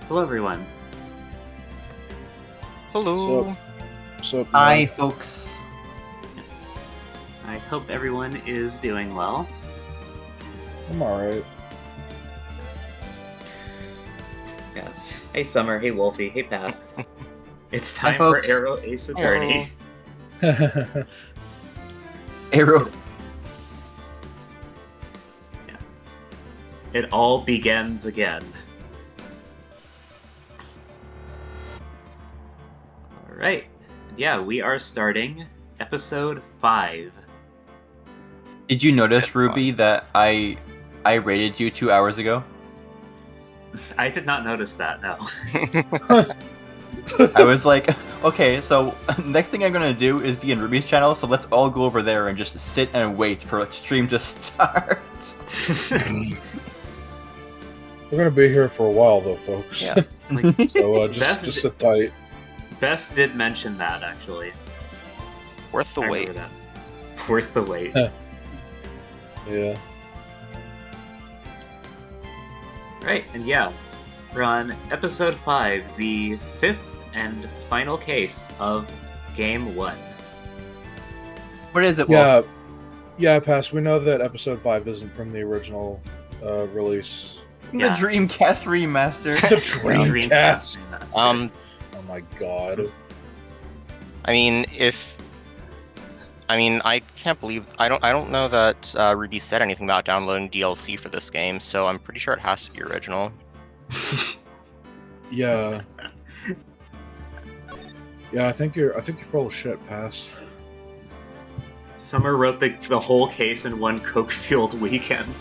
Hello, everyone. Hello. So Hi, folks. I hope everyone is doing well. I'm alright. Yeah. Hey, Summer. Hey, Wolfie. Hey, Pass. It's Hi, time for folks. Arrow Ace Attorney. Arrow. Yeah. It all begins again. All right. Yeah, we are starting episode 5. Did you notice, That's Ruby, that I rated you 2 hours ago? I did not notice that, no. I was like, okay, so next thing I'm gonna do is be in Ruby's channel, so let's all go over there and just sit and wait for stream to start. We're gonna be here for a while, though, folks. Yeah. So Best- just sit tight. Best did mention that, actually. Worth the I wait. remember that. Worth the wait. Yeah. Right, and yeah, we're on episode 5, the 5th and final case of Game 1. What is it, Wolf? Yeah, Pass. We know that episode 5 isn't from the original release. The Yeah. Dreamcast remaster. The Dreamcast. Remaster. Oh my god. I can't believe I don't know that Ruby said anything about downloading DLC for this game, so I'm pretty sure it has to be original. Yeah. Yeah, I think you're full of shit, Pass. Summer wrote the whole case in one coke-fueled weekend.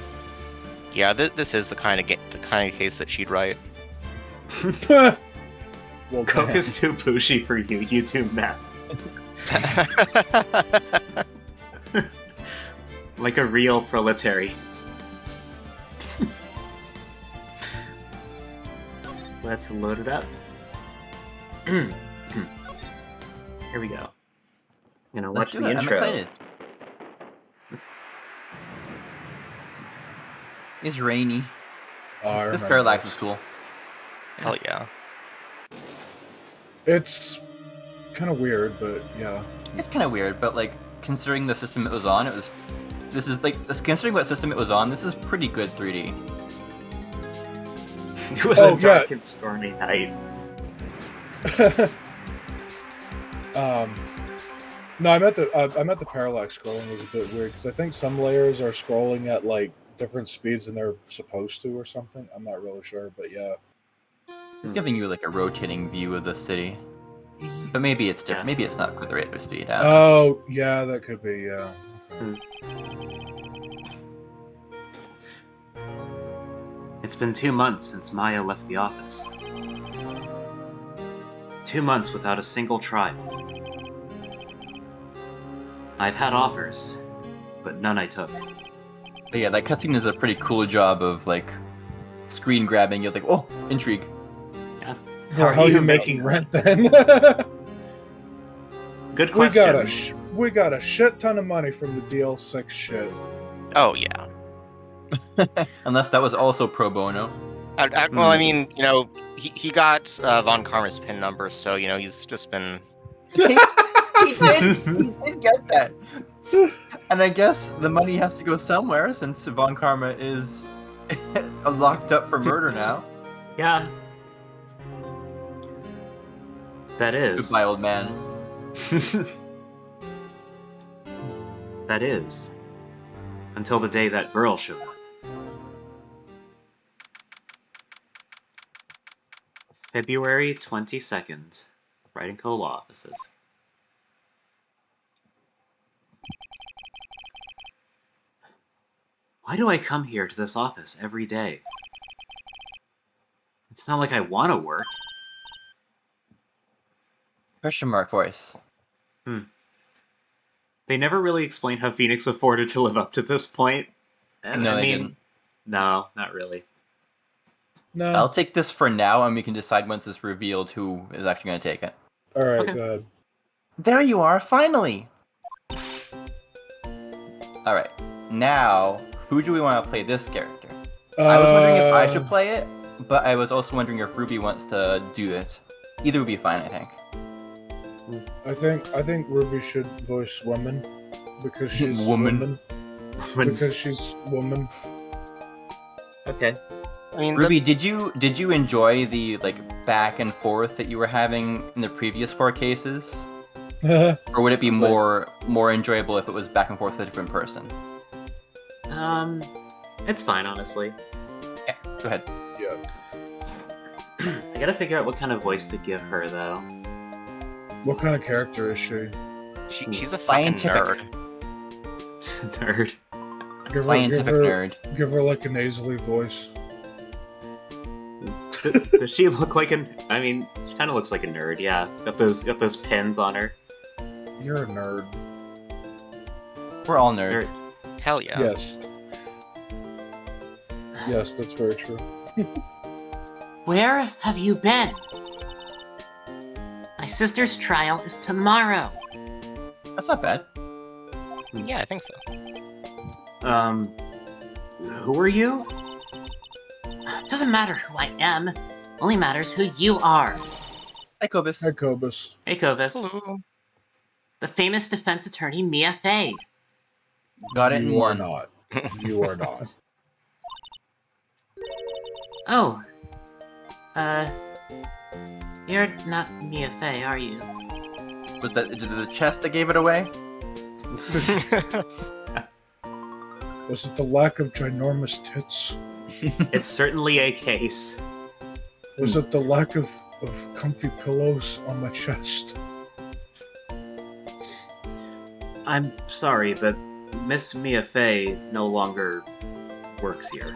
Yeah, this is the kind of case that she'd write. Well, Coke damn. is too pushy for you, YouTube math. Like a real proletary. Let's load it up. Here we go. I'm gonna watch Let's do the it. intro. I'm excited. It's rainy. Oh, I This remember parallax this. is cool. Hell yeah. It's kind of weird, but yeah. It's kind of weird, but like considering the system it was on, considering what system it was on, this is pretty good 3D. It was Oh, a dark and stormy night. No, I meant the parallax scrolling was a bit weird because I think some layers are scrolling at like different speeds than they're supposed to or something. I'm not really sure, but yeah. It's giving you like a rotating view of the city. But maybe it's different. Yeah. Maybe it's not with the rate of speed. I don't know. Oh, yeah, that could be, yeah. It's been 2 months since Maya left the office. 2 months without a single trial. I've had offers, but none I took. But yeah, that cutscene is a pretty cool job of like screen grabbing. You're like, oh, intrigue. Yeah. How are you making rent then? Good we question. got a shit ton of money from the DL6 shit. Oh yeah. Unless that was also pro bono. Well, I mean, he got Von Karma's PIN number, so he's just been. He did get that. And I guess the money has to go somewhere since Von Karma is locked up for murder now. Yeah. That is. Goodbye, old man. That is. Until the day that girl showed up. February 22nd. Wright and Co. law offices. Why do I come here to this office every day? It's not like I want to work. Question mark voice. They never really explained how Phoenix afforded to live up to this point. And No, I they mean, didn't. no, not really. No. I'll take this for now, and we can decide once it's revealed who is actually going to take it. Alright, Okay. go ahead. There you are, finally! Alright, now, who do we want to play this character? I was wondering if I should play it, but I was also wondering if Ruby wants to do it. Either would be fine, I think. I think Ruby should voice woman because she's Woman. Because she's woman. Okay. I mean, Ruby, did you enjoy the back and forth that you were having in the previous 4 cases? Or would it be more enjoyable if it was back and forth with a different person? It's fine, honestly. Yeah, go ahead. Yeah. I gotta figure out what kind of voice to give her, though. What kind of character is she? she's a fucking Scientific. nerd. Nerd. Scientific nerd. Give her like a nasally voice. Does she look like an? I mean, she kind of looks like a nerd. Yeah, got those pins on her. You're a nerd. We're all nerds. Nerd. Hell yeah. Yes. Yes, that's very true. Where have you been? My sister's trial is tomorrow. That's not bad. Yeah, I think so. Who are you? Doesn't matter who I am. Only matters who you are. Hi, Kobus. Hi, Cobus. Hey, Kovis. Hello. The famous defense attorney Mia Fey. Got it in You are one. not. You are not. Oh. You're not Mia Fey, are you? Was that the chest that gave it away? Was it the lack of ginormous tits? It's certainly a case. Was it the lack of comfy pillows on my chest? I'm sorry, but Miss Mia Fey no longer works here.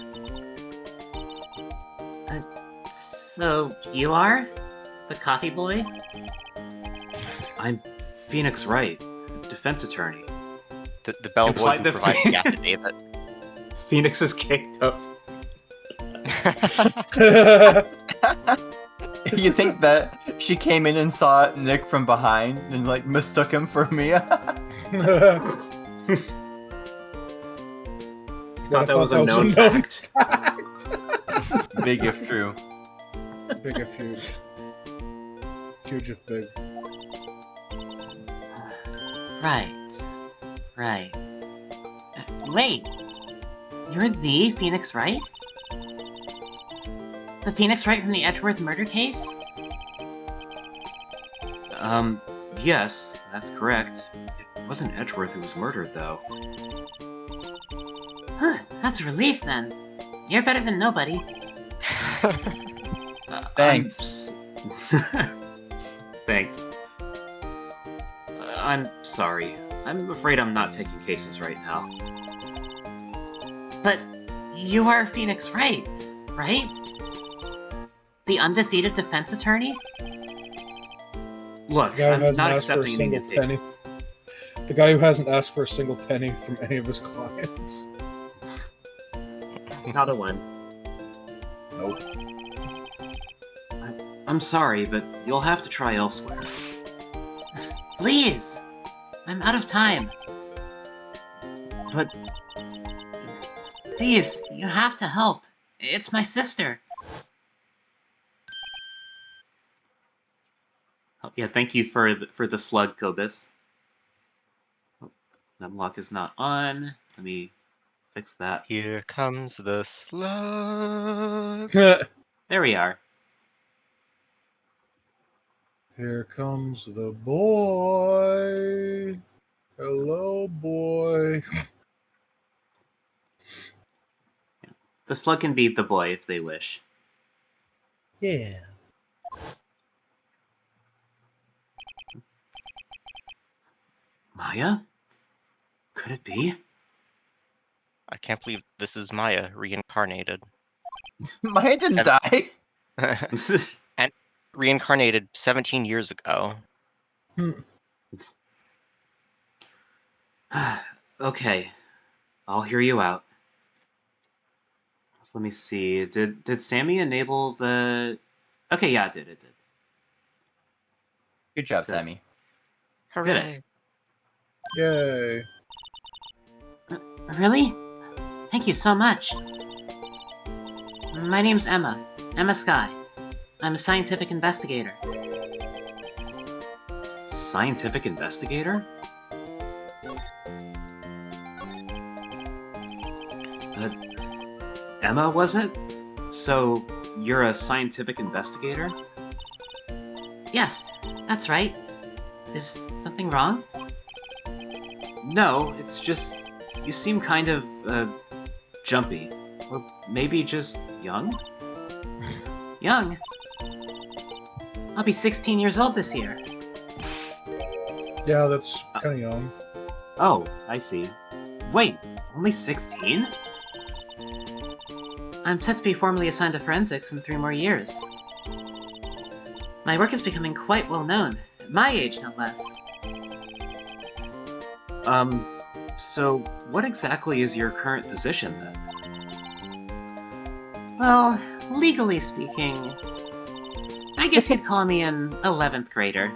So, you are? The coffee boy? I'm Phoenix Wright, defense attorney. The bellboy Implied who the provided the affidavit. Phoenix is kicked up. You think that she came in and saw Nick from behind and mistook him for Mia? Thought that was a known fact. Big if true. Big if huge. Huge if big. Right. Wait. You're the Phoenix Wright? The Phoenix Wright from the Edgeworth murder case? Yes, that's correct. It wasn't Edgeworth who was murdered, though. Huh, that's a relief then. You're better than nobody. Thanks. Thanks. I'm sorry. I'm afraid I'm not taking cases right now. But you are Phoenix Wright, right? The undefeated defense attorney? Look, The guy who I'm hasn't not asked for a accepting any single new penny. cases. The guy who hasn't asked for a single penny from any of his clients. Not a one. Nope. I'm sorry, but you'll have to try elsewhere. Please! I'm out of time. But Please, you have to help. It's my sister. oh, yeah, thank you for the slug, Kobus. Oh, Numlock is not on. Let me fix that. Here comes the slug. There we are. Here comes the boy. Hello, boy. The slug can be the boy if they wish. Yeah. Maya? Could it be? I can't believe this is Maya reincarnated. Maya didn't die. And reincarnated 17 years ago. Okay, I'll hear you out. So let me see. Did Sammy enable the? Okay, yeah, it did. It did. Good job, Good. Sammy. Hooray! Yay. Really? Thank you so much. My name's Emma, Emma Sky. I'm a scientific investigator. Scientific investigator? Emma, was it? So, you're a scientific investigator? Yes, that's right. Is something wrong? No, it's just... you seem kind of, jumpy. Or maybe just young? Young? I'll be 16 years old this year. Yeah, that's kind of young. Oh, I see. Wait, only 16? I'm set to be formally assigned to forensics in 3 more years. My work is becoming quite well known, at my age no less. So what exactly is your current position, then? Well, legally speaking, I guess you'd call me an 11th grader.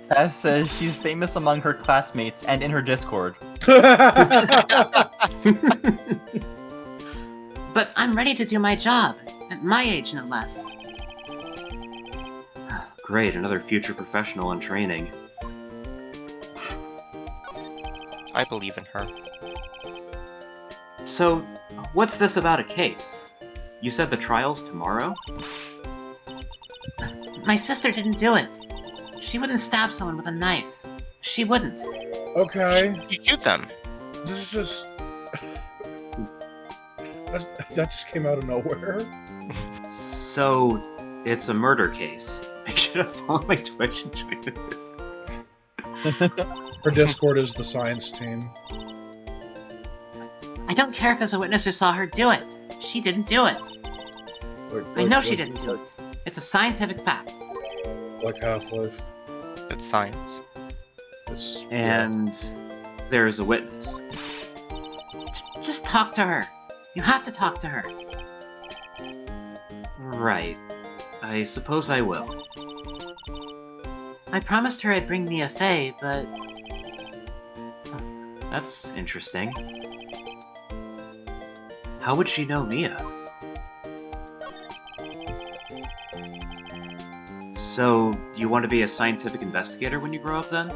Tess says she's famous among her classmates and in her Discord. But I'm ready to do my job, at my age no less. Great, another future professional in training. I believe in her. So, what's this about a case? You said the trial's tomorrow? My sister didn't do it. She wouldn't stab someone with a knife. She wouldn't. Okay, You shoot them. this is just... that just came out of nowhere. So, it's a murder case. Make sure to follow my Twitch and join the Discord. Her Discord is the science team. I don't care if there's a witness who saw her do it. She didn't do it. I know she didn't do it. It's a scientific fact. Like Half-Life. It's science. It's, And there's a witness. Just talk to her. You have to talk to her. Right. I suppose I will. I promised her I'd bring Mia Fey, but That's interesting. How would she know Mia? So, you want to be a scientific investigator when you grow up, then?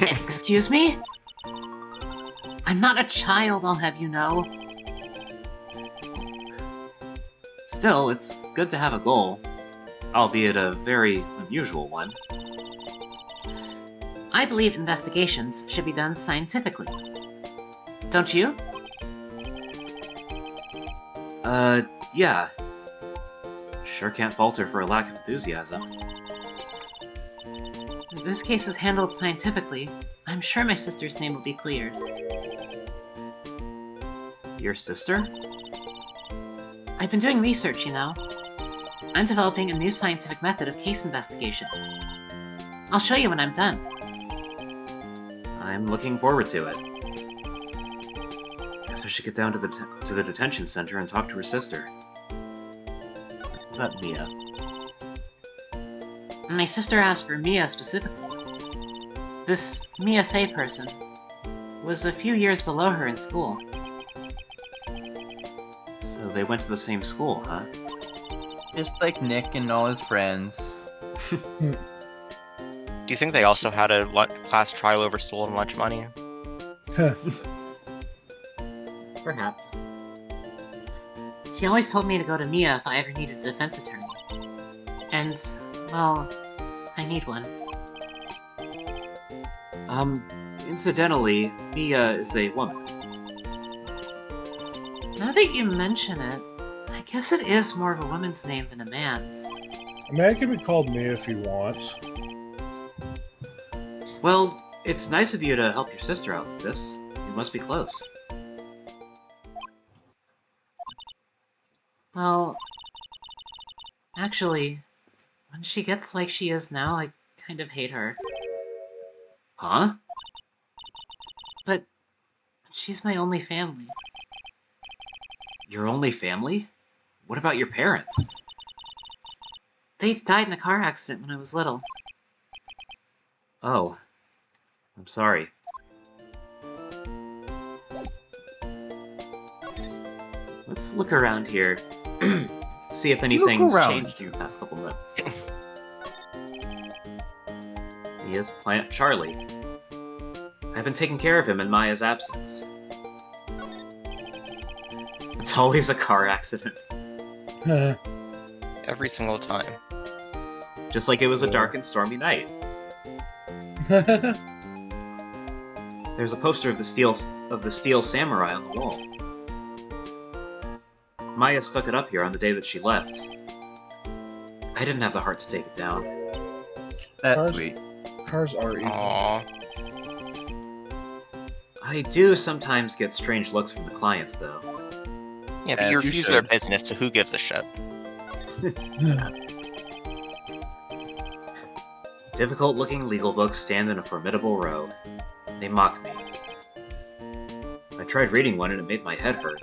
excuse me? I'm not a child, I'll have you know. Still, it's good to have a goal. Albeit a very unusual one. I believe investigations should be done scientifically. Don't you? Yeah. Sure can't falter for a lack of enthusiasm. If this case is handled scientifically, I'm sure my sister's name will be cleared. Your sister? I've been doing research, you know. I'm developing a new scientific method of case investigation. I'll show you when I'm done. I'm looking forward to it. Guess I should get down to the detention center and talk to her sister. What about Mia? My sister asked for Mia specifically. This Mia Fey person was a few years below her in school. So they went to the same school, huh? Just like Nick and all his friends. Do you think they also had a class trial over stolen lunch money? Perhaps. She always told me to go to Mia if I ever needed a defense attorney. And, well, I need one. Incidentally, Mia is a woman. Now that you mention it, I guess it is more of a woman's name than a man's. A man can be called me if he wants. Well, it's nice of you to help your sister out with this. You must be close. Well, actually, when she gets like she is now, I kind of hate her. Huh? But she's my only family. Your only family? What about your parents? They died in a car accident when I was little. Oh. I'm sorry. Let's look around here. See if anything's around. changed in the past couple months. He is Plant Charlie. I've been taking care of him in Maya's absence. It's always a car accident. Every single time. Just like it was a dark and stormy night. There's a poster of the Steel Samurai on the wall. Maya stuck it up here on the day that she left. I didn't have the heart to take it down. That's Cars- sweet. Cars are evil. Aww. I do sometimes get strange looks from the clients, though. Yeah, but As you you refuse their should. business, so who gives a shit? Difficult-looking legal books stand in a formidable row. They mock me. I tried reading one and it made my head hurt.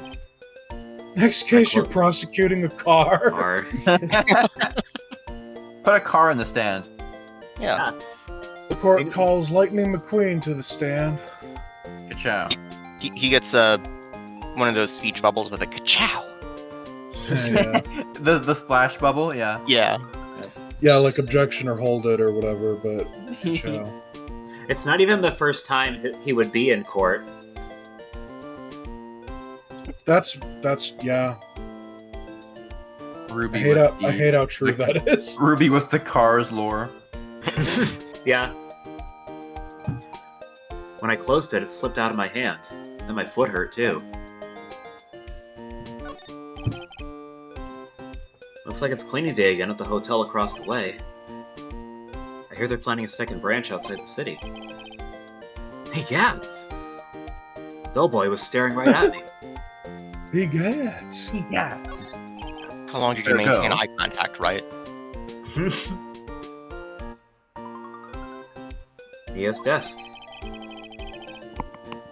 Next case, you're Look. prosecuting a car. Or Put a car in the stand. Yeah. The court calls Lightning McQueen to the stand. Ka-chow. He gets one of those speech bubbles with a ka-chow. Yeah. The splash bubble, yeah. Yeah. Yeah, like objection or hold it or whatever, but ciao. it's not even the first time that he would be in court. That's yeah. Ruby I with the, hate how true that is. Ruby with the cars lore. Yeah. When I closed it, it slipped out of my hand. And my foot hurt, too. Looks like it's cleaning day again at the hotel across the way. I hear they're planning a second branch outside the city. Hey, yeah, Bellboy was staring right at me. He gets. Yes. How long did you There you maintain go. eye contact, right? Mia's desk.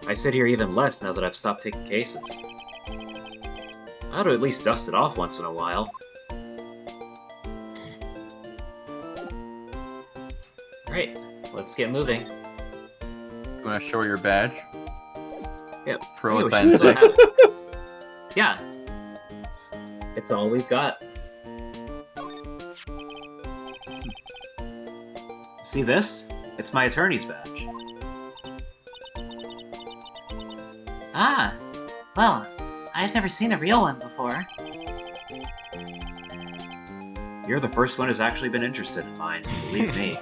I sit here even less now that I've stopped taking cases. I ought to at least dust it off once in a while. Right, let's get moving. You want to show your badge? Yep. Throw Hey, it we by should still mistake. have it. Yeah. It's all we've got. See this? It's my attorney's badge. Ah, well, I've never seen a real one before. You're the first one who's actually been interested in mine, believe me.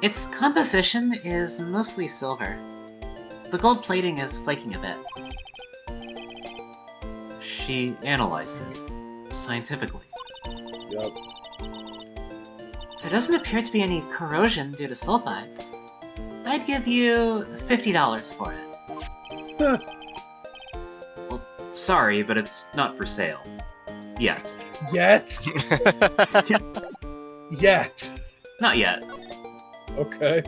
Its composition is mostly silver. The gold plating is flaking a bit. She analyzed it. Scientifically. Yep. There doesn't appear to be any corrosion due to sulfides. I'd give you $50 for it. Sorry, but it's not for sale. Yet. Yet. Yet. Not yet. Okay.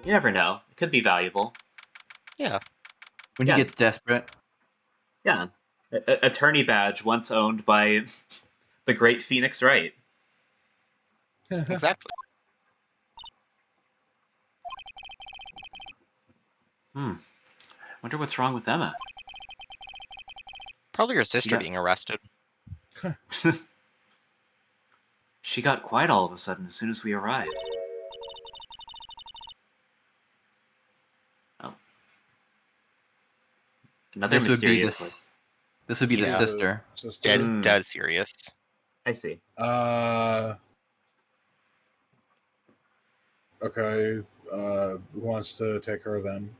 You never know. It could be valuable. Yeah. When Yeah. he gets desperate. Yeah. Attorney badge once owned by the great Phoenix Wright. Exactly. Wonder what's wrong with Emma. Probably your sister Yeah. being arrested. She got quiet all of a sudden as soon as we arrived. Oh. Another This would be mysterious this- voice. This would be the Yeah. sister. Sister. Dead, Mm. dead serious. I see. Okay. Who wants to take her then?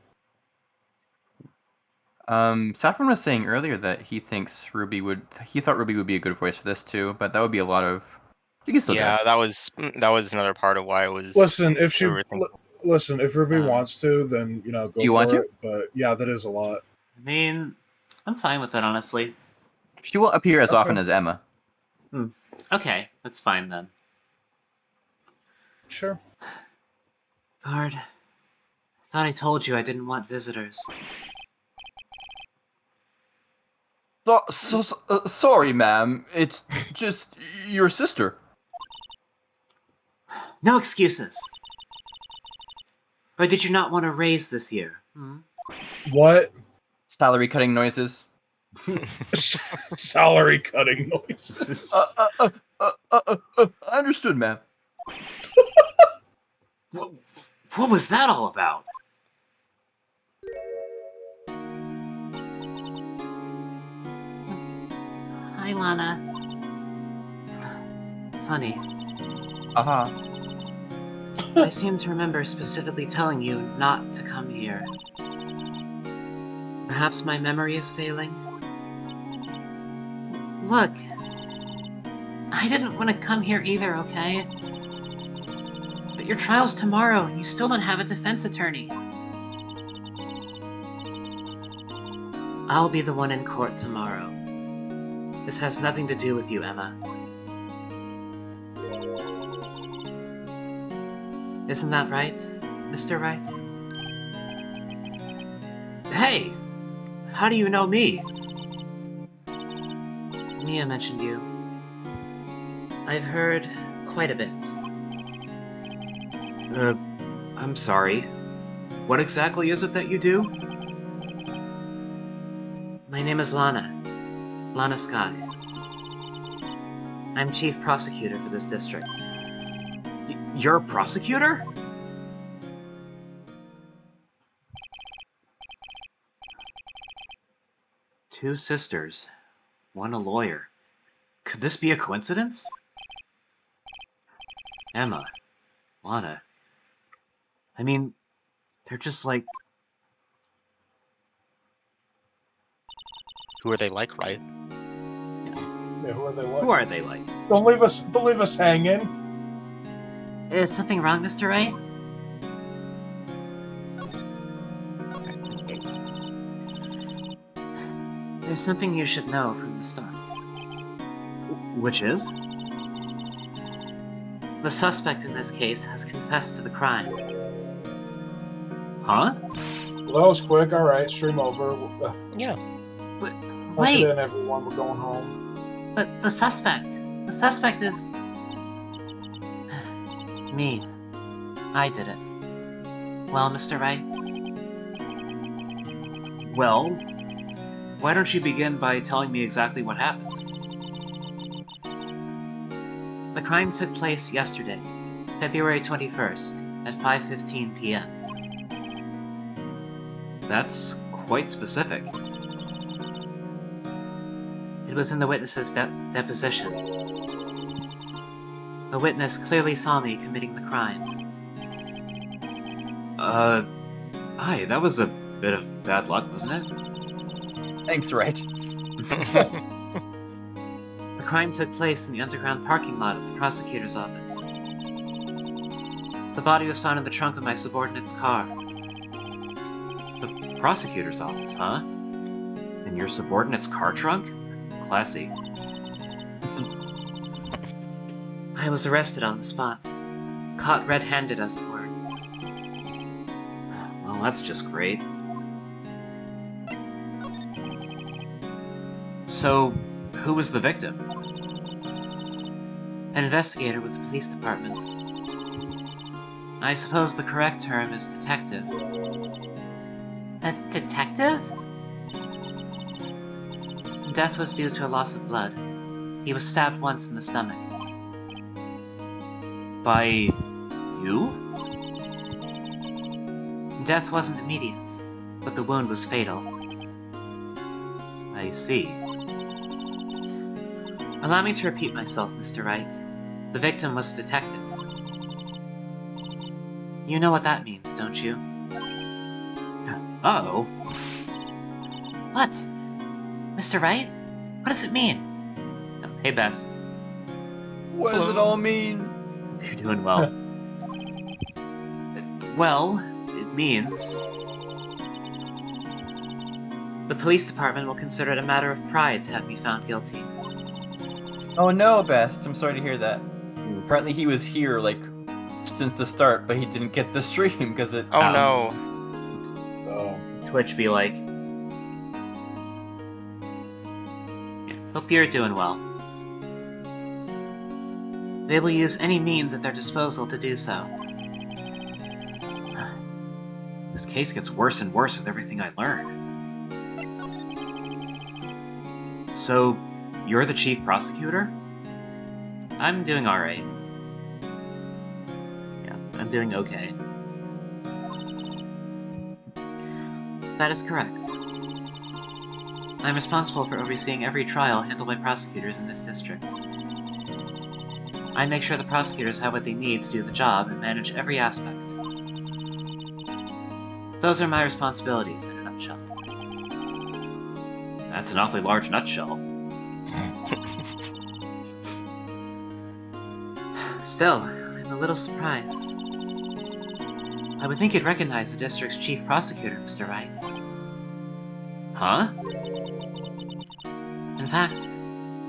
Saffron was saying earlier that he thought Ruby would be a good voice for this too, but that would be a lot of. You can still do Yeah, it. that was another part of why I was. Listen, if she we were thinking- listen, if Ruby Um, wants to, then go Do you for want to? it. But yeah, that is a lot. I mean, I'm fine with that, honestly. She will appear as Okay. often as Emma. Okay, that's fine then. Sure. Guard, I thought I told you I didn't want visitors. Sorry, ma'am. It's just your sister. No excuses! Or did you not want to raise this year? Hmm? What? Salary cutting noises. Salary cutting noises. Understood, ma'am. What was that all about? Hi, Lana. Funny. Uh-huh. I seem to remember specifically telling you not to come here. Perhaps my memory is failing? Look, I didn't want to come here either, okay? But your trial's tomorrow, and you still don't have a defense attorney. I'll be the one in court tomorrow. This has nothing to do with you, Emma. Isn't that right, Mr. Wright? Hey! How do you know me? Mia mentioned you. I've heard quite a bit. I'm sorry. What exactly is it that you do? My name is Lana. Lana Sky. I'm chief prosecutor for this district. You're a prosecutor? Two sisters. One a lawyer. Could this be a coincidence? Emma. Lana. I mean, they're just like... Who are they like, right? Yeah, who are they like? Who are they like? Don't leave us hanging. Is something wrong, Mr. Wright? There's something you should know from the start. Which is? The suspect in this case has confessed to the crime. Huh? Well, that was quick. All right, stream over. Yeah. But Punch wait, it in, everyone. We're going home. but the suspect is... me. I did it. Well, Mr. Wright? Well, why don't you begin by telling me exactly what happened? The crime took place yesterday, February 21st, at 5:15 p.m. That's quite specific. It was in the witness's deposition. The witness clearly saw me committing the crime. Hi, that was a bit of bad luck, wasn't it? Thanks, Wright. The crime took place in the underground parking lot at the prosecutor's office. The body was found in the trunk of my subordinate's car. The prosecutor's office, huh? In your subordinate's car trunk? Classy. I was arrested on the spot. Caught red-handed, as it were. Well, that's just great. So, who was the victim? An investigator with the police department. I suppose the correct term is detective. A detective? Death was due to a loss of blood. He was stabbed once in the stomach. By you? Death wasn't immediate, but the wound was fatal. I see. Allow me to repeat myself, Mr. Wright. The victim was a detective. You know what that means, don't you? Uh-oh. What? Mr. Wright? What does it mean? Hey, Best. What does it all mean? You're doing well. Well, it means... the police department will consider it a matter of pride to have me found guilty. Oh no, Best. I'm sorry to hear that. Apparently he was here, like, since the start, but he didn't get the stream because it... Oh no. Oh. Twitch be like, Hope you're doing well. They will use any means at their disposal to do so. This case gets worse and worse with everything I learn. So, you're the chief prosecutor? I'm doing alright. Yeah, I'm doing okay. That is correct. I'm responsible for overseeing every trial handled by prosecutors in this district. I make sure the prosecutors have what they need to do the job and manage every aspect. Those are my responsibilities in a nutshell. That's an awfully large nutshell. Still, I'm a little surprised. I would think you'd recognize the district's chief prosecutor, Mr. Wright. Huh? In fact,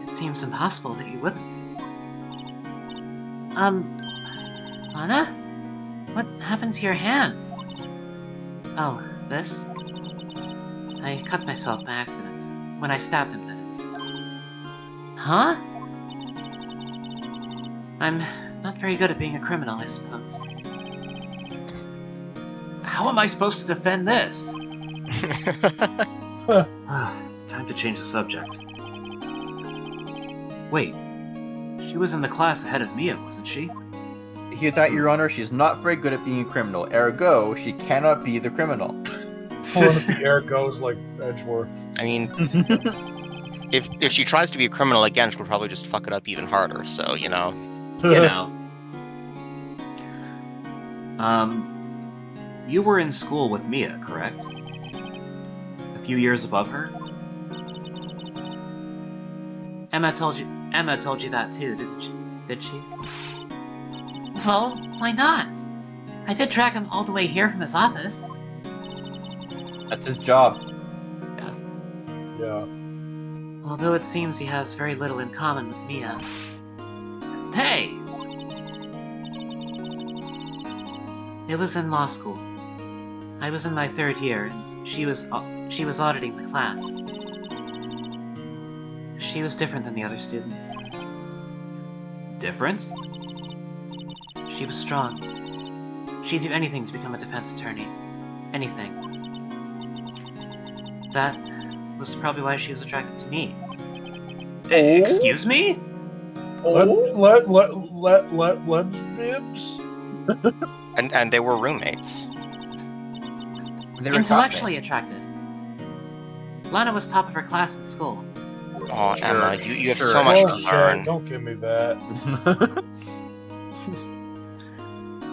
it seems impossible that you wouldn't. Lana? What happened to your hand? Oh, this? I cut myself by accident. When I stabbed him, that is. Huh? I'm not very good at being a criminal, I suppose. How am I supposed to defend this? Time to change the subject. Wait, she was in the class ahead of Mia, wasn't she? Hear that, Your Honor? She's not very good at being a criminal. Ergo, she cannot be the criminal. One of the air goes like Edgeworth. I mean, if she tries to be a criminal again, she'll probably just fuck it up even harder. So you know. You know. You were in school with Mia, correct? A few years above her? Emma told you that too, didn't she? Did she? Well, why not? I did track him all the way here from his office. That's his job. Yeah. Although it seems he has very little in common with Mia. Hey! It was in law school. I was in my 3rd year, and she was auditing the class. She was different than the other students. Different? She was strong. She'd do anything to become a defense attorney. Anything. That was probably why she was attracted to me. Excuse me? Let's bibs. And they were roommates. They were Intellectually attracted. Lana was top of her class in school. Oh, Sure, Emma, you have sure. so much to Bullshit, learn. don't give me that.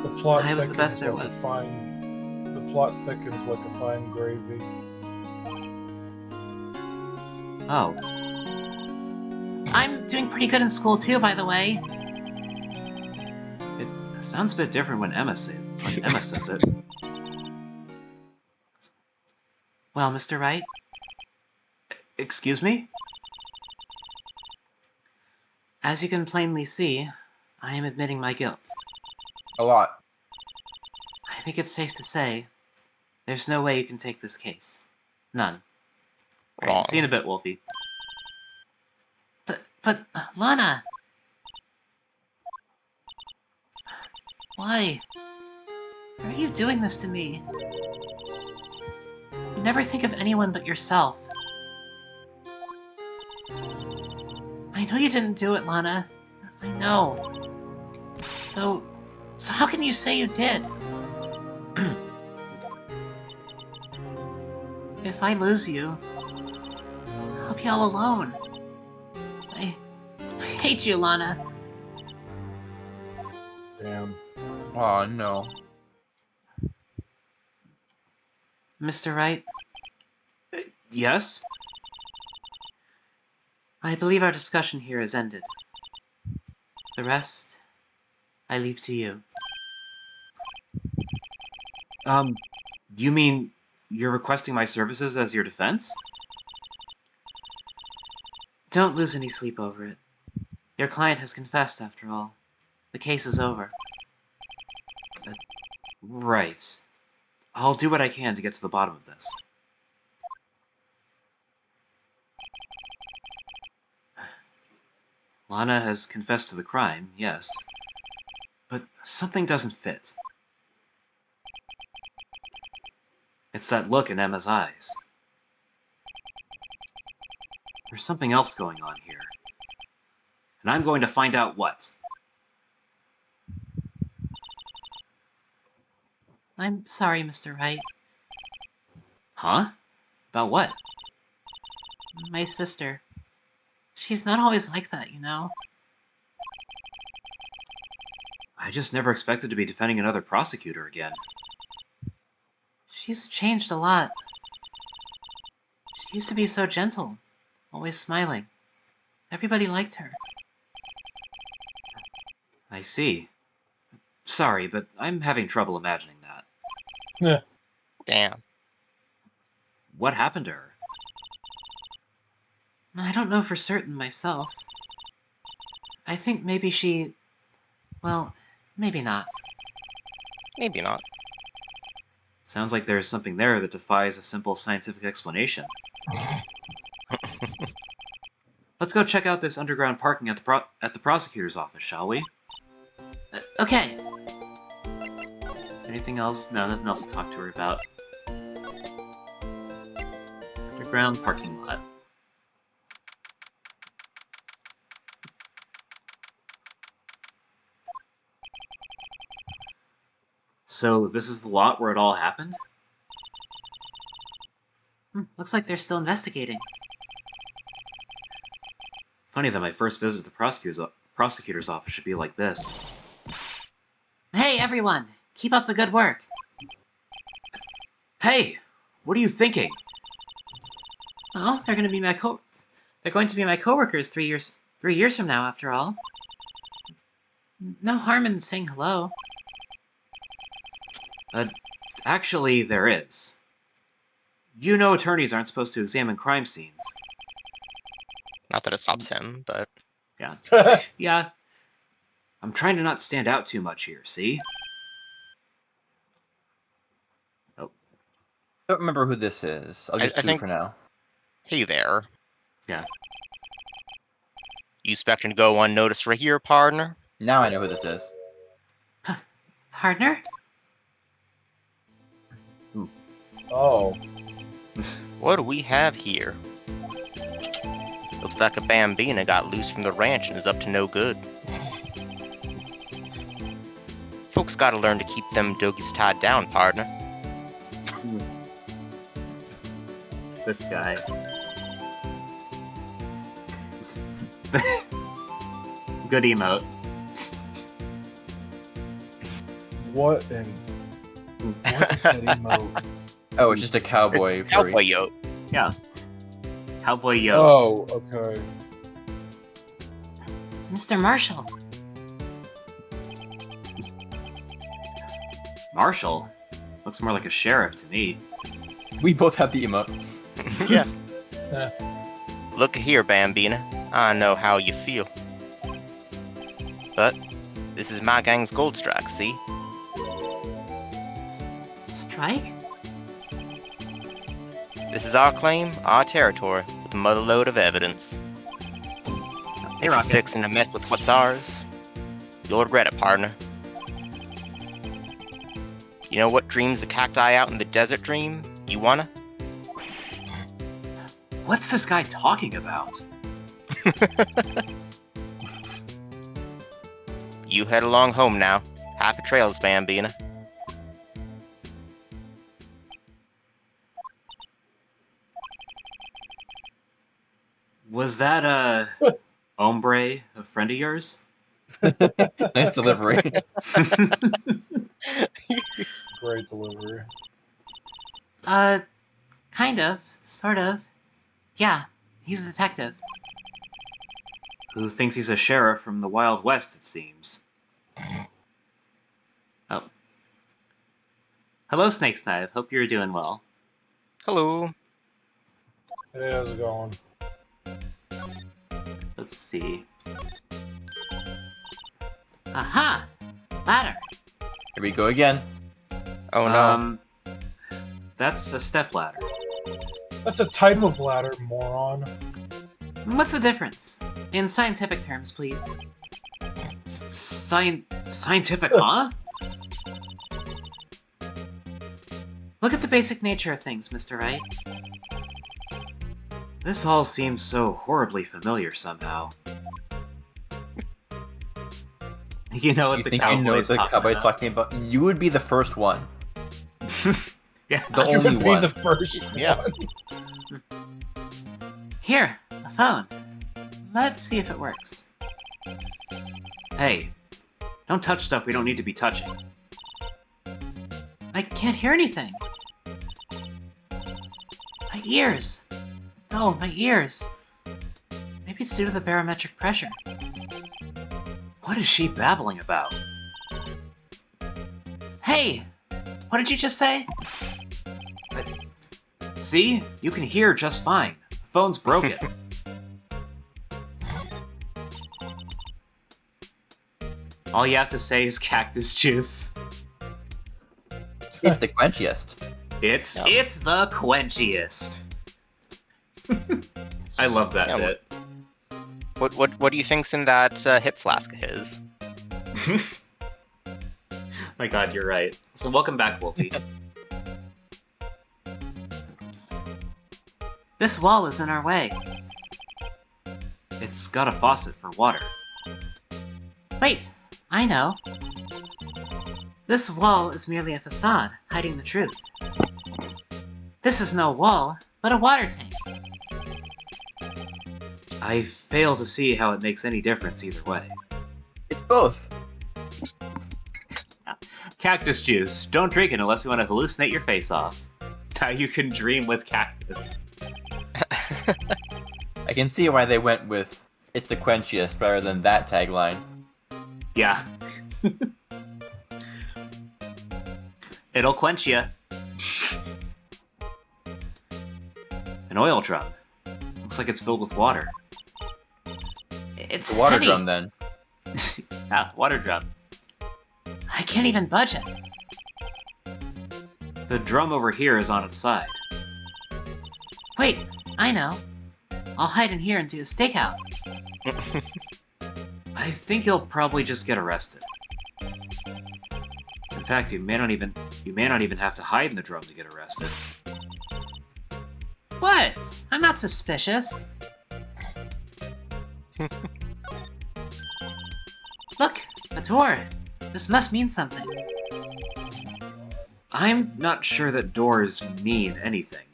The plot I was the best there thickens was. The plot thickens like a fine gravy. Oh. I'm doing pretty good in school too, by the way. It sounds a bit different when Emma says it. Well, Mr. Wright, Excuse me? as you can plainly see, I am admitting my guilt. A lot. I think it's safe to say, there's no way you can take this case. None. Right, Wrong. see you in a bit, Wolfie. But, Lana! Why? Why are you doing this to me? You never think of anyone but yourself. I know you didn't do it, Lana. I know. So how can you say you did? If I lose you, I'll be all alone. I hate you, Lana. Damn. Oh no. Mr. Wright, Yes? I believe our discussion here has ended. The rest, I leave to you. Do you mean you're requesting my services as your defense? Don't lose any sleep over it. Your client has confessed, after all. The case is over. Right. I'll do what I can to get to the bottom of this. Lana has confessed to the crime, yes. But something doesn't fit. It's that look in Emma's eyes. There's something else going on here. And I'm going to find out what. I'm sorry, Mr. Wright. Huh? About what? My sister. She's not always like that, you know? I just never expected to be defending another prosecutor again. She's changed a lot. She used to be so gentle, always smiling. Everybody liked her. I see. Sorry, but I'm having trouble imagining that. Yeah. Damn. What happened to her? I don't know for certain myself. I think maybe she... Well, maybe not. Maybe not. Sounds like there's something there that defies a simple scientific explanation. Let's go check out this underground parking at the prosecutor's office, shall we? Okay. Is there anything else? No, nothing else to talk to her about. Underground parking lot. So, this is the lot where it all happened? Looks like they're still investigating. Funny that my first visit to the prosecutor's office should be like this. Hey, everyone! Keep up the good work! Hey! What are you thinking? Well, they're going to be my coworkers 3 years from now, after all. No harm in saying hello. Actually, there is. You know attorneys aren't supposed to examine crime scenes. Not that it stops him, but Yeah. Yeah. I'm trying to not stand out too much here, see? I don't remember who this is. I'll just I do think- it for now. hey there. Yeah. You expecting to go unnoticed right here, partner? Now I know who this is. Partner? Oh. What do we have here? Looks like a bambina got loose from the ranch and is up to no good. Folks gotta learn to keep them doggies tied down, partner. This guy. Good emote. What is that emote? Oh, it's just a cowboy. It's Cowboy Yo. Yeah. Cowboy Yo. Oh, okay. Mr. Marshall. Marshall? Looks more like a sheriff to me. We both have the emote. Yeah. Eh. Look here, Bambina. I know how you feel. But this is my gang's gold strike, see? Strike? This is our claim, our territory, with a motherload of evidence. Hey, If you're Rocket. fixing to mess with what's ours, you'll regret it, partner. You know what dreams the cacti out in the desert dream? You wanna? What's this guy talking about? You head along home now. Happy trails, Bambina. Was that, Ombre, a friend of yours? Nice delivery. Great delivery. Kind of. Sort of. Yeah, he's a detective. Who thinks he's a sheriff from the Wild West, it seems. Oh. Hello, Snake Snipe. Hope you're doing well. Hello. Hey, how's it going? Let's see. Aha! Ladder. Here we go again. Oh no. That's a stepladder. That's a type of ladder, moron. What's the difference? In scientific terms, please. Scientific, huh? Look at the basic nature of things, Mr. Wright. This all seems so horribly familiar somehow. You know what You the think I know what cowboy's the talking cowboy's about? talking about? You would be the first one. Yeah. The You only would be one. the first Yeah. one. Here, a phone. Let's see if it works. Hey, don't touch stuff we don't need to be touching. I can't hear anything. My ears. No, my ears. Maybe it's due to the barometric pressure. What is she babbling about? Hey! What did you just say? See? You can hear just fine. The phone's broken. All you have to say is cactus juice. It's the quenchiest. It's Yeah. it's the quenchiest. I love that Yeah, bit. What do you think's in that hip flask of his? My god, you're right. So welcome back, Wolfie. This wall is in our way. It's got a faucet for water. Wait, I know. This wall is merely a facade, hiding the truth. This is no wall, but a water tank. I fail to see how it makes any difference either way. It's both. Cactus juice. Don't drink it unless you want to hallucinate your face off. Now you can dream with cactus. I can see why they went with "It's the quenchiest" rather than that tagline. Yeah. It'll quench ya. An oil drum. Looks like it's filled with water. It's The water heavy. drum, then. Ah, water drum. I can't even budge it. The drum over here is on its side. Wait, I know. I'll hide in here and do a stakeout. I think you'll probably just get arrested. In fact, you may not even have to hide in the drum to get arrested. What? I'm not suspicious. Look, a door. This must mean something. I'm not sure that doors mean anything.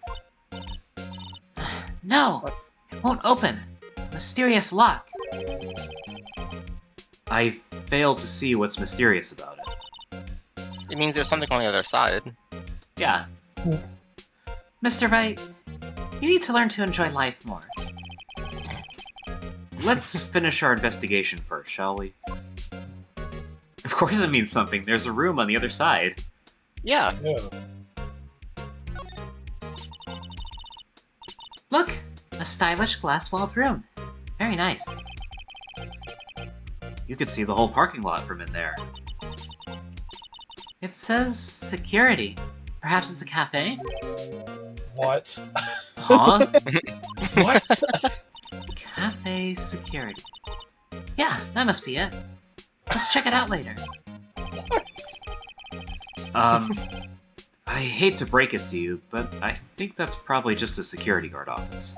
No, it won't open. Mysterious lock. I fail to see what's mysterious about it. It means there's something on the other side. Yeah, Mr. Wright, you need to learn to enjoy life more. let's finish our investigation first, shall we? Of course it means something. There's a room on the other side. Yeah. Yeah. Look, a stylish glass-walled room. Very nice. You could see the whole parking lot from in there. It says security. Perhaps it's a cafe? What? Huh? What? Cafe security. Yeah, that must be it. Let's check it out later. I hate to break it to you, but I think that's probably just a security guard office.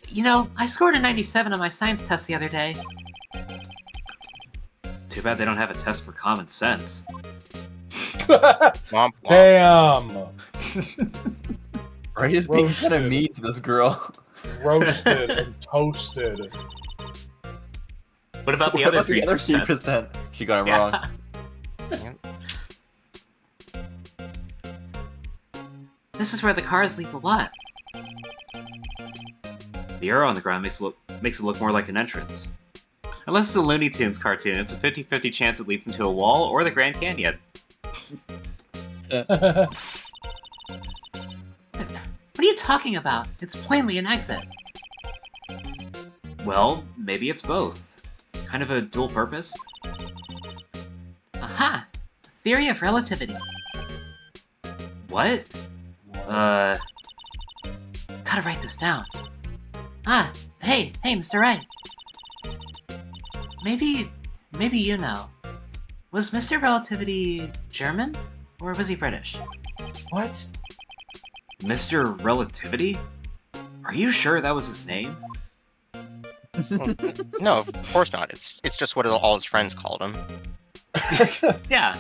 You know, I scored a 97 on my science test the other day. Too bad they don't have a test for common sense. Womp womp. Damn. Right is being kind of Roasted. mean to this girl. Roasted and toasted. What about the What other about the other 3%? 3%? She got it wrong. This is where the cars leave the lot. The arrow on the ground makes it look more like an entrance. Unless it's a Looney Tunes cartoon, it's a 50-50 chance it leads into a wall or the Grand Canyon. What are you talking about? It's plainly an exit. Well, maybe it's both. Kind of a dual purpose. Aha! The theory of relativity. What? Gotta write this down. Ah, hey, Mr. Wright. Maybe you know. Was Mr. Relativity German? Or was he British? What? Mr. Relativity? Are you sure that was his name? No, of course not. It's just what all his friends called him. Yeah.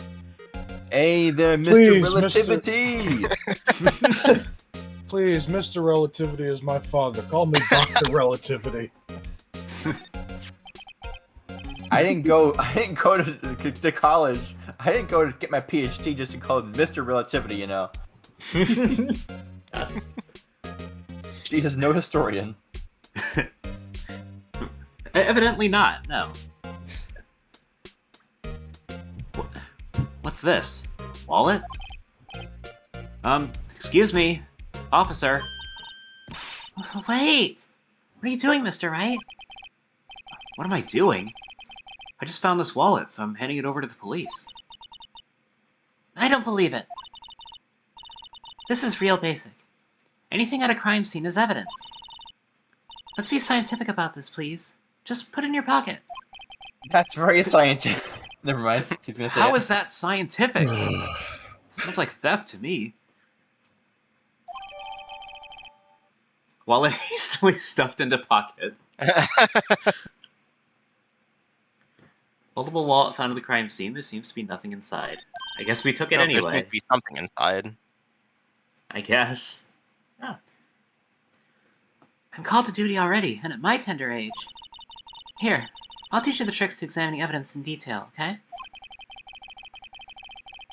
Hey there, Mr. Please, Relativity! Please, Mr. Relativity is my father. Call me Dr. Relativity. I didn't go to college. I didn't go to get my PhD just to call it Mr. Relativity, you know. She is no historian. Evidently not, no. What's this? Wallet? Excuse me, officer. Wait! What are you doing, Mr. Wright? What am I doing? I just found this wallet, so I'm handing it over to the police. I don't believe it. This is real basic. Anything at a crime scene is evidence. Let's be scientific about this, please. Just put it in your pocket. That's very scientific. Never mind. He's gonna say How it. is that scientific? Sounds like theft to me. Wallet hastily stuffed into pocket. Foldable wallet found at the crime scene. There seems to be nothing inside. I guess we took it No, there anyway. seems to be something inside. I guess. Oh. I'm called to duty already, and at my tender age. Here, I'll teach you the tricks to examining evidence in detail, okay?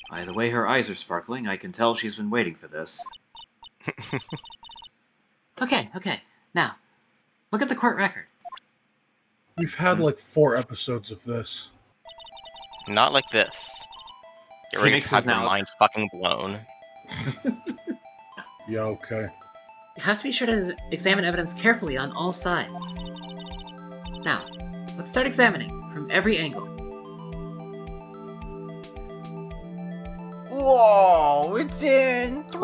By the way her eyes are sparkling, I can tell she's been waiting for this. Okay. Now, look at the court record. We've had like 4 episodes of this. Not like this. Get ready Phoenix to have is your now- mind fucking blown. Yeah, okay. You have to be sure to examine evidence carefully on all sides. Now, let's start examining from every angle. Whoa! It's in 3.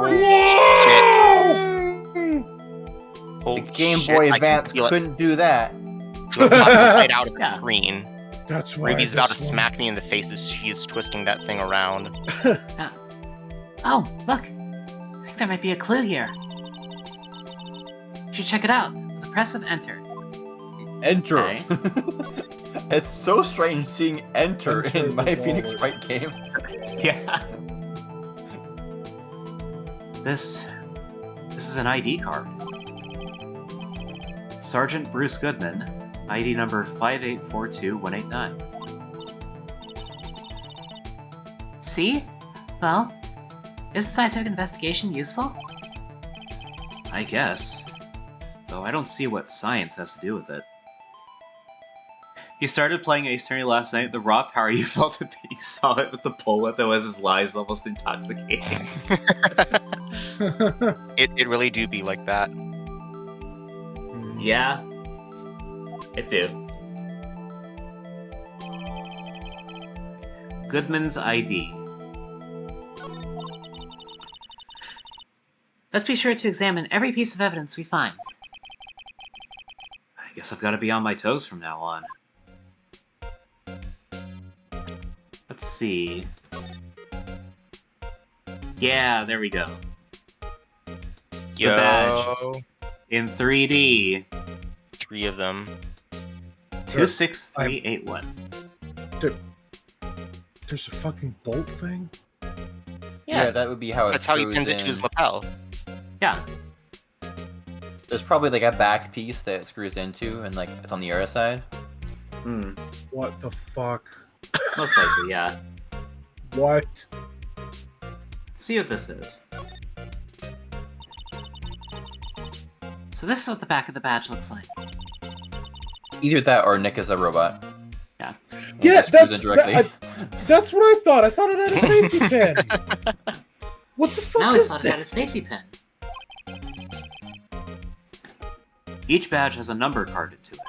Holy The Game shit, Boy I can Advance feel it. couldn't do that. Feel it popping right out of the Yeah. screen. That's why. Ruby's about to this one- smack me in the face as she's twisting that thing around. Oh, look! I think there might be a clue here. You should check it out with the press of enter. Enter. Okay. It's so strange seeing enter Enter in the my Phoenix wallet. Wright game. Yeah. This is an ID card. Sergeant Bruce Goodman, ID number 5842189. See? Well, isn't scientific investigation useful? I guess. Though I don't see what science has to do with it. He started playing Ace Attorney last night. The raw power you felt when you saw it with the bullet that was his lies almost intoxicating. It really do be like that. Yeah. It do. Goodman's ID. Let's be sure to examine every piece of evidence we find. I guess I've got to be on my toes from now on. Let's see. Yeah, there we go. Yo, badge. In 3D. 3 of them. 26381. There's a fucking bolt thing? Yeah, that would be how it that's how he screws pins it to in. his lapel. Yeah. There's probably like a back piece that it screws into, and like it's on the other side. Hmm. What the fuck? Most likely, yeah. What? Let's see what this is. So this is what the back of the badge looks like. Either that or Nick is a robot. Yeah. And Yeah, just screws that's in directly. that's what I thought. I thought it had a safety pin. What the fuck Now I is thought it had a this? safety pin. Each badge has a number carved into it.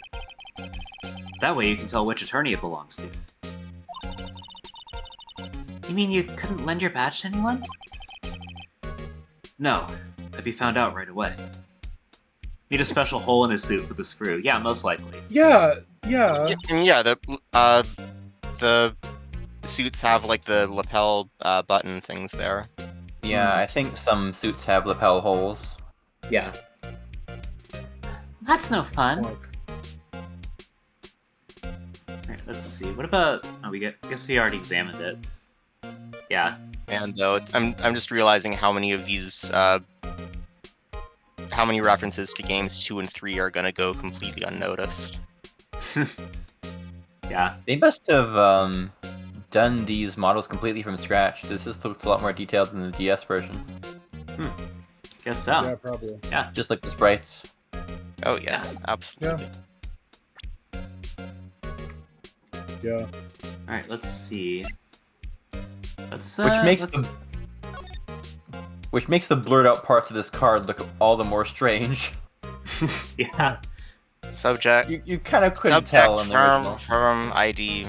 That way you can tell which attorney it belongs to. You mean you couldn't lend your badge to anyone? No, I'd be found out right away. Need a special hole in his suit for the screw. Yeah, most likely. Yeah. Yeah, and yeah, the suits have like the lapel button things there. Yeah, I think some suits have lapel holes. Yeah. That's no fun. Fuck. Alright, let's see. What about... Oh, guess we already examined it. Yeah. And though I'm just realizing how many of these how many references to games 2 and 3 are gonna go completely unnoticed. Yeah. They must have done these models completely from scratch. This looks a lot more detailed than the DS version. Guess so. Yeah, probably. Just like the sprites. Oh yeah, absolutely. Yeah. Alright, let's see. Which makes the blurred out parts of this card look all the more strange. Yeah. Subject. You kind of couldn't Subject tell in the original. firm ID.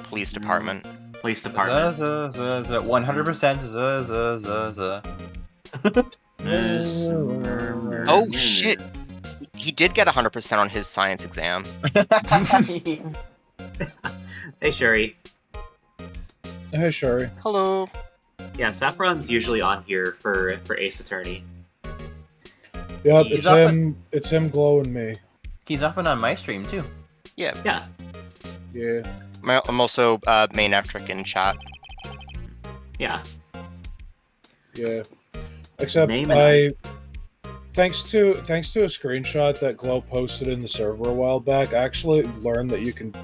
Police department. Police department. 100%. Oh shit! He did get 100% on his science exam. Hey, Sherry. Hey, Shari. Hello. Yeah, Saffron's usually on here for Ace Attorney. Yeah, He's it's him glowing me. He's often on my stream too. Yeah. Yeah. Yeah. I'm also main Eftric in chat. Yeah. Yeah. Except Name and thanks to a screenshot that Glow posted in the server a while back, I actually learned that you can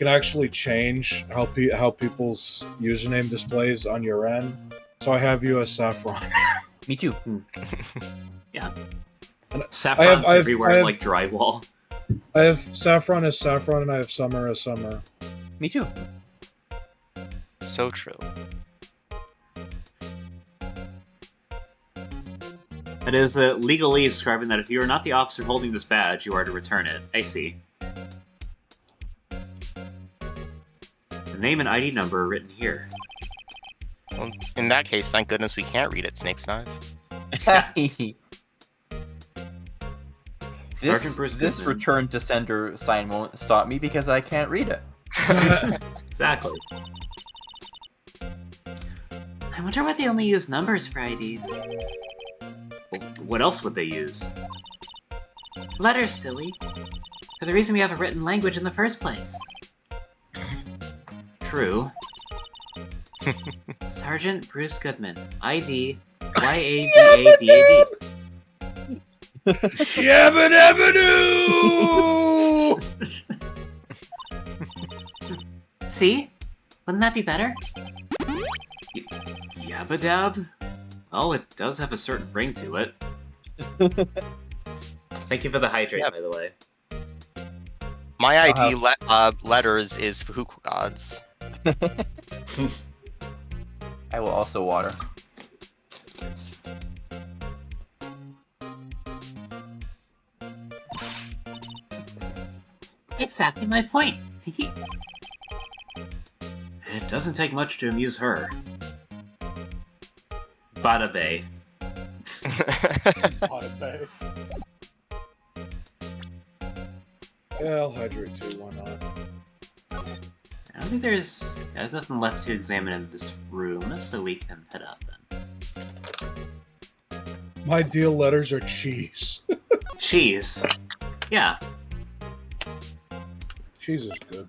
actually change how people's username displays on your end. So I have you as Saffron. Me too. Saffron's I have- everywhere like drywall. I have Saffron as Saffron, and I have Summer as Summer. Me too. So true. It is legalese describing that if you are not the officer holding this badge, you are to return it. I see. The name and ID number are written here. Well, in that case, thank goodness we can't read it, Snake's Knife. Sergeant Bruce This Goodman. return to sender sign won't stop me because I can't read it. Exactly. I wonder why they only use numbers for IDs. What else would they use? Letters, silly. For the reason we have a written language in the first place. True. Sergeant Bruce Goodman. ID YABADAB. Yabba dabba doo! See? Wouldn't that be better? Yabba dab? Well, it does have a certain ring to it. Thank you for the hydrate, Yep. by the way. My ID letters is Fuhuku Gods. I will also water. Exactly my point. It doesn't take much to amuse her. Bada Bay. Yeah, I'll hydrate too, why not? I don't think there's nothing left to examine in this room, so we can head out then. My deal letters are cheese. Cheese. Yeah. Cheese is good.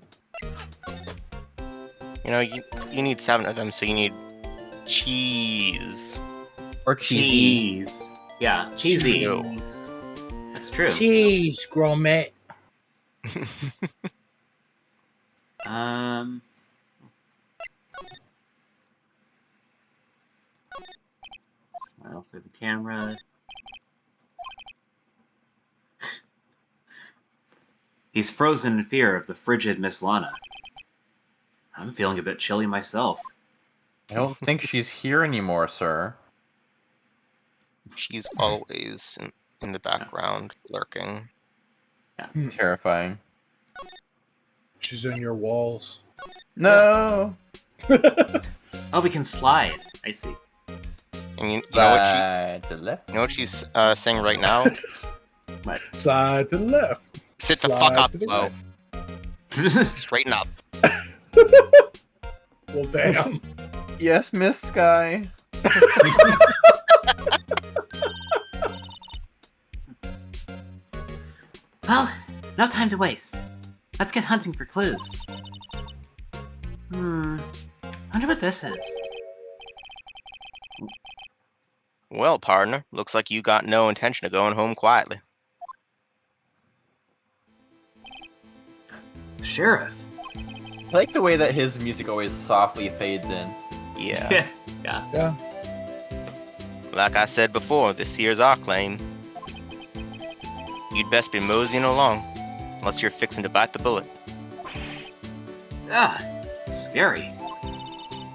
You know, you need 7 of them, so you need cheese. Or cheesy. Cheese. Yeah, cheesy. Ew. That's true. Cheese, grommet. Smile through the camera. He's frozen in fear of the frigid Miss Lana. I'm feeling a bit chilly myself. I don't think she's here anymore, sir. She's always in the background, lurking. Terrifying. She's in your walls. No! Oh, we can slide. I see. And you know what To the left. you know what she's saying right now? Slide to the left. Sit the fuck Slide up, to the Flo. right. Straighten up. Well, damn. Yes, Miss Sky. Well, no time to waste. Let's get hunting for clues. Wonder what this is. Well, partner, looks like you got no intention of going home quietly. Sheriff. I like the way that his music always softly fades in. Yeah. Yeah. Yeah. Like I said before, this here's our claim. You'd best be moseying along, unless you're fixing to bite the bullet. Ah, scary.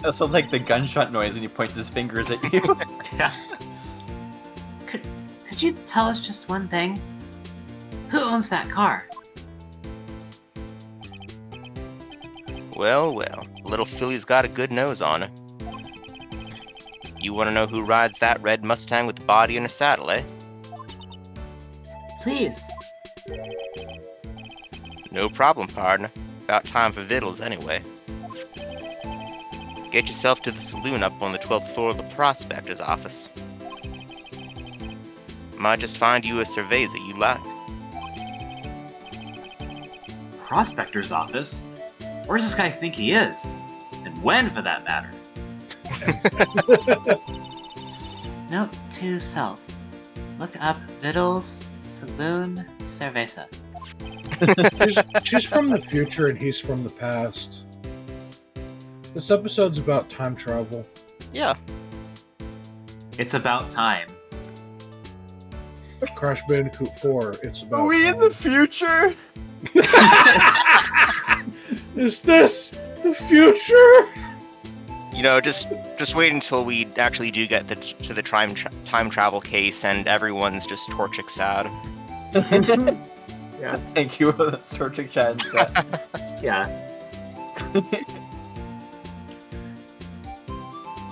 Also, like the gunshot noise when he points his fingers at you. Yeah. Could you tell us just one thing? Who owns that car? Well, well, little filly's got a good nose on her. You want to know who rides that red Mustang with the body in a saddle, eh? Please. No problem, partner. About time for victuals, anyway. Get yourself to the saloon up on the 12th floor of the prospector's office. Might just find you a cerveza you like. Prospector's office? Where does this guy think he is? And when, for that matter? Note to self. Look up Vittles, Saloon, Cerveza. She's from the future and he's from the past. This episode's about time travel. Yeah. It's about time. Crash Bandicoot 4, it's about Are we in the future? Is this the future? You know, just wait until we actually do get to the time travel case and everyone's just torchic sad. Yeah. Thank you for the searching chat. Yeah.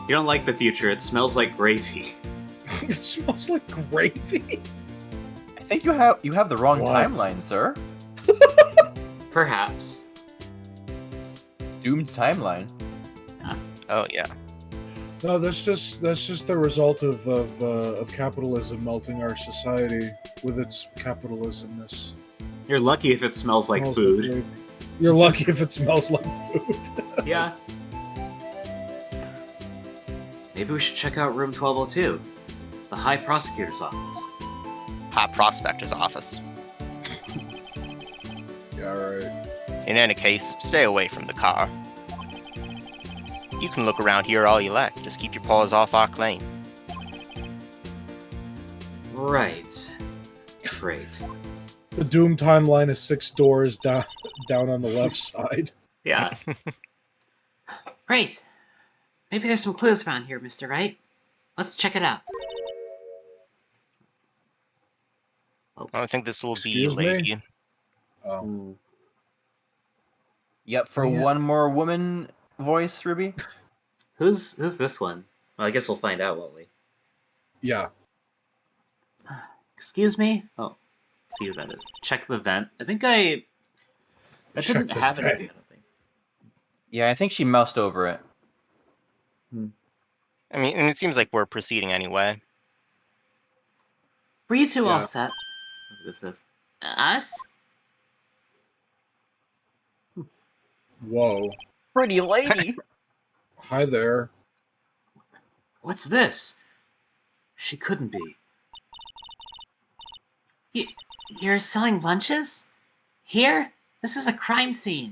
You don't like the future, it smells like gravy. It smells like gravy. I think you have the wrong What? timeline, sir. Perhaps. Doomed timeline. Oh yeah. No, that's just the result of capitalism melting our society with its capitalismness. You're lucky if it smells like Smells food. gravy. You're lucky if it smells like food. Yeah. Maybe we should check out room 1202. The High Prosecutor's office. Hot prospector's office. Yeah, right. In any case, stay away from the car. You can look around here all you like. Just keep your paws off our claim. Right. Great. The Doom timeline is 6 doors down on the left side. Yeah. Great. Maybe there's some clues around here, Mr. Wright. Let's check it out. I think this will be Excuse me? lady. Oh. Hmm. Yep, for Yeah. one more woman voice, Ruby. Who's this one? Well, I guess we'll find out, won't we? Yeah. Excuse me? Oh, see who that is. Check the vent. I think I Check didn't the have vent. anything, I don't think. Yeah, I think she moused over it. I mean, and it seems like we're proceeding anyway. Were you two Yeah. all set? Who this is. Us? Whoa. Pretty lady. Hi there. What's this? She couldn't be. You're selling lunches? Here? This is a crime scene.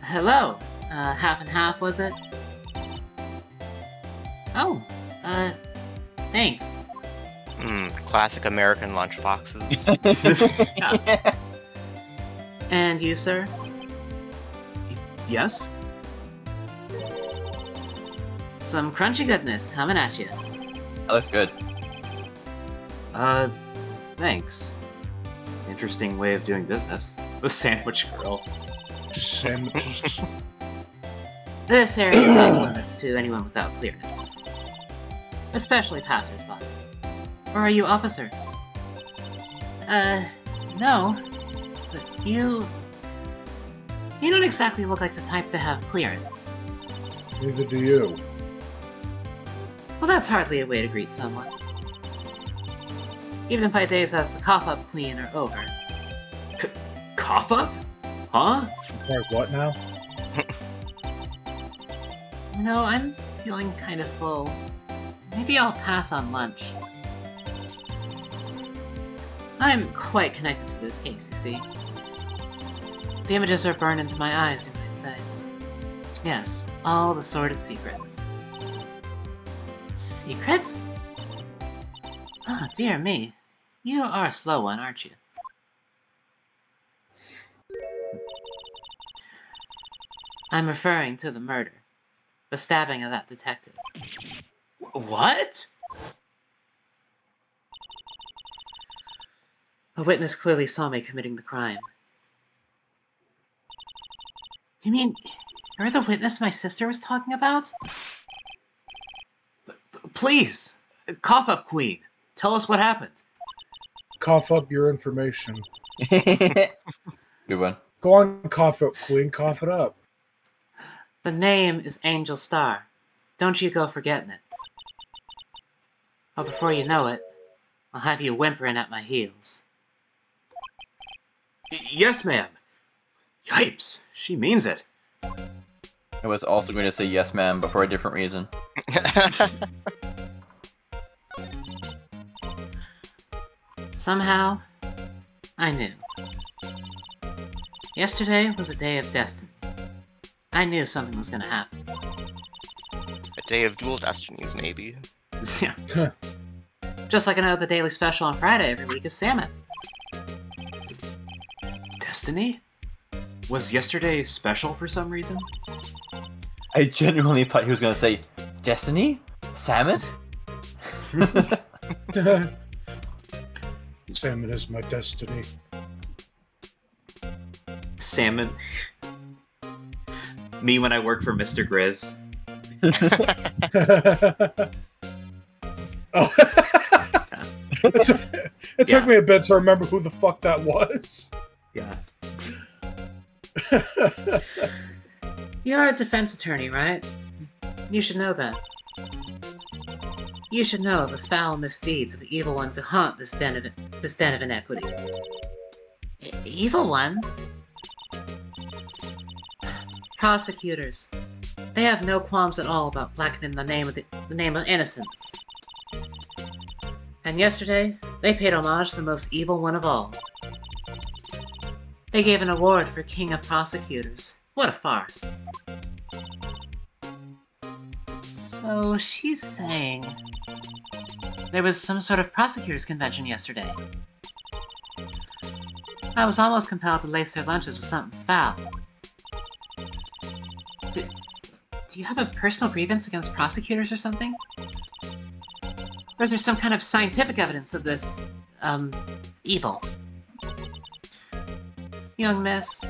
Hello. Half and half, was it? Oh, thanks. Classic American lunchboxes. Yeah. And you, sir? Yes? Some crunchy goodness coming at you. That looks good. Thanks. Interesting way of doing business. The sandwich girl. Sandwiches. This area is off limits to anyone without clearance. Especially passersby. Or are you officers? No. But you don't exactly look like the type to have clearance. Neither do you. Well, that's hardly a way to greet someone. Even if my days as the cough-up queen are over. Cough up? Huh? Sorry, what now? No, I'm feeling kind of full. Maybe I'll pass on lunch. I'm quite connected to this case, you see. The images are burned into my eyes, you might say. Yes, all the sordid secrets. Secrets? Oh, dear me. You are a slow one, aren't you? I'm referring to the murder. The stabbing of that detective. What? A witness clearly saw me committing the crime. You mean, you're the witness my sister was talking about? Please! Cough up, Queen! Tell us what happened. Cough up your information. Good one. Go on, cough up, Queen. Cough it up. The name is Angel Star. Don't you go forgetting it. But before you know it, I'll have you whimpering at my heels. Yes, ma'am. Yipes, she means it. I was also going to say yes, ma'am, but for a different reason. Somehow, I knew. Yesterday was a day of destiny. I knew something was gonna happen. A day of dual destinies, maybe. Yeah. Just like I know the daily special on Friday every week is salmon. Destiny? Was yesterday special for some reason? I genuinely thought he was going to say, Destiny? Salmon? Salmon is my destiny. Salmon. Me when I work for Mr. Grizz. Oh. It took me a bit to remember who the fuck that was. Yeah. You're a defense attorney, right? You should know that. You should know the foul misdeeds of the evil ones who haunt this den of inequity. Evil ones? Prosecutors. They have no qualms at all about blackening the name of innocence. And yesterday, they paid homage to the most evil one of all. They gave an award for King of Prosecutors. What a farce. So she's saying there was some sort of prosecutors convention yesterday. I was almost compelled to lace their lunches with something foul. Do you have a personal grievance against prosecutors or something? Or is there some kind of scientific evidence of this, evil? Young miss,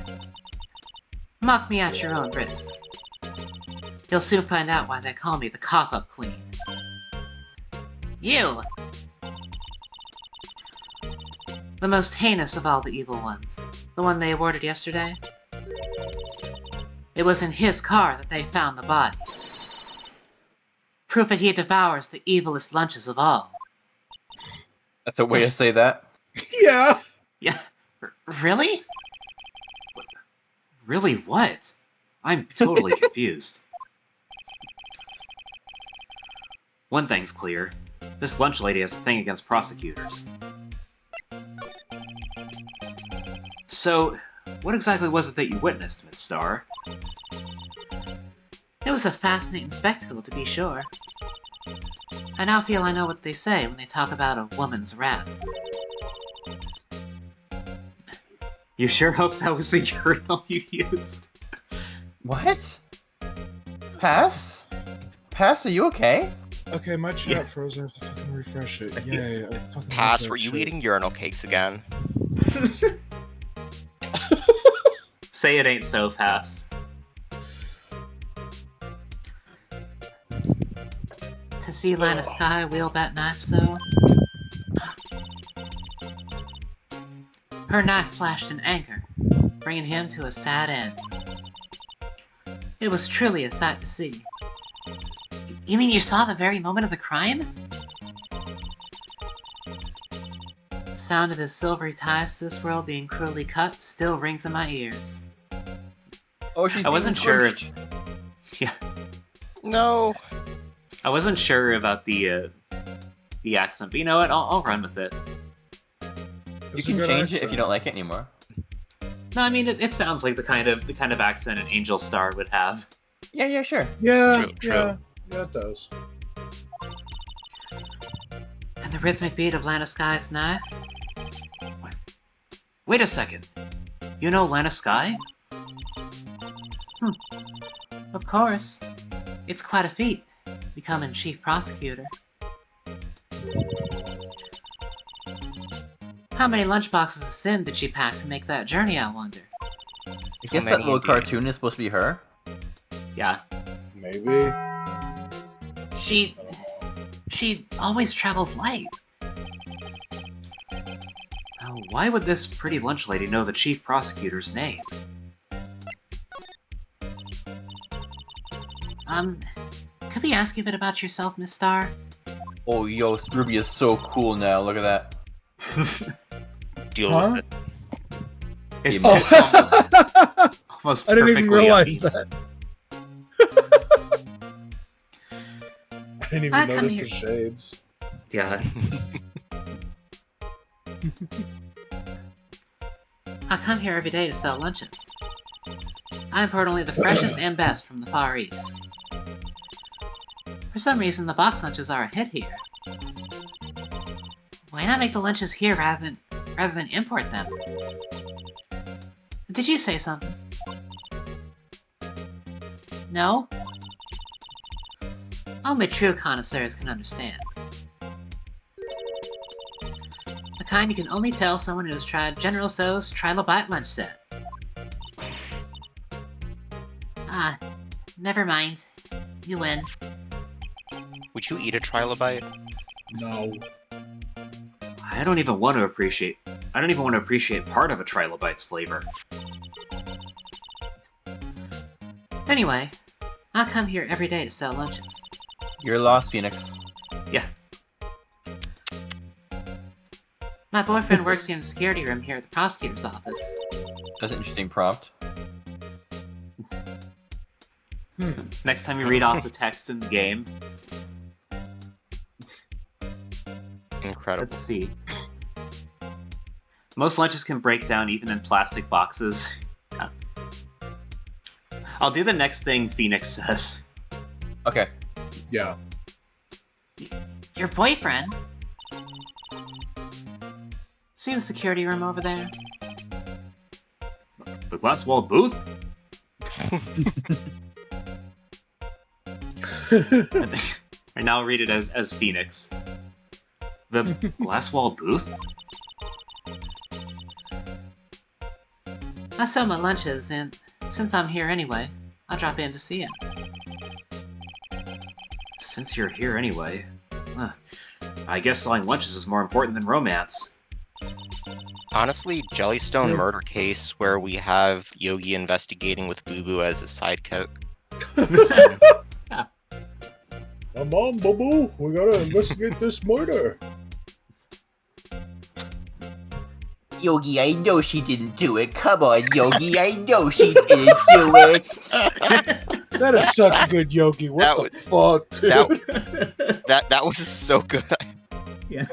mock me at your own risk. You'll soon find out why they call me the Cough-Up Queen. You! The most heinous of all the evil ones. The one they awarded yesterday. It was in his car that they found the body. Proof that he devours the evilest lunches of all. That's a way to say that. Yeah. Yeah, really? Really what? I'm totally confused. One thing's clear. This lunch lady has a thing against prosecutors. So, what exactly was it that you witnessed, Miss Starr? It was a fascinating spectacle, to be sure. I now feel I know what they say when they talk about a woman's wrath. You sure hope that was the urinal you used? What? Pass? Pass, are you okay? Okay, my chat Yeah. froze. I have to fucking refresh it. Yeah. I fucking Pass, love that were you shit. eating urinal cakes again? Say it ain't so, Pass. To see Lana Sky wield that knife so, Her knife flashed in anger, bringing him to a sad end. It was truly a sight to see. You mean you saw the very moment of the crime? The sound of his silvery ties to this world being cruelly cut still rings in my ears. Oh, she's I wasn't being sure if... squished. Yeah. No. I wasn't sure about the accent, but you know what? I'll run with it. You It's a can good change it if accent. you don't like it anymore. No, I mean it sounds like the kind of accent an Angel Star would have. Yeah, sure. Yeah, True. yeah, it does. And the rhythmic beat of Lana Sky's knife? Wait a second. You know Lana Sky? Of course. It's quite a feat, becoming chief prosecutor. How many lunchboxes of sin did she pack to make that journey, I wonder? I guess that many little indeed? cartoon is supposed to be her. Yeah. Maybe. She always travels light. Now, why would this pretty lunch lady know the chief prosecutor's name? Could we ask you a bit about yourself, Miss Star? Oh, yo, Ruby is so cool now. Look at that. Deal Huh? with it. It Oh. fits almost I didn't even perfectly realize on me. that. I didn't even I come notice here- the shades. Yeah. I come here every day to sell lunches. I import only the freshest and best from the Far East. For some reason, the box lunches are a hit here. Why not make the lunches here rather than import them? Did you say something? No? Only true connoisseurs can understand. The kind you can only tell someone who has tried General Tso's Trilobite lunch set. Ah, never mind. You win. Would you eat a trilobite? No. I don't even want to appreciate part of a Trilobite's flavor. Anyway, I come here every day to sell lunches. You're lost, Phoenix. Yeah. My boyfriend works in the security room here at the prosecutor's office. That's an interesting prompt. Next time you read off the text in the game, Incredible. let's see. Most lunches can break down even in plastic boxes. Yeah. I'll do the next thing Phoenix says. Okay. Yeah. Your boyfriend? See the security room over there? The glass-walled booth? I now read it as Phoenix. The glass-walled booth? I sell my lunches, and since I'm here anyway, I'll drop in to see him. Since you're here anyway, I guess selling lunches is more important than romance. Honestly, Jellystone murder case where we have Yogi investigating with Boo Boo as a sidekick. Come on, Boo-Boo. We gotta investigate this murder. Yogi, I know she didn't do it. Come on, Yogi, I know she didn't do it. That is such good Yogi. What That the fuck, dude? That was so good. Yeah,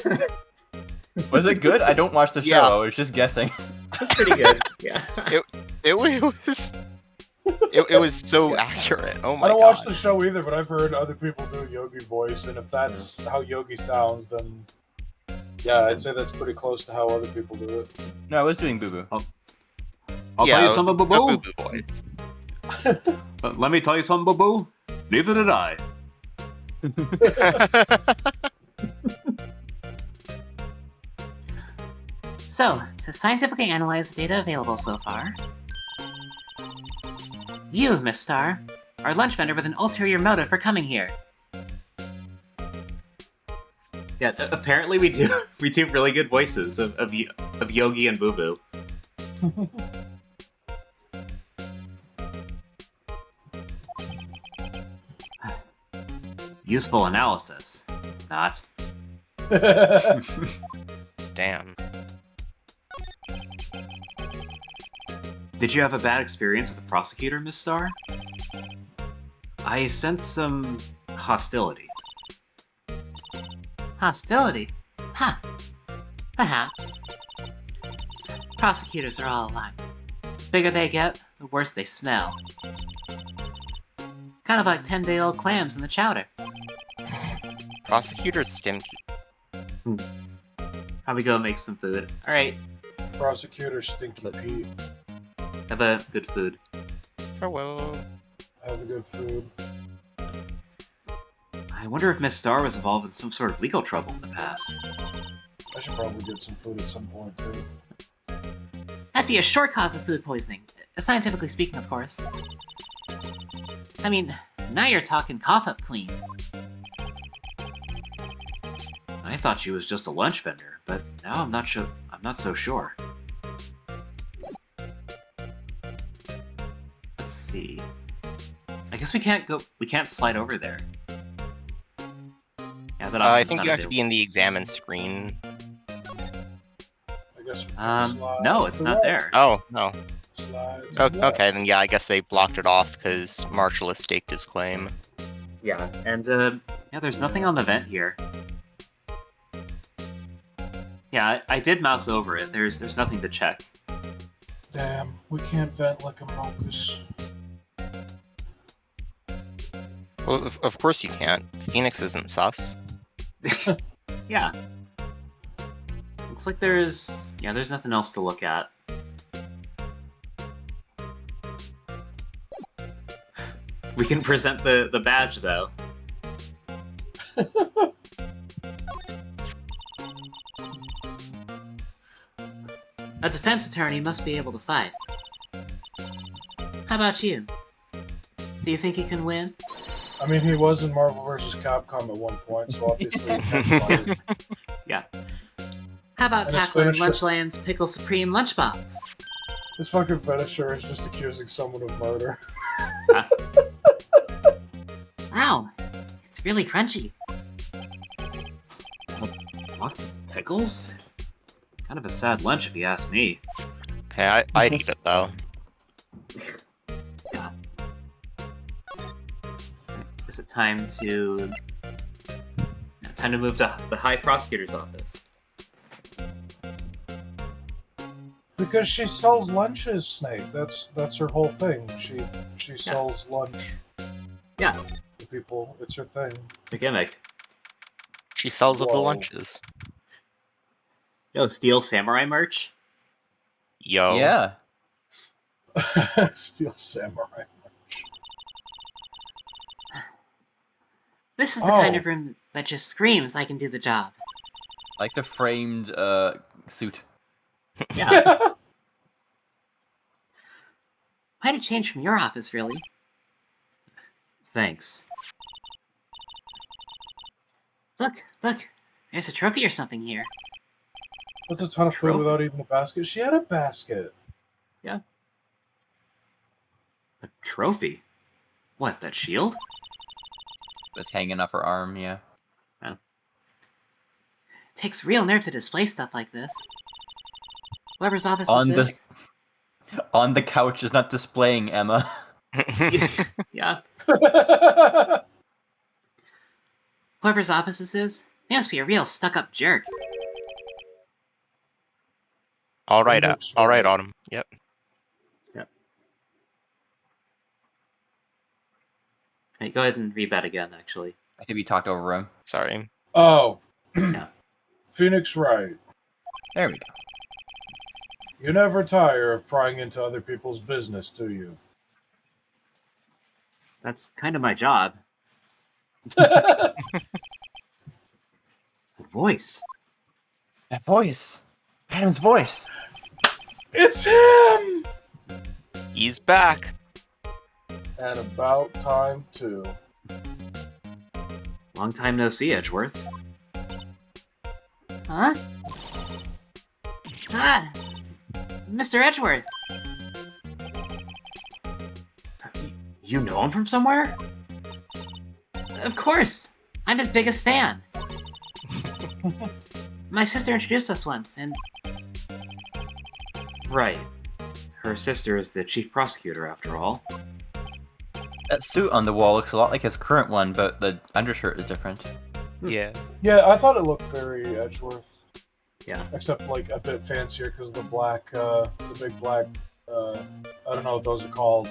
Was it good? I don't watch the show. Yeah. I was just guessing. that's pretty good. Yeah. It was so accurate. Oh my I don't god. watch the show either, but I've heard other people do a Yogi voice, and if that's how Yogi sounds, then yeah, I'd say that's pretty close to how other people do it. No, I was doing Boo Boo. I'll tell you something, the Boo-Boo. Boo Boo voice. Let me tell you something, Boo-Boo. Neither did I. So, to scientifically analyze the data available so far, you, Miss Star, are a lunch vendor with an ulterior motive for coming here. Yeah, apparently we do really good voices of Yogi and Boo Boo. Useful analysis. Not. Damn. Did you have a bad experience with the prosecutor, Miss Starr? I sense some hostility. Hostility? Huh. Perhaps. Prosecutors are all alike. The bigger they get, the worse they smell. Kind of like 10-day-old clams in the chowder. Prosecutors stinky. Probably go make some food. Alright, Prosecutor Stinky Pete. have a good food. Farewell. Have a good food. I wonder if Miss Starr was involved in some sort of legal trouble in the past. I should probably get some food at some point, too. That'd be a short cause of food poisoning. Scientifically speaking, of course. I mean, now you're talking cough-up queen. I thought she was just a lunch vendor, but now I'm not so sure. Let's see. I guess we can't slide over there. Yeah, that I option's think not you have to be available. in the examine screen. I guess we can slide No, it's to not the there. Oh, no. right, slide to Oh, the left. okay, then yeah, I guess they blocked it off because Marshall has staked his claim. Yeah, and yeah, there's nothing on the vent here. Yeah, I did mouse over it. There's nothing to check. Damn, we can't vent like a mongoose. Well, of course you can't. Phoenix isn't sus. Yeah. Looks like there's nothing else to look at. We can present the badge though. A defense attorney must be able to fight. How about you? Do you think he can win? I mean, he was in Marvel vs. Capcom at one point, so obviously he can fight. Yeah. How about And his tackling finisher- Lunchland's Pickle Supreme lunchbox? His fucking finisher is just accusing someone of murder. Wow, it's really crunchy. Lots of pickles? Kind of a sad lunch if you ask me. Okay, I'd eat it though. Yeah. Is it time to move to the High Prosecutor's office? Because she sells lunches, Snake. That's her whole thing. She sells lunch Yeah, to people. It's her thing. it's a gimmick. She sells of the Whoa. lunches. Yo, steal samurai merch? Yo. Yeah. Steel samurai. This is the kind Oh. of room that just screams I can do the job. Like the framed suit. Yeah. Quite a change from your office, really. Thanks. Look, there's a trophy or something here. That's a ton of food Trophy. without even a basket. She had a basket. A trophy? What, that shield? It's hanging off her arm, yeah. Takes real nerve to display stuff like this. Whoever's office On this is, On the couch is not displaying, Emma. Yeah. whoever's office this is, they must be a real stuck-up jerk. All right, Phoenix Autumn. Wright. Yep. Hey, go ahead and read that again, actually. I think we talked over him. Sorry. Oh. Yeah. Phoenix Wright. There we go. You never tire of prying into other people's business, do you? That's kind of my job. Voice. That voice. Adam's voice. It's him! He's back. And about time, too. Long time no see, Edgeworth. Huh? Ah! Mr. Edgeworth! You know him from somewhere? Of course! I'm his biggest fan! My sister introduced us once, and Right. Her sister is the chief prosecutor, after all. That suit on the wall looks a lot like his current one, but the undershirt is different. Yeah. Yeah, I thought it looked very Edgeworth. Yeah. Except like a bit fancier because the black, the big black, I don't know what those are called.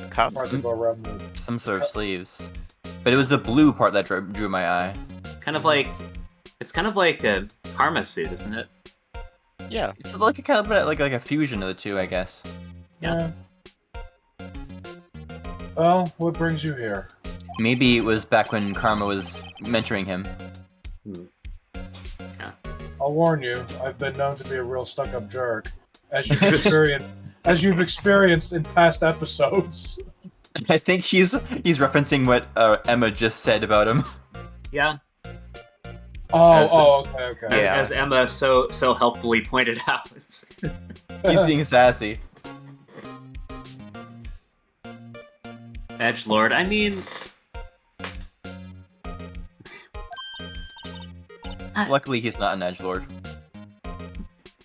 Cups. Part that go around the... Some sort of sleeves. But it was the blue part that drew my eye. Kind of like... It's kind of like a Karma suit, isn't it? Yeah. It's like a kind of like a fusion of the two, I guess. Yeah. Well, what brings you here? Maybe it was back when Karma was mentoring him. I'll warn you, I've been known to be a real stuck-up jerk, as you've experienced in past episodes. I think he's referencing what Emma just said about him. Yeah. Okay. Yeah. As Emma so helpfully pointed out. He's being sassy. Edgelord, I mean... Luckily, he's not an edgelord.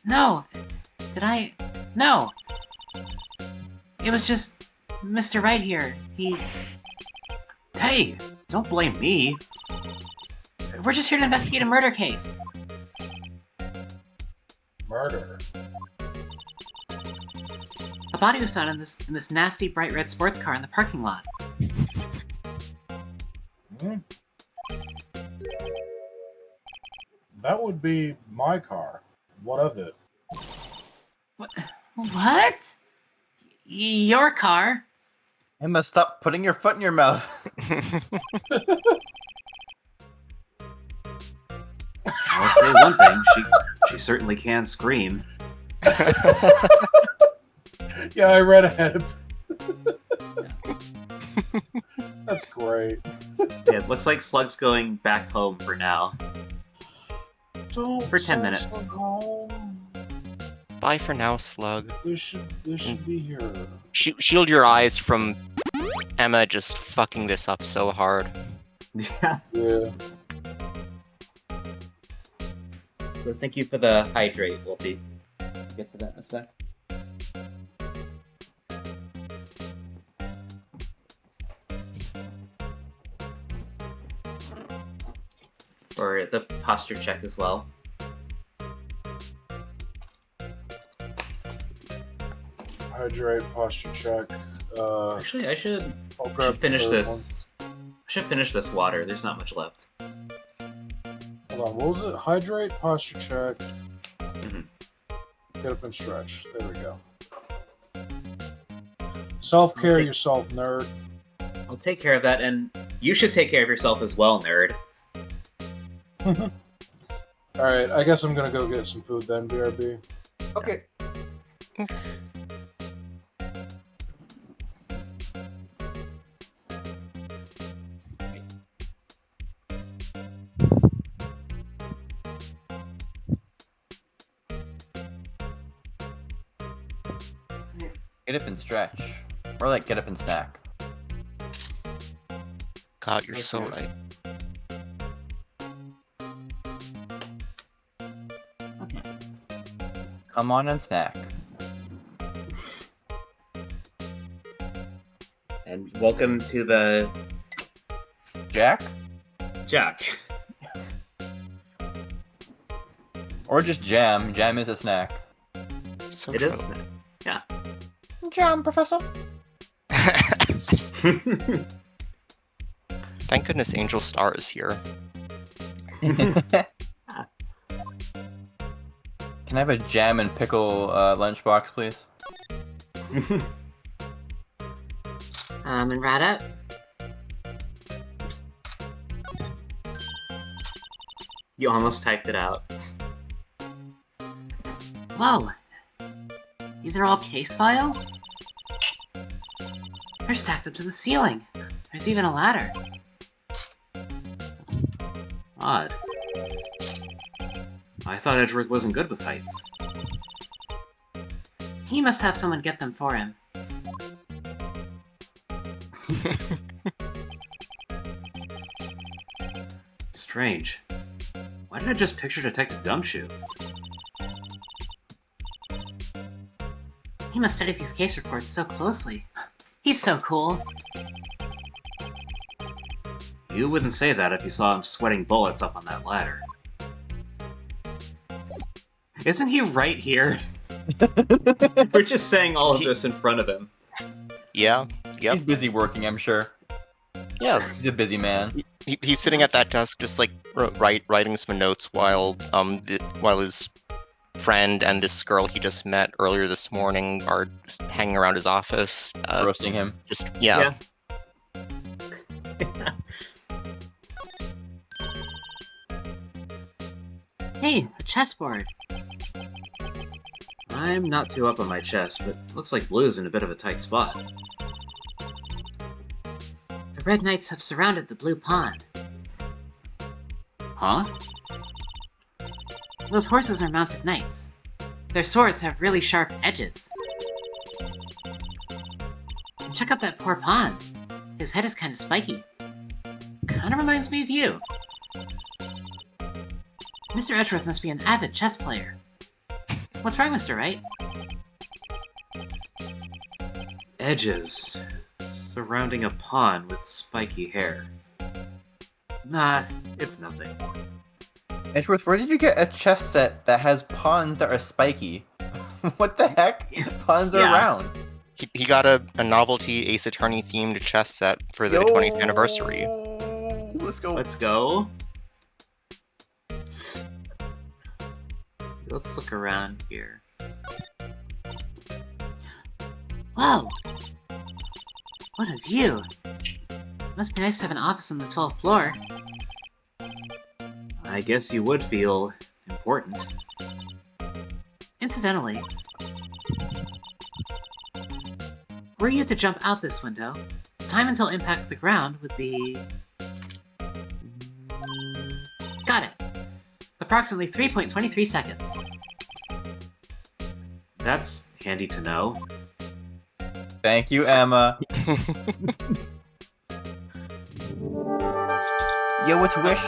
no! Did I... No! It was just Mr. Wright here. He... Hey! Don't blame me! We're just here to investigate a murder case. Murder. A body was found in this nasty bright red sports car in the parking lot. Hmm? That would be my car. What of it? What? Your car? Emma, stop putting your foot in your mouth. I'll say one thing, she certainly can scream. Yeah, I read ahead. That's great. Yeah, it looks like Slug's going back home for now. Don't For 10 send minutes. Slug home. Bye for now, Slug. They should be here. Shield your eyes from Emma just fucking this up so hard. Yeah. Yeah. So thank you for the hydrate, we'll get to that in a sec. Or the posture check as well. Hydrate, posture check. Actually, I should I'll grab finish the third this. I should finish this water. There's not much left. Hold on, what was it? Hydrate, posture check. Mhm. Get up and stretch. There we go. Self-care Okay. yourself, nerd. I'll take care of that, and you should take care of yourself as well, nerd. Alright, I guess I'm gonna go get some food then, BRB. Okay. Get up and stretch. Or like get up and snack. God, you're so Okay. right. Okay. Come on and snack. And welcome to the Jack? Jack. Or just jam. Jam is a snack. So It true. is. Yeah. Jam, Professor. Thank goodness Angel Star is here. Can I have a jam and pickle lunchbox, please? And right up. You almost typed it out. Whoa! These are all case files? They're stacked up to the ceiling. There's even a ladder. Odd. I thought Edgeworth wasn't good with heights. He must have someone get them for him. Strange. Why did I just picture Detective Gumshoe? He must study these case reports so closely. He's so cool. You wouldn't say that if you saw him sweating bullets up on that ladder. Isn't he right here? We're just saying all of this in front of him. Yeah. Yep. He's busy working, I'm sure. Yeah. He's a busy man. He's sitting at that desk, just like writing some notes while his friend and this girl he just met earlier this morning are just hanging around his office. Roasting him. Just yeah. Hey, a chessboard. I'm not too up on my chess, but looks like Blue's in a bit of a tight spot. The Red Knights have surrounded the blue pawn. Huh? Those horses are mounted knights. Their swords have really sharp edges. And check out that poor pawn. His head is kind of spiky. Kinda reminds me of you. Mr. Edgeworth must be an avid chess player. What's wrong, Mr. Wright? Edges surrounding a pawn with spiky hair. Nah, it's nothing. Edgeworth, where did you get a chess set that has pawns that are spiky? What the heck? Pawns are Yeah. round. He got a novelty Ace Attorney themed chess set for the 20th anniversary. Let's go. Let's go. Let's look around here. Whoa! What a view! Must be nice to have an office on the 12th floor. I guess you would feel important. Incidentally, were you to jump out this window, time until impact with the ground would be... Got it! Approximately 3.23 seconds. That's handy to know. Thank you, Emma. Yo, what's Wish?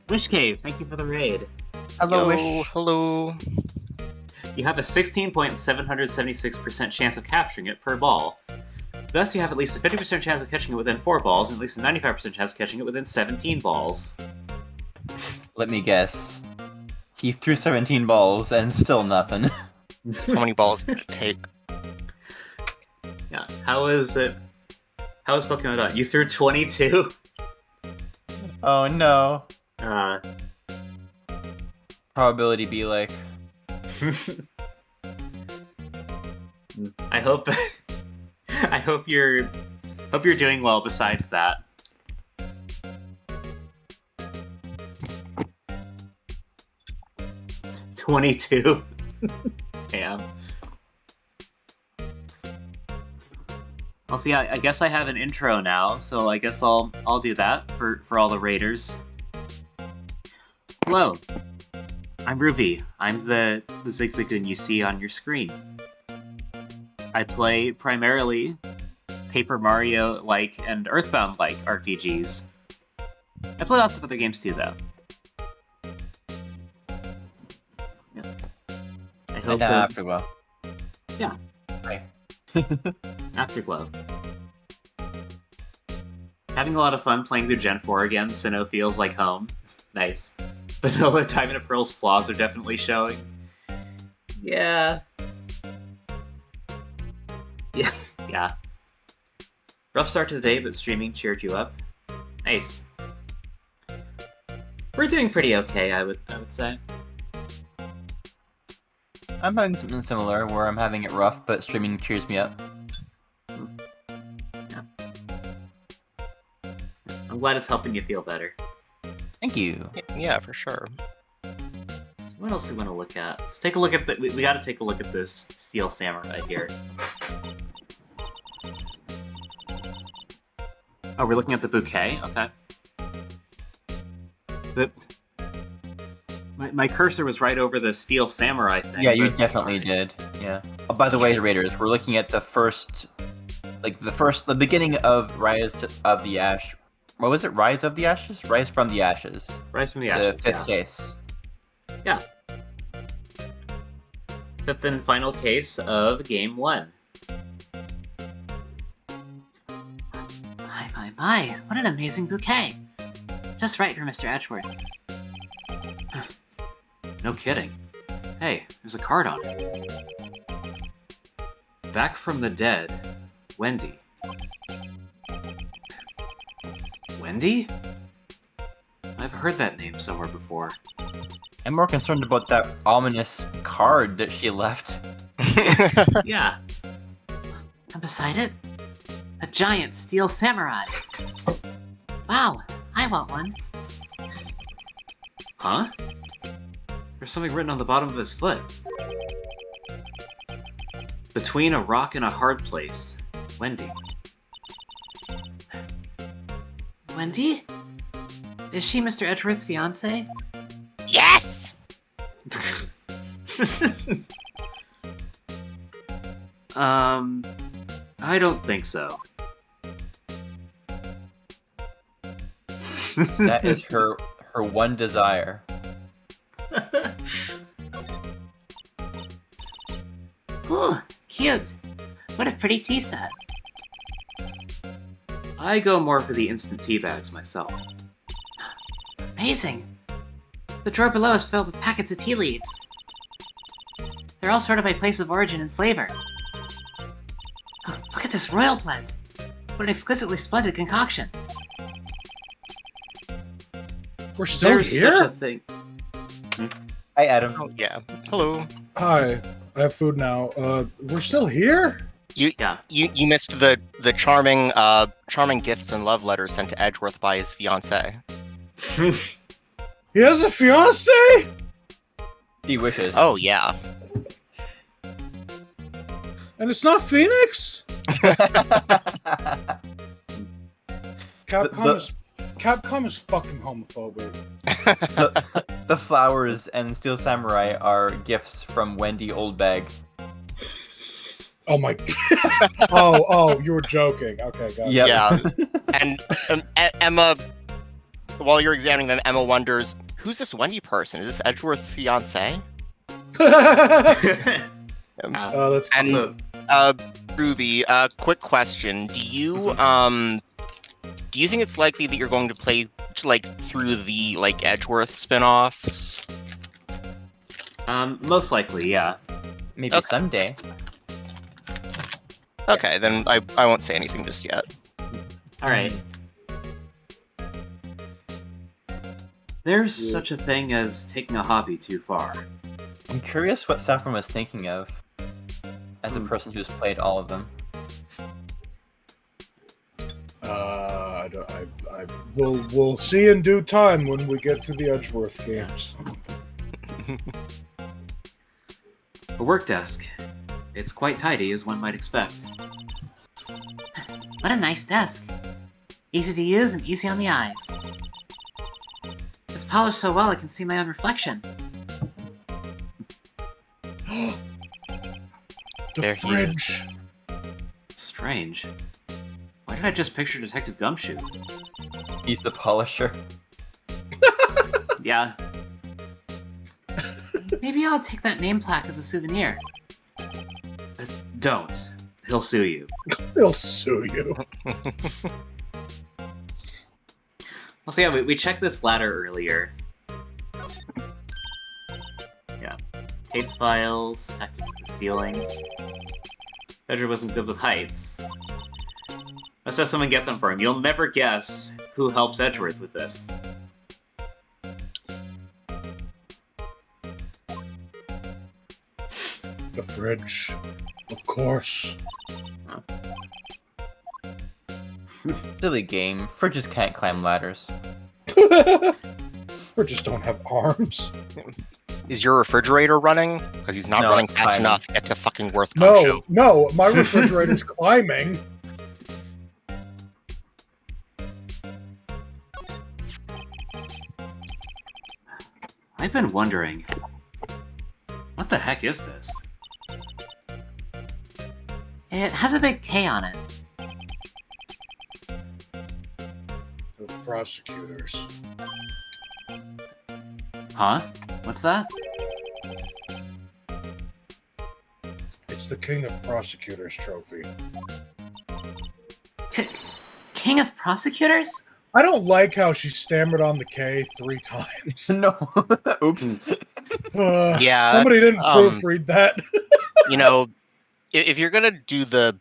Wish Cave, thank you for the raid. Hello, Yo, Wish. hello. You have a 16.776% chance of capturing it per ball. Thus, you have at least a 50% chance of catching it within 4 balls, and at least a 95% chance of catching it within 17 balls. Let me guess. He threw 17 balls and still nothing. How many balls did it take? Yeah, how is it? How is Pokemon done? You threw 22? Oh no. Probability be like. I hope I hope you're doing well besides that. $22. Damn. Well, see, I guess I have an intro now, so I guess I'll do that for all the raiders. Hello, I'm Ruby. I'm the Zigzagoon you see on your screen. I play primarily Paper Mario-like and Earthbound-like RPGs. I play lots of other games too, though. Yeah. I hope that... Afterglow. Yeah. Right. Afterglow. Having a lot of fun playing through Gen 4 again, Sinnoh feels like home. Nice. Vanilla, Diamond and Pearl's flaws are definitely showing. Yeah. Yeah. Rough start to the day, but streaming cheered you up. Nice. We're doing pretty okay, I would say. I'm having something similar where I'm having it rough, but streaming cheers me up. Yeah. I'm glad it's helping you feel better. Thank you. Yeah, for sure. So what else do we want to look at? Let's take a look at the... We gotta take a look at this Steel Samurai here. Oh, we're looking at the bouquet? Okay. My cursor was right over the Steel Samurai thing. Yeah, you but- definitely did. Yeah. by the way, Raiders, we're looking at the beginning of Rise of the Ash. What was it? Rise of the Ashes? Rise from the Ashes. Rise from the The Ashes. fifth case. Yeah. Fifth and final case of Game 1. My, what an amazing bouquet. Just right for Mr. Edgeworth. No kidding. Hey, there's a card on it. Back from the dead, Wendy. Wendy? I've heard that name somewhere before. I'm more concerned about that ominous card that she left. Yeah. And beside it, a giant steel samurai. Wow, I want one. Huh? There's something written on the bottom of his foot. Between a rock and a hard place, Wendy. Wendy? Is she Mr. Edgeworth's fiancée? Yes! I don't think so. That is her one desire. Ooh, cute. What a pretty tea set. I go more for the instant tea bags myself. Amazing. The drawer below is filled with packets of tea leaves. They're all sorted by place of origin and flavor. Oh, look at this royal blend. What an exquisitely splendid concoction. We're still There's here? such a thing. Hi, Adam. Oh, yeah. Hello. Hi, I have food now. We're still here? Yeah. You missed the charming charming gifts and love letters sent to Edgeworth by his fiancée. He has a fiance? He wishes. Oh yeah. And it's not Phoenix? Capcom is fucking homophobic. The flowers and Steel Samurai are gifts from Wendy Oldbag. Oh my Oh, you were joking. Okay, got it. Yep. Yeah. And Emma, while you're examining them, Emma wonders, who's this Wendy person? Is this Edgeworth's fiancée? That's And So, Ruby, quick question: do you think it's likely that you're going to play through the Edgeworth spin-offs? most likely, yeah. Maybe Okay. someday. Okay, then I won't say anything just yet. Alright. There's such a thing as taking a hobby too far. I'm curious what Saffron was thinking of as a person who's played all of them. We'll see in due time when we get to the Edgeworth games. A work desk. It's quite tidy, as one might expect. What a nice desk. Easy to use and easy on the eyes. It's polished so well I can see my own reflection. The There he is. fridge. Strange. Why did I just picture Detective Gumshoe? He's the polisher. Yeah. Maybe I'll take that name plaque as a souvenir. Don't. He'll sue you. They'll sue you. Well, so yeah, we checked this ladder earlier. Yeah. Case files, stacked into the ceiling. Pedro wasn't good with heights. Let's have someone get them for him. You'll never guess who helps Edgeworth with this. The fridge. Of course. Silly game. Fridges can't climb ladders. Fridges don't have arms. Is your refrigerator running? Because he's not No, running it's fast climbing. enough to get to fucking Worth No, Gumshoe. no, my refrigerator's climbing. I've been wondering, what the heck is this? It has a big K on it. Of prosecutors. Huh? What's that? It's the King of Prosecutors trophy. King of Prosecutors? I don't like how she stammered on the K 3 times. No. Oops. Yeah, Somebody that's, didn't proofread that. You know, if you're gonna do the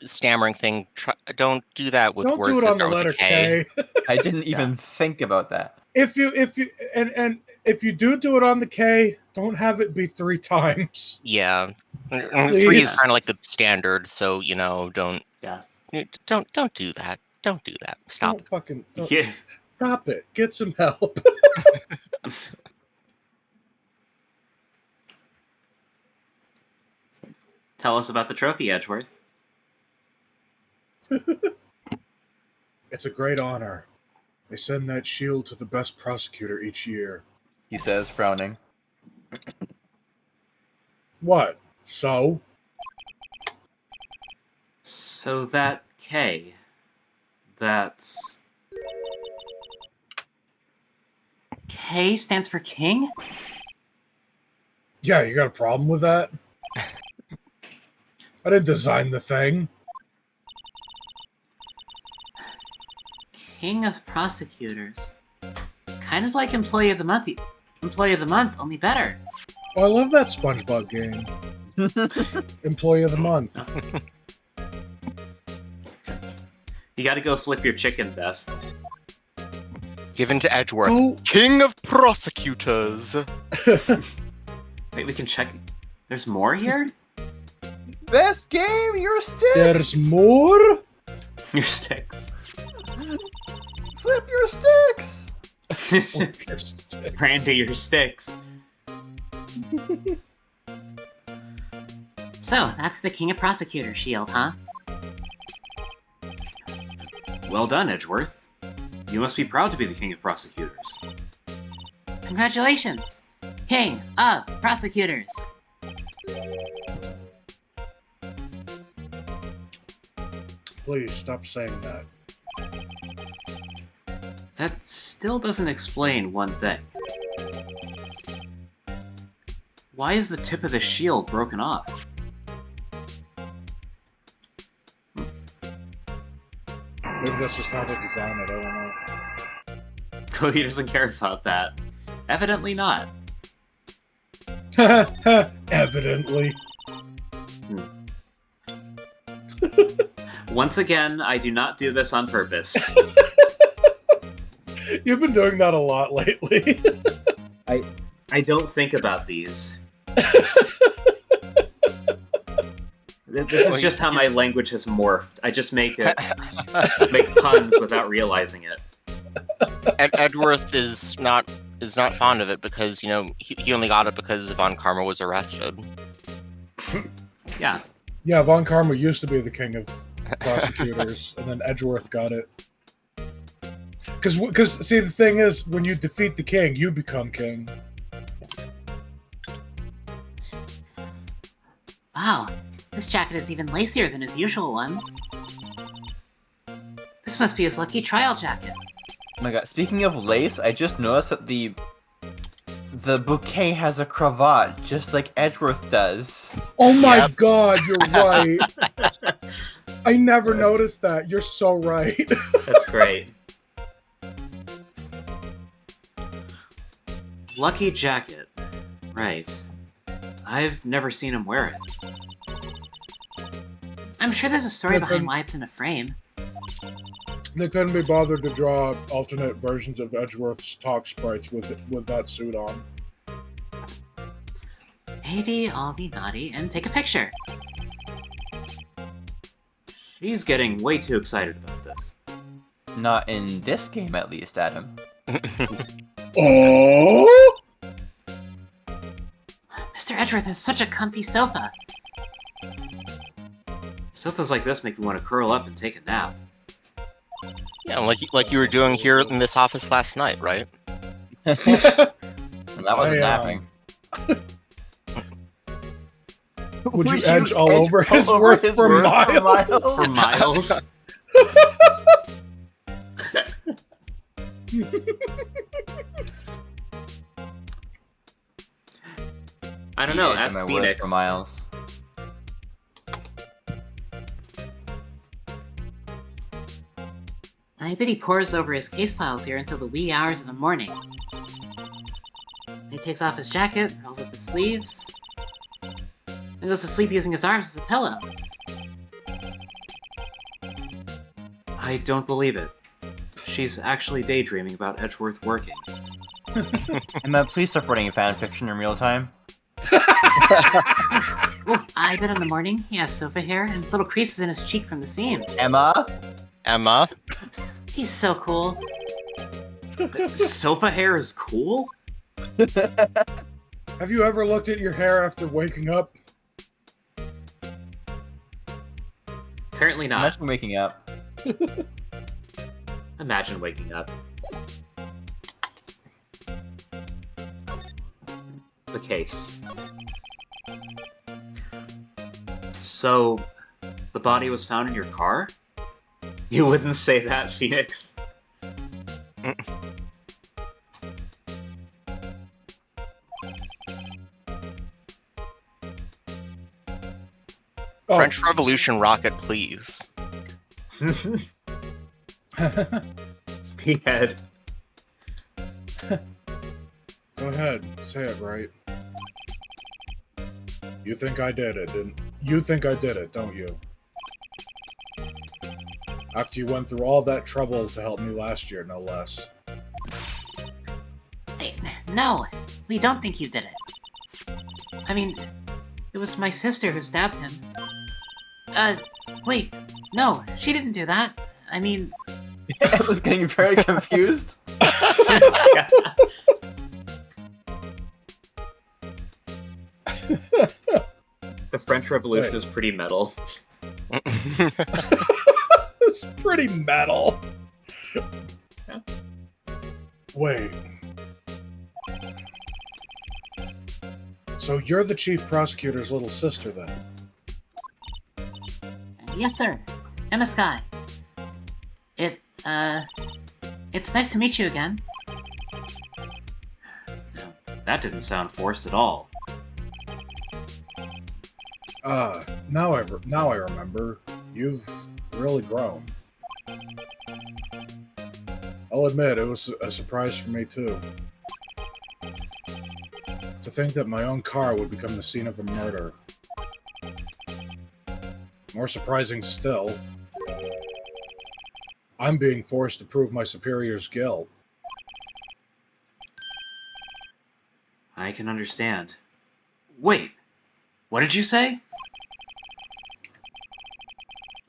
stammering thing, don't do that with Don't words do it that on the start with a letter K. K. I didn't even think about that. If you and if you do it on the K, don't have it be 3 times. Yeah, 3 is Please. kind of like the standard, so don't Yeah. don't do that. Don't do that. Stop. Don't fucking Yeah. stop it. Get some help. Tell us about the trophy, Edgeworth. It's a great honor. They send that shield to the best prosecutor each year. He says, frowning. What? So? So that K, that's... K stands for king? Yeah, you got a problem with that? I didn't design the thing. King of Prosecutors. Kind of like Employee of the Month. Employee of the Month, only better. Oh, I love that SpongeBob game. Employee of the Month. You gotta go flip your chicken vest. Given to Edgeworth, Oh. King of Prosecutors. Wait, we can check... There's more here? Best game, your sticks! There's more? Your sticks. Flip your sticks! Randy, your sticks. So, that's the King of Prosecutors shield, huh? Well done, Edgeworth. You must be proud to be the King of Prosecutors. Congratulations! King of Prosecutors! Please stop saying that. That still doesn't explain one thing. Why is the tip of the shield broken off? Maybe that's just how they design it, I don't know. Chloe doesn't care about that. Evidently not. Evidently. Once again, I do not do this on purpose. You've been doing that a lot lately. I don't think about these. This is just how my language has morphed. I just make puns without realizing it. Edgeworth is not fond of it because he only got it because Von Karma was arrested. Yeah. Yeah, Von Karma used to be the king of prosecutors, and then Edgeworth got it. Because see, the thing is, when you defeat the king, you become king. Wow, this jacket is even lacier than his usual ones. This must be his lucky trial jacket. Oh my god, speaking of lace, I just noticed that the bouquet has a cravat, just like Edgeworth does. Oh my Yep. god, you're right. I never noticed that. You're so right. That's great. Lucky jacket. Right. I've never seen him wear it. I'm sure there's a story behind Nothing. why it's in a frame. They couldn't be bothered to draw alternate versions of Edgeworth's talk sprites with that suit on. Maybe I'll be naughty and take a picture. She's getting way too excited about this. Not in this game, at least, Adam. Oh! Mr. Edgeworth has such a comfy sofa. Sofas like this make me want to curl up and take a nap. Yeah, like you were doing here in this office last night, right? And that wasn't napping. Would you edge all over his over worth his for worth miles? For miles. I don't know. Edge Ask my worth Phoenix. for miles. I bet he pores over his case files here until the wee hours of the morning. He takes off his jacket, rolls up his sleeves, and goes to sleep using his arms as a pillow. I don't believe it. She's actually daydreaming about Edgeworth working. Emma, please stop writing fan fiction in real time. Oh, I bet in the morning he has sofa hair and little creases in his cheek from the seams. Emma? Emma? He's so cool. Sofa hair is cool? Have you ever looked at your hair after waking up? Apparently not. Imagine waking up. Imagine waking up. The case. So, the body was found in your car? You wouldn't say that, Phoenix. Oh. French Revolution rocket, please. P-head. Go ahead, say it right. You think I did it, didn't you? Think I did it, don't you? After you went through all that trouble to help me last year, no less. Hey, no, we don't think you did it. I mean, it was my sister who stabbed him. Wait, no, she didn't do that. I mean... I was getting very confused. The French Revolution is pretty metal. It's pretty metal. Wait. So you're the chief prosecutor's little sister, then? Yes, sir. Emma Sky. It's nice to meet you again. That didn't sound forced at all. Now I remember. You've really grown. I'll admit, it was a surprise for me, too. To think that my own car would become the scene of a murder. More surprising still, I'm being forced to prove my superior's guilt. I can understand. Wait, what did you say?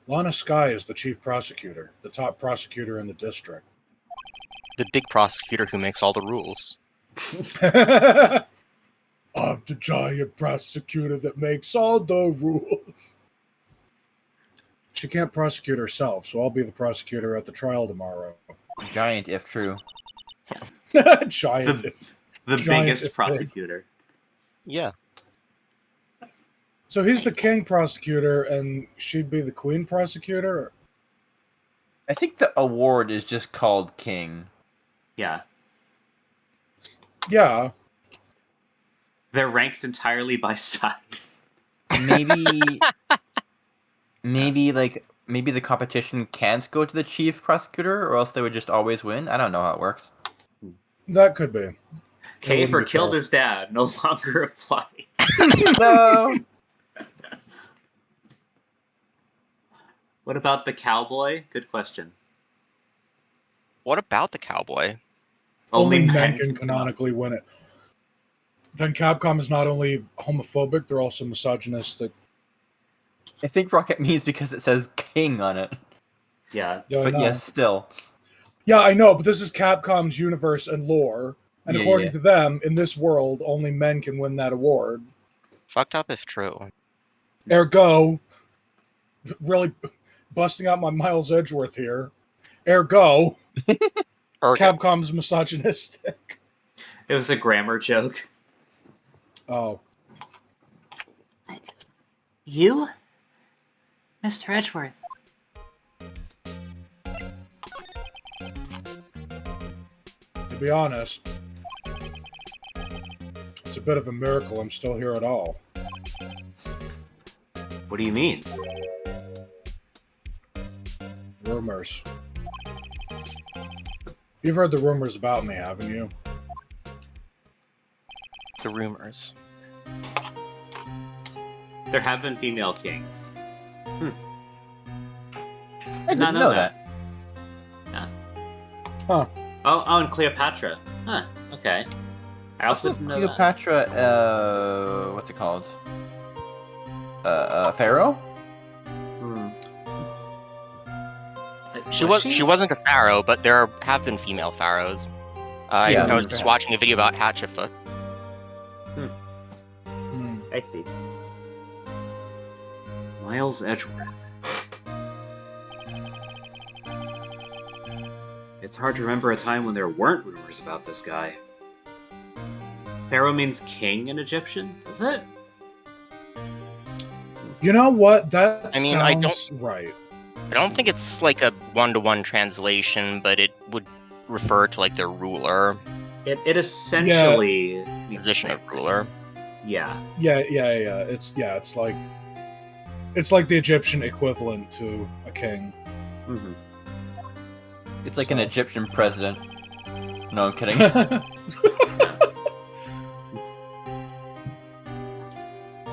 Lana Sky is the chief prosecutor, the top prosecutor in the district. The big prosecutor who makes all the rules. I'm the giant prosecutor that makes all the rules. She can't prosecute herself, so I'll be the prosecutor at the trial tomorrow. Giant, if true. Giant. The Giant biggest is big. prosecutor. Yeah. So he's the king prosecutor, and she'd be the queen prosecutor? I think the award is just called King. Yeah. Yeah. They're ranked entirely by size. Maybe... maybe the competition can't go to the chief prosecutor, or else they would just always win? I don't know how it works. That could be. Kaver be killed fair. his dad. No longer applies. No! What about the cowboy? Good question. What about the cowboy? Only men men can canonically win it. Then Capcom is not only homophobic, they're also misogynistic. I think Rocket means because it says King on it. Yeah. Yeah, I But know. yes, still. Yeah, I know, but this is Capcom's universe and lore. And Yeah, according yeah. to them, in this world, only men can win that award. Fucked up if true. Ergo, really busting out my Miles Edgeworth here. Ergo, Capcom's misogynistic. It was a grammar joke. Oh. You? Mr. Edgeworth. To be honest, it's a bit of a miracle I'm still here at all. What do you mean? Rumors. You've heard the rumors about me, haven't you? The rumors. There have been female kings. I didn't know that. Yeah. Huh. Oh, and Cleopatra. Huh. Okay. I also didn't know that. Cleopatra, what's it called? Pharaoh? Hmm. She wasn't a pharaoh, but there have been female pharaohs. Yeah. I was just watching a video about Hatshepsut. I see. Miles Edgeworth. It's hard to remember a time when there weren't rumors about this guy. Pharaoh means king in Egyptian, is it? You know what? That I mean, sounds right. I don't think it's like a one-to-one translation, but it would refer to like the ruler, It essentially means position the of same thing. ruler. Yeah. Yeah. It's like the Egyptian equivalent to a king. Mm-hmm. It's like an So- Egyptian president. No, I'm kidding.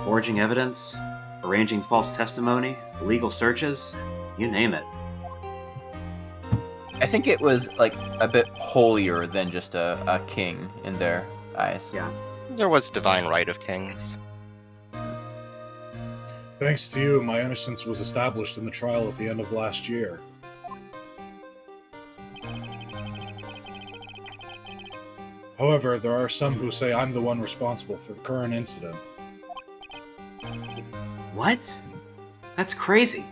Forging evidence, arranging false testimony, illegal searches, you name it. I think it was like a bit holier than just a king in their eyes. Yeah. There was divine right of kings. Thanks to you, my innocence was established in the trial at the end of last year. However, there are some who say I'm the one responsible for the current incident. What? That's crazy.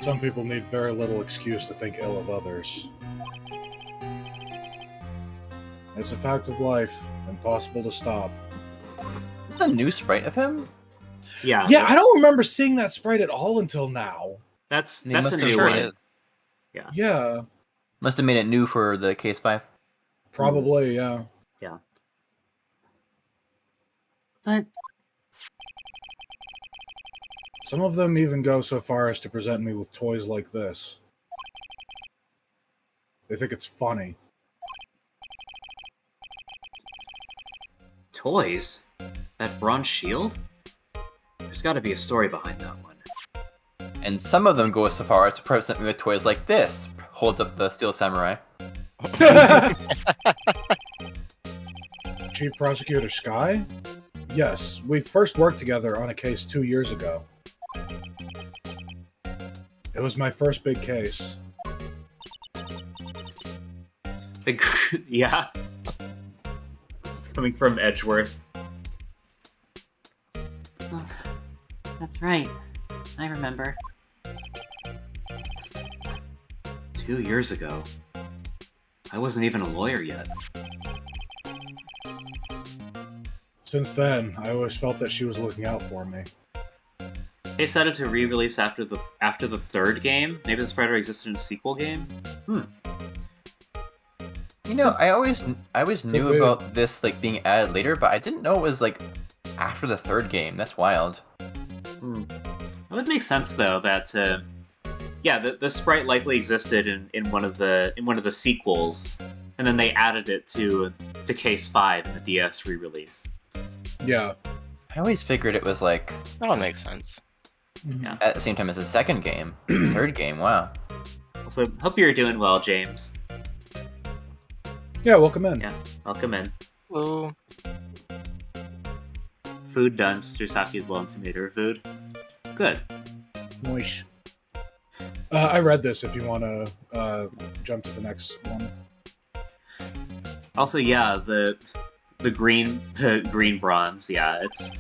Some people need very little excuse to think ill of others. It's a fact of life, impossible to stop. Is that a new sprite of him? Yeah. Yeah, I don't remember seeing that sprite at all until now. That's They a must have new sure one. it is. Yeah, Must have made it new for the Case 5. probably, yeah. But Some of them even go so far as to present me with toys like this. They think it's funny. Toys? That bronze shield? There's gotta be a story behind that one. And some of them go so far as to present me with toys like this. Holds up the Steel Samurai. Chief Prosecutor Sky? Yes, we first worked together on a case 2 years ago. It was my first big case. Yeah. It's coming from Edgeworth. oh, that's right. I remember. 2 years ago. I wasn't even a lawyer yet. Since then, I always felt that she was looking out for me. They set it to re-release after the third game. Maybe the sprite existed in a sequel game. You know, I always knew be. about this like being added later, but I didn't know it was like after the third game. That's wild. It would make sense though that yeah, the sprite likely existed in one of the sequels, and then they added it to Case 5 in the DS re-release. Yeah. I always figured it was like That one makes sense. Yeah. at the same time as the second game, third game. Wow. Also, hope you're doing well, James. Yeah, welcome in. Yeah, welcome in. Hello. Food done. Susaki is well into meter food. Good. Nice. I read this if you want to jump to the next one. Also, yeah, the green bronze. Yeah, it's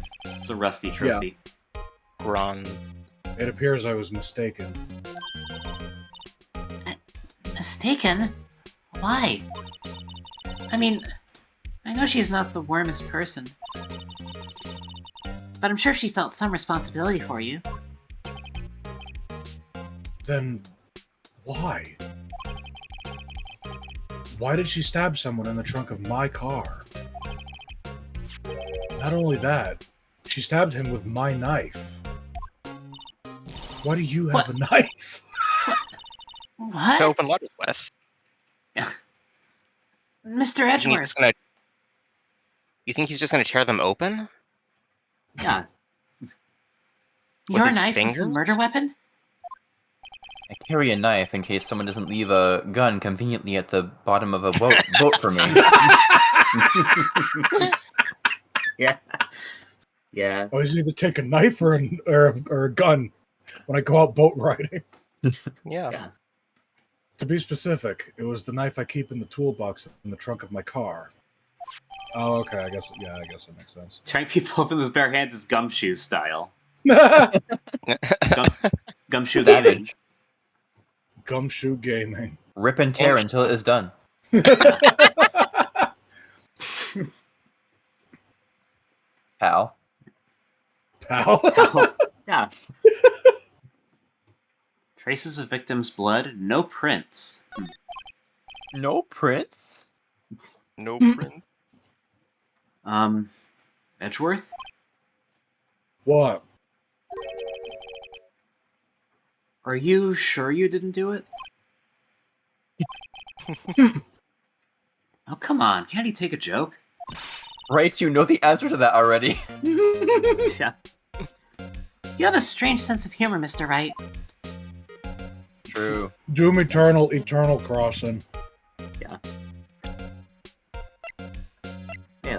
a rusty trophy. Bronze. It appears I was mistaken. Mistaken? Why? I mean, I know she's not the warmest person, but I'm sure she felt some responsibility for you. Then why? Why did she stab someone in the trunk of my car? Not only that, she stabbed him with my knife. Why do you have a knife? What? To open letters with. Mr. You think he's Edgeworth. just gonna- You think he's just gonna tear them open? Yeah. Your his knife was the fingers? murder weapon? I carry a knife in case someone doesn't leave a gun conveniently at the bottom of a boat for me. Yeah. Yeah. I always either take a knife or a gun when I go out boat riding. Yeah. Yeah. To be specific, it was the knife I keep in the toolbox in the trunk of my car. Oh, okay. I guess that makes sense. Tearing people open with his bare hands is gumshoe style. Gumshoe gaming. Savage. Gumshoe gaming. Rip and tear until it is done. Pal. Pal. Oh, yeah. Traces of victim's blood, no prints. No prints? No print. Edgeworth? What? Are you sure you didn't do it? Oh, come on. Can't he take a joke? Right, you know the answer to that already. Yeah. You have a strange sense of humor, Mr. Wright. True. Doom Eternal, Eternal Crossing. Yeah,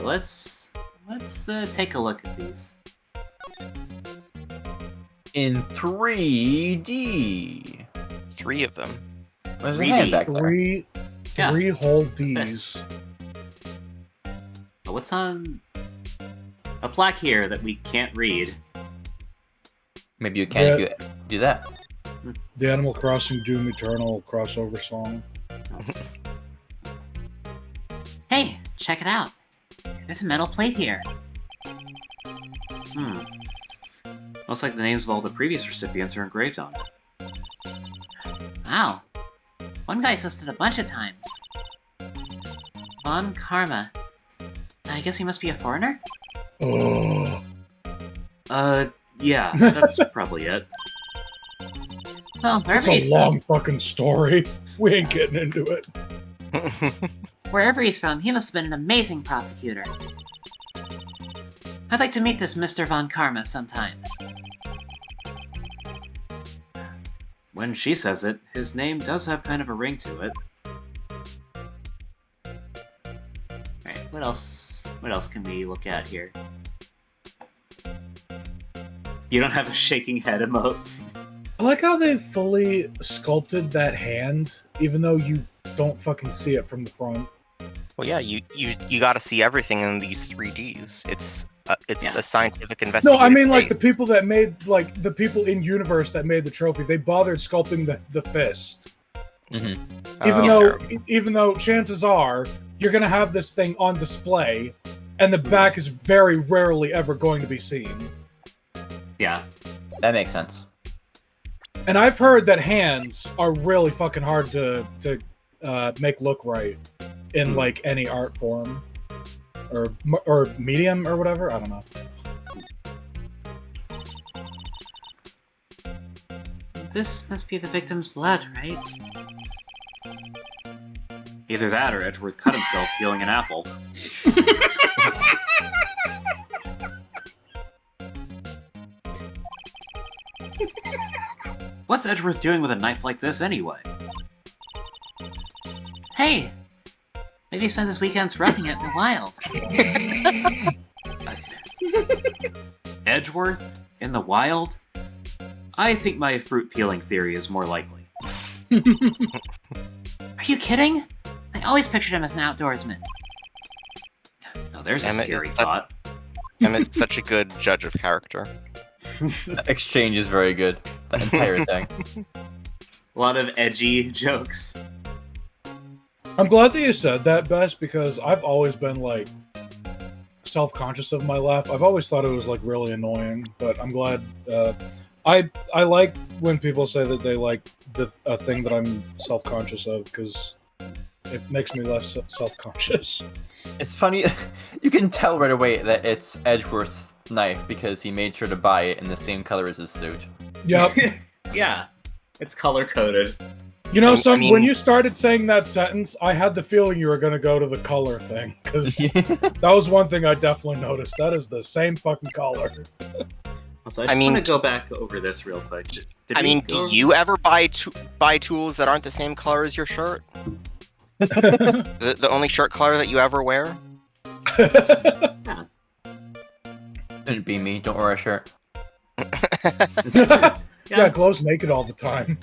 let's take a look at these. In 3D. 3 of them. There's a 3D. hand back there. Three whole Ds. This. Oh, what's on a plaque here that we can't read? Maybe you can if you do that. The Animal Crossing Doom Eternal crossover song. Hey, check it out. There's a metal plate here. Looks like the names of all the previous recipients are engraved on it. Wow. One guy's listed a bunch of times. Von Karma. I guess he must be a foreigner? Oh. Yeah, that's probably it. Well, It's wherever a he's long fucking story. We ain't getting into it. wherever he's from, he must have been an amazing prosecutor. I'd like to meet this Mr. Von Karma sometime. When she says it, his name does have kind of a ring to it. Alright, what else? What else can we look at here? You don't have a shaking head emote. I like how they fully sculpted that hand, even though you don't fucking see it from the front. Well, yeah, you got to see everything in these 3Ds. It's Yeah. a scientific No, investigation. I mean like the people that made, like the people in universe that made the trophy. They bothered sculpting the fist, even though chances are you're gonna have this thing on display, and the back is very rarely ever going to be seen. Yeah. That makes sense. And I've heard that hands are really fucking hard to make look right in like any art form or medium or whatever. I don't know. This must be the victim's blood, right? Either that or Edgeworth cut himself peeling an apple. What's Edgeworth doing with a knife like this anyway? Hey! Maybe he spends his weekends roughing it in the wild. Edgeworth? In the wild? I think my fruit peeling theory is more likely. Are you kidding? I always pictured him as an outdoorsman. Now there's a Damn it, scary it's such- thought. Emmett's such a good judge of character. The exchange is very good. The entire thing. A lot of edgy jokes. I'm glad that you said that, Bess, because I've always been like self-conscious of my laugh. I've always thought it was like really annoying, but I'm glad. I like when people say that they like a thing that I'm self-conscious of because it makes me less self-conscious. It's funny, you can tell right away that it's Edgeworth's knife because he made sure to buy it in the same color as his suit. Yep. Yeah, it's color coded. You know, I mean- when you started saying that sentence, I had the feeling you were going to go to the color thing because that was one thing I definitely noticed. That is the same fucking color. Also, I just mean- want to go back over this real quick. Did I we mean, go- do you ever buy tools that aren't the same color as your shirt? The only shirt color that you ever wear? Couldn't be me, don't wear a shirt. Yeah, Glow's naked all the time.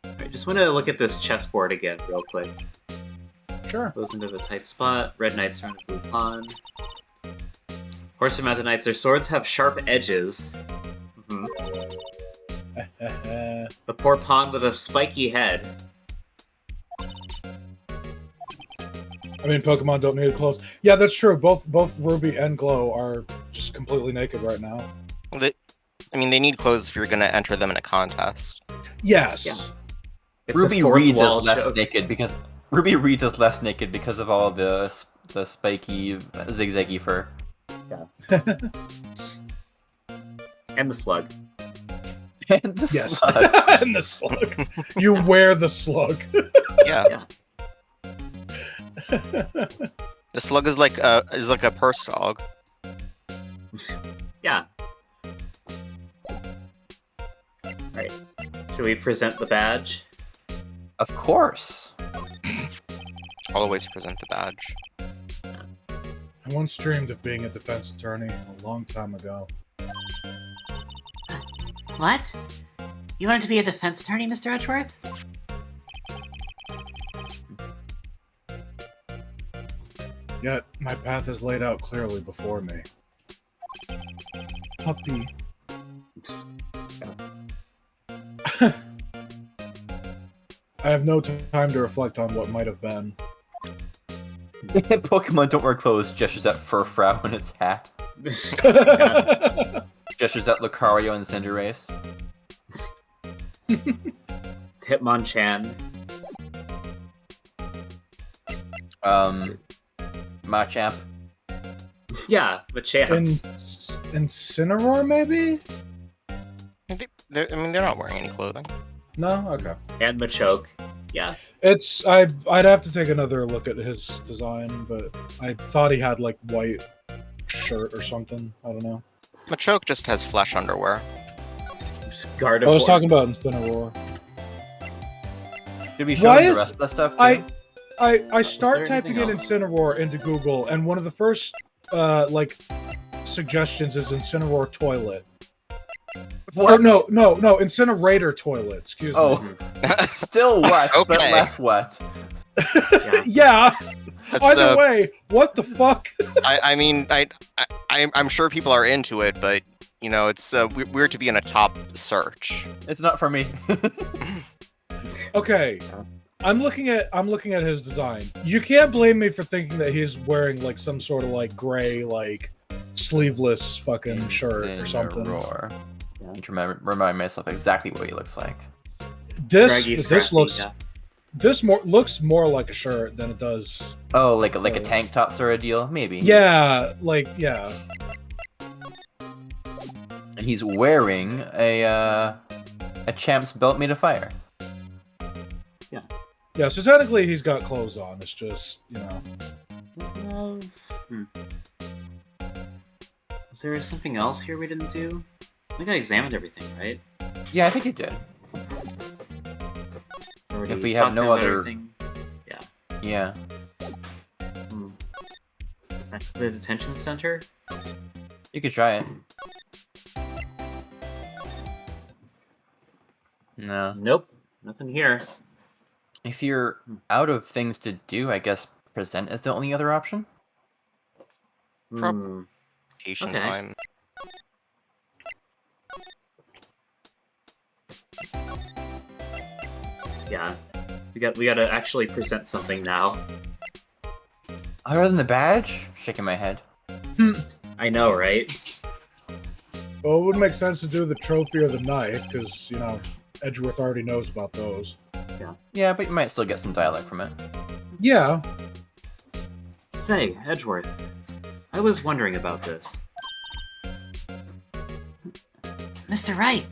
I just want to look at this chessboard again real quick. Sure. Goes into the tight spot. Red knights are in a blue pawn. Horse and mounted knights, their swords have sharp edges. Mhm. The poor pawn with a spiky head. I mean, Pokemon don't need clothes. Yeah, that's true. Both Ruby and Glow are just completely naked right now. They need clothes if you're going to enter them in a contest. Yes. Yeah. It's Ruby a fourth reads wall as less joke. naked because Ruby reads as less naked because of all the spiky zigzaggy fur. And the slug. And the Yes. slug. And the slug. You wear the slug. Yeah. The slug is like a purse dog. Yeah. Alright. Should we present the badge? Of course. Always present the badge. I once dreamed of being a defense attorney a long time ago. What? You wanted to be a defense attorney, Mr. Edgeworth? Yet, my path is laid out clearly before me. Puppy. I have no time to reflect on what might have been. Pokemon don't wear clothes, gestures at Furfrou in its hat. Yeah. Gestures at Lucario and Cinderace. Hitmonchan. Machamp. Yeah, Machamp. Incineroar, maybe? They're not wearing any clothing. No? Okay. And Machoke. Yeah. I'd have to take another look at his design, but I thought he had like white shirt or something. I don't know. Machoke just has flesh underwear. Gardevoir. I was talking about Incineroar. Did we show Why them the is- rest of that stuff too? I start there typing in anything else? Incineroar into Google, and one of the first suggestions is Incineroar toilet. What? Or no, Incinerator toilet. Excuse me. Oh, still wet, but Okay. less wet. Yeah. That's, Either way, what the fuck? I'm sure people are into it, but you know, it's weird to be in a top search. It's not for me. Okay. I'm looking at his design. You can't blame me for thinking that he's wearing like some sort of like gray like sleeveless fucking shirt or something. Roar. Yeah. I need to remind myself exactly what he looks like. Scraggy, This scrappy, looks yeah. looks more like a shirt than it does. Oh, like a tank top sort of deal, maybe. Yeah. And he's wearing a champ's belt made of fire. Yeah, so technically he's got clothes on. It's just, you know. Was there something else here we didn't do? I think I examined everything, right? Yeah, I think he did. Already If we have talked no about other- everything. Yeah. Back to the detention center. You could try it. No. Nope, nothing here. If you're out of things to do, I guess present is the only other option. Prob- Hmm. Patient Okay. time. Yeah. We gotta actually present something now. Other than the badge? Shaking my head. I know, right? Well, it would make sense to do the trophy or the knife, because, you know, Edgeworth already knows about those. Yeah, but you might still get some dialect from it. Yeah. Say, Edgeworth, I was wondering about this. Mr. Wright!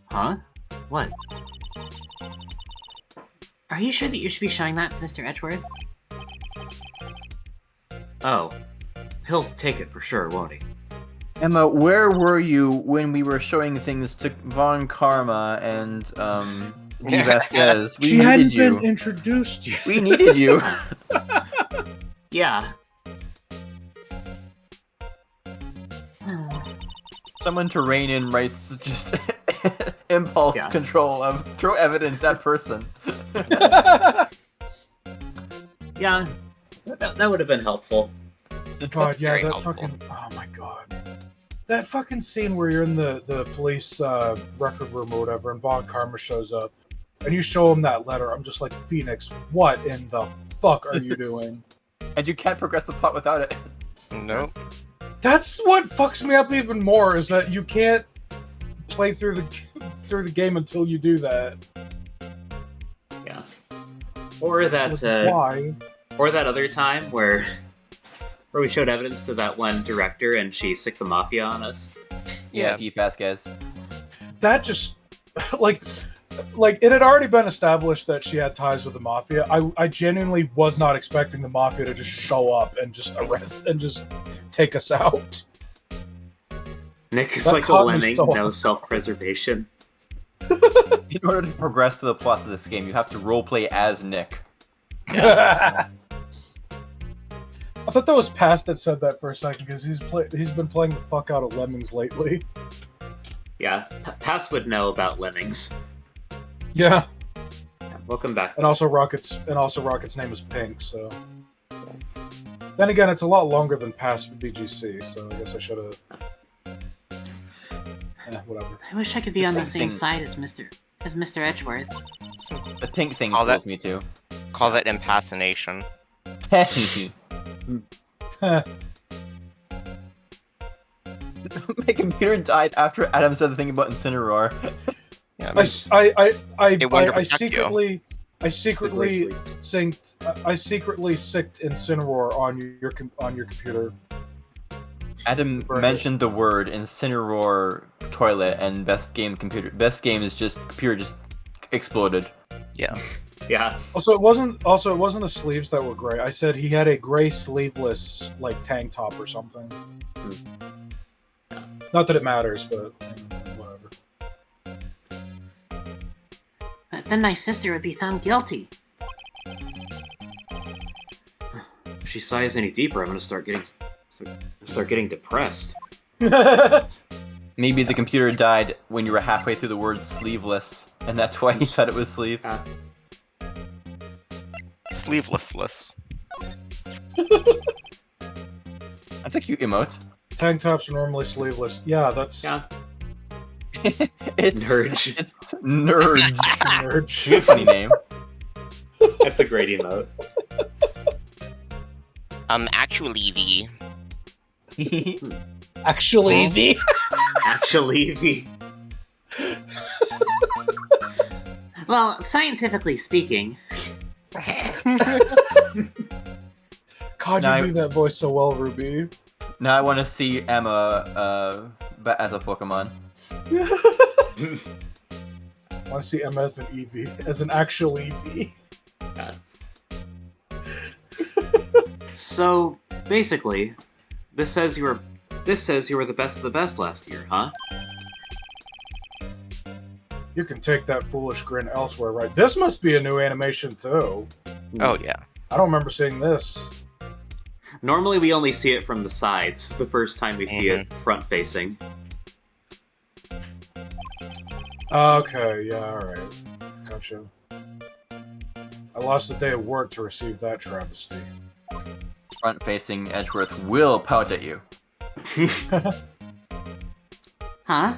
Huh? What? Are you sure that you should be showing that to Mr. Edgeworth? Oh. He'll take it for sure, won't he? Emma, where were you when we were showing things to Von Karma and G. Vasquez? We She needed hadn't you. been introduced yet. We needed you. Yeah. Someone to rein in Wright's just impulse Yeah. control of throw evidence at person. Yeah. That would have been helpful. God, yeah, Very that helpful. fucking... Oh my god. That fucking scene where you're in the police record room or whatever, and Von Karma shows up, and you show him that letter, I'm just like, Phoenix, what in the fuck are you doing? And you can't progress the plot without it. Nope. That's what fucks me up even more, is that you can't play through the game until you do that. Yeah. Or that, Why? or that other time where we showed evidence to that one director and she sicked the mafia on us. Yeah. G. Vasquez. That just like it had already been established that she had ties with the mafia. I genuinely was not expecting the mafia to just show up and just arrest and just take us out. Nick is That like a caught me lemming, so no off. self-preservation. In order to progress to the plot of this game, you have to roleplay as Nick. I thought that was Past that said that for a second, because he's been playing the fuck out of Lemmings lately. Yeah, Pass would know about lemmings. Yeah, Yeah, welcome back. and also Rocket's name is Pink. So then again, it's a lot longer than Past for BGC. So I guess I should have. Whatever. I wish I could be on the same Thing. side as Mr. Edgeworth. So The pink thing All that- fools me too. call that impersonation. My computer died after Adam said the thing about Incineroar. Yeah, I I mean, s- I It wanted to I protect you. secretly Secretly sicked Incineroar on your computer. Adam Right. mentioned the word Incineroar toilet and best game is just computer just exploded. yeah. Yeah, Also, it wasn't the sleeves that were gray. I said he had a gray sleeveless like tank top or something. Not that it matters, but whatever. But then my sister would be found guilty. if she sighs any deeper, I'm gonna start getting depressed. Maybe the computer died when you were halfway through the word sleeveless, and that's why he thought it was sleeve. Sleeveless. That's a cute emote. Tank tops are normally sleeveless. Yeah, that's Yeah, It's Nurge. It's Nurge. nerd. Funny name. That's a great emote. Actually, V. Actually, V. Actually, V. Well, scientifically speaking, God, No, you do that voice so well, Ruby. Now I want to see Emma as a Pokemon. I want to see Emma as an Eevee, as an actual Eevee. So basically, this says you were the best of the best last year, huh? You can take that foolish grin elsewhere, right? This must be a new animation too. Oh yeah. I don't remember seeing this. Normally we only see it from the sides. This is the first time we see it front facing. Okay, yeah, alright. Gotcha. I lost a day of work to receive that travesty. Front-facing Edgeworth will pout at you. huh?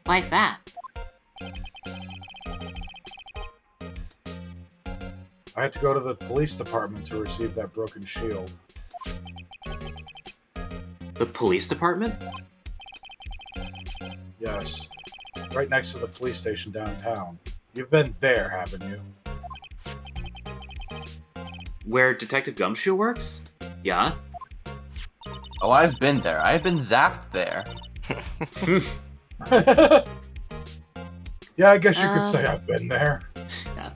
Why's that? I had to go to the police department to receive that broken shield. The police department? Yes. Right next to the police station downtown. You've been there, haven't you? Where Detective Gumshoe works? Yeah. Oh, I've been there. I've been zapped there. Yeah, I guess you could say I've been there. Yeah.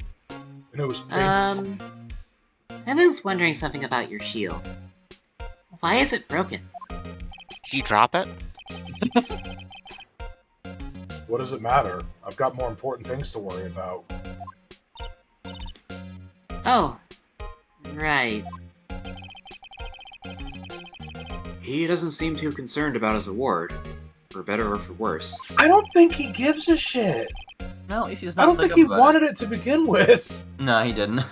And it was painful. I was wondering something about your shield. Why is it broken? Did you drop it? What does it matter? I've got more important things to worry about. Oh, right. He doesn't seem too concerned about his award, for better or for worse. I don't think he gives a shit. No, at least he's I not. don't think he wanted it to begin with. No, he didn't.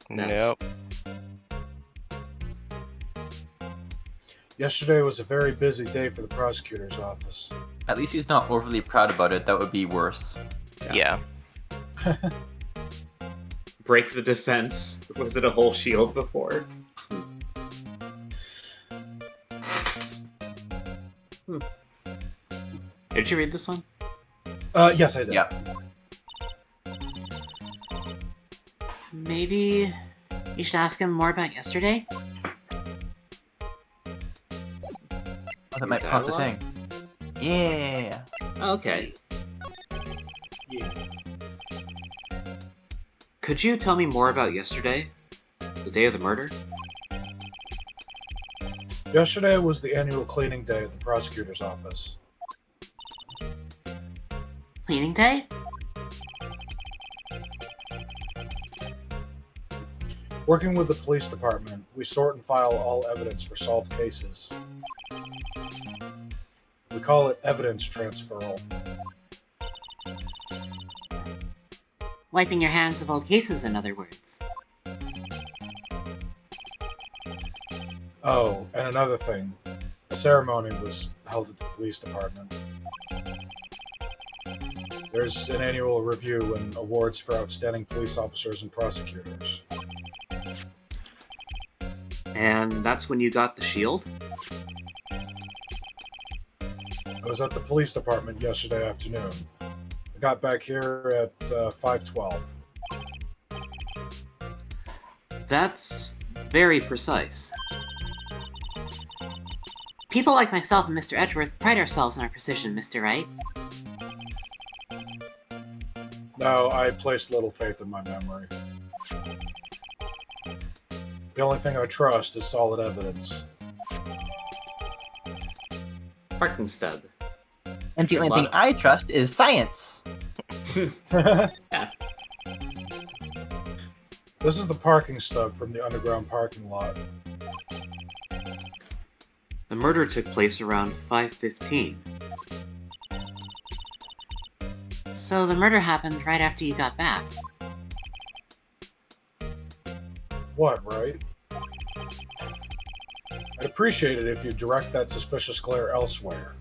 No. Nope. Yesterday was a very busy day for the prosecutor's office. At least he's not overly proud about it. That would be worse. Yeah. Break the defense. Was it a whole shield before? Did you read this one? Yes, I did. Yeah. Maybe you should ask him more about yesterday? Oh, that might prompt the Dialogue? thing. Yeah. Okay. Yeah. Could you tell me more about yesterday? The day of the murder? Yesterday was the annual cleaning day at the prosecutor's office. Cleaning day? Working with the police department, we sort and file all evidence for solved cases. We call it evidence transferal. Wiping your hands of old cases, in other words. Oh, and another thing. A ceremony was held at the police department. There's an annual review and awards for outstanding police officers and prosecutors. And that's when you got the shield? I was at the police department yesterday afternoon. I got back here at 5:12. That's very precise. People like myself and Mr. Edgeworth pride ourselves on our precision, Mr. Wright. No, I place little faith in my memory. The only thing I trust is solid evidence. Parking stub. And the only thing I trust is science. This is the parking stub from the underground parking lot. The murder took place around 5:15. So the murder happened right after you got back. What, right? I'd appreciate it if you direct that suspicious glare elsewhere.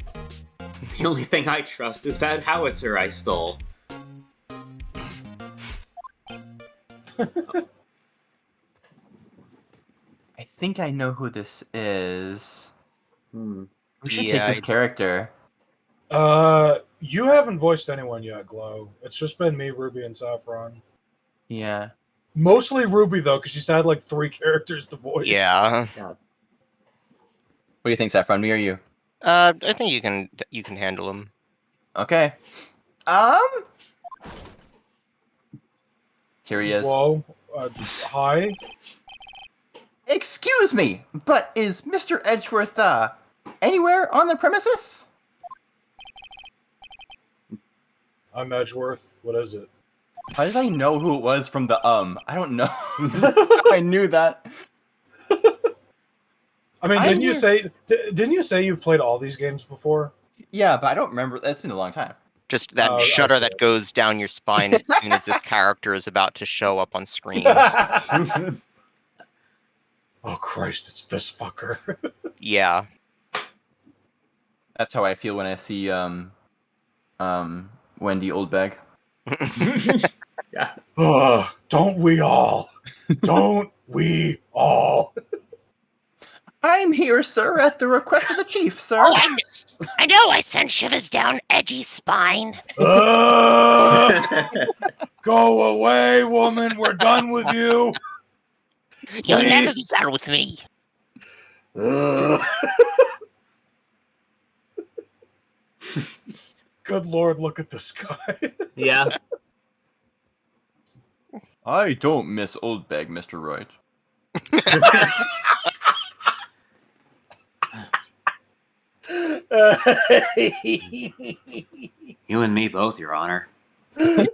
The only thing I trust is that howitzer I stole. I think I know who this is. Hmm. We should Yeah, take this character. You haven't voiced anyone yet, Glow. It's just been me, Ruby, and Saffron. Yeah. Mostly Ruby, though, because she's had like 3 characters to voice. Yeah. What do you think, Saffron? Me or you? I think you can handle him. Okay. Here he is. Whoa. Hi. Excuse me, but is Mr. Edgeworth, anywhere on the premises? I'm Edgeworth. What is it? How did I know who it was from the I don't know. I knew that. I mean, didn't you say you've played all these games before? Yeah, but I don't remember. That's been a long time. Just that Oh, shudder okay. that goes down your spine as soon as this character is about to show up on screen. Oh Christ! It's this fucker. Yeah. That's how I feel when I see Wendy Oldbag. Yeah. Don't we all? Don't we all? I'm here, sir, at the request of the chief, sir. Oh, I know I sent shivers down Edgy's spine. Go away, woman. We're done with you. You'll never be Please. done with me. Good Lord, look at this guy. Yeah. I don't miss Old Bag, Mr. Wright. You and me both, Your Honor. Okay,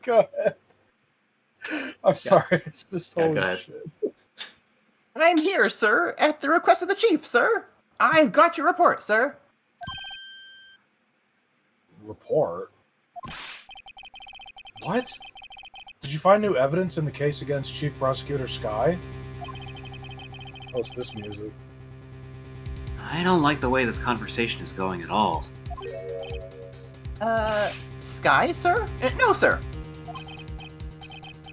go ahead. I'm sorry. It's just Yeah, holy go ahead. shit. I'm here, sir, at the request of the chief, sir. I've got your report, sir. Report? What? Did you find new evidence in the case against Chief Prosecutor Sky? Oh, it's this music. I don't like the way this conversation is going at all. Sky, sir? No, sir.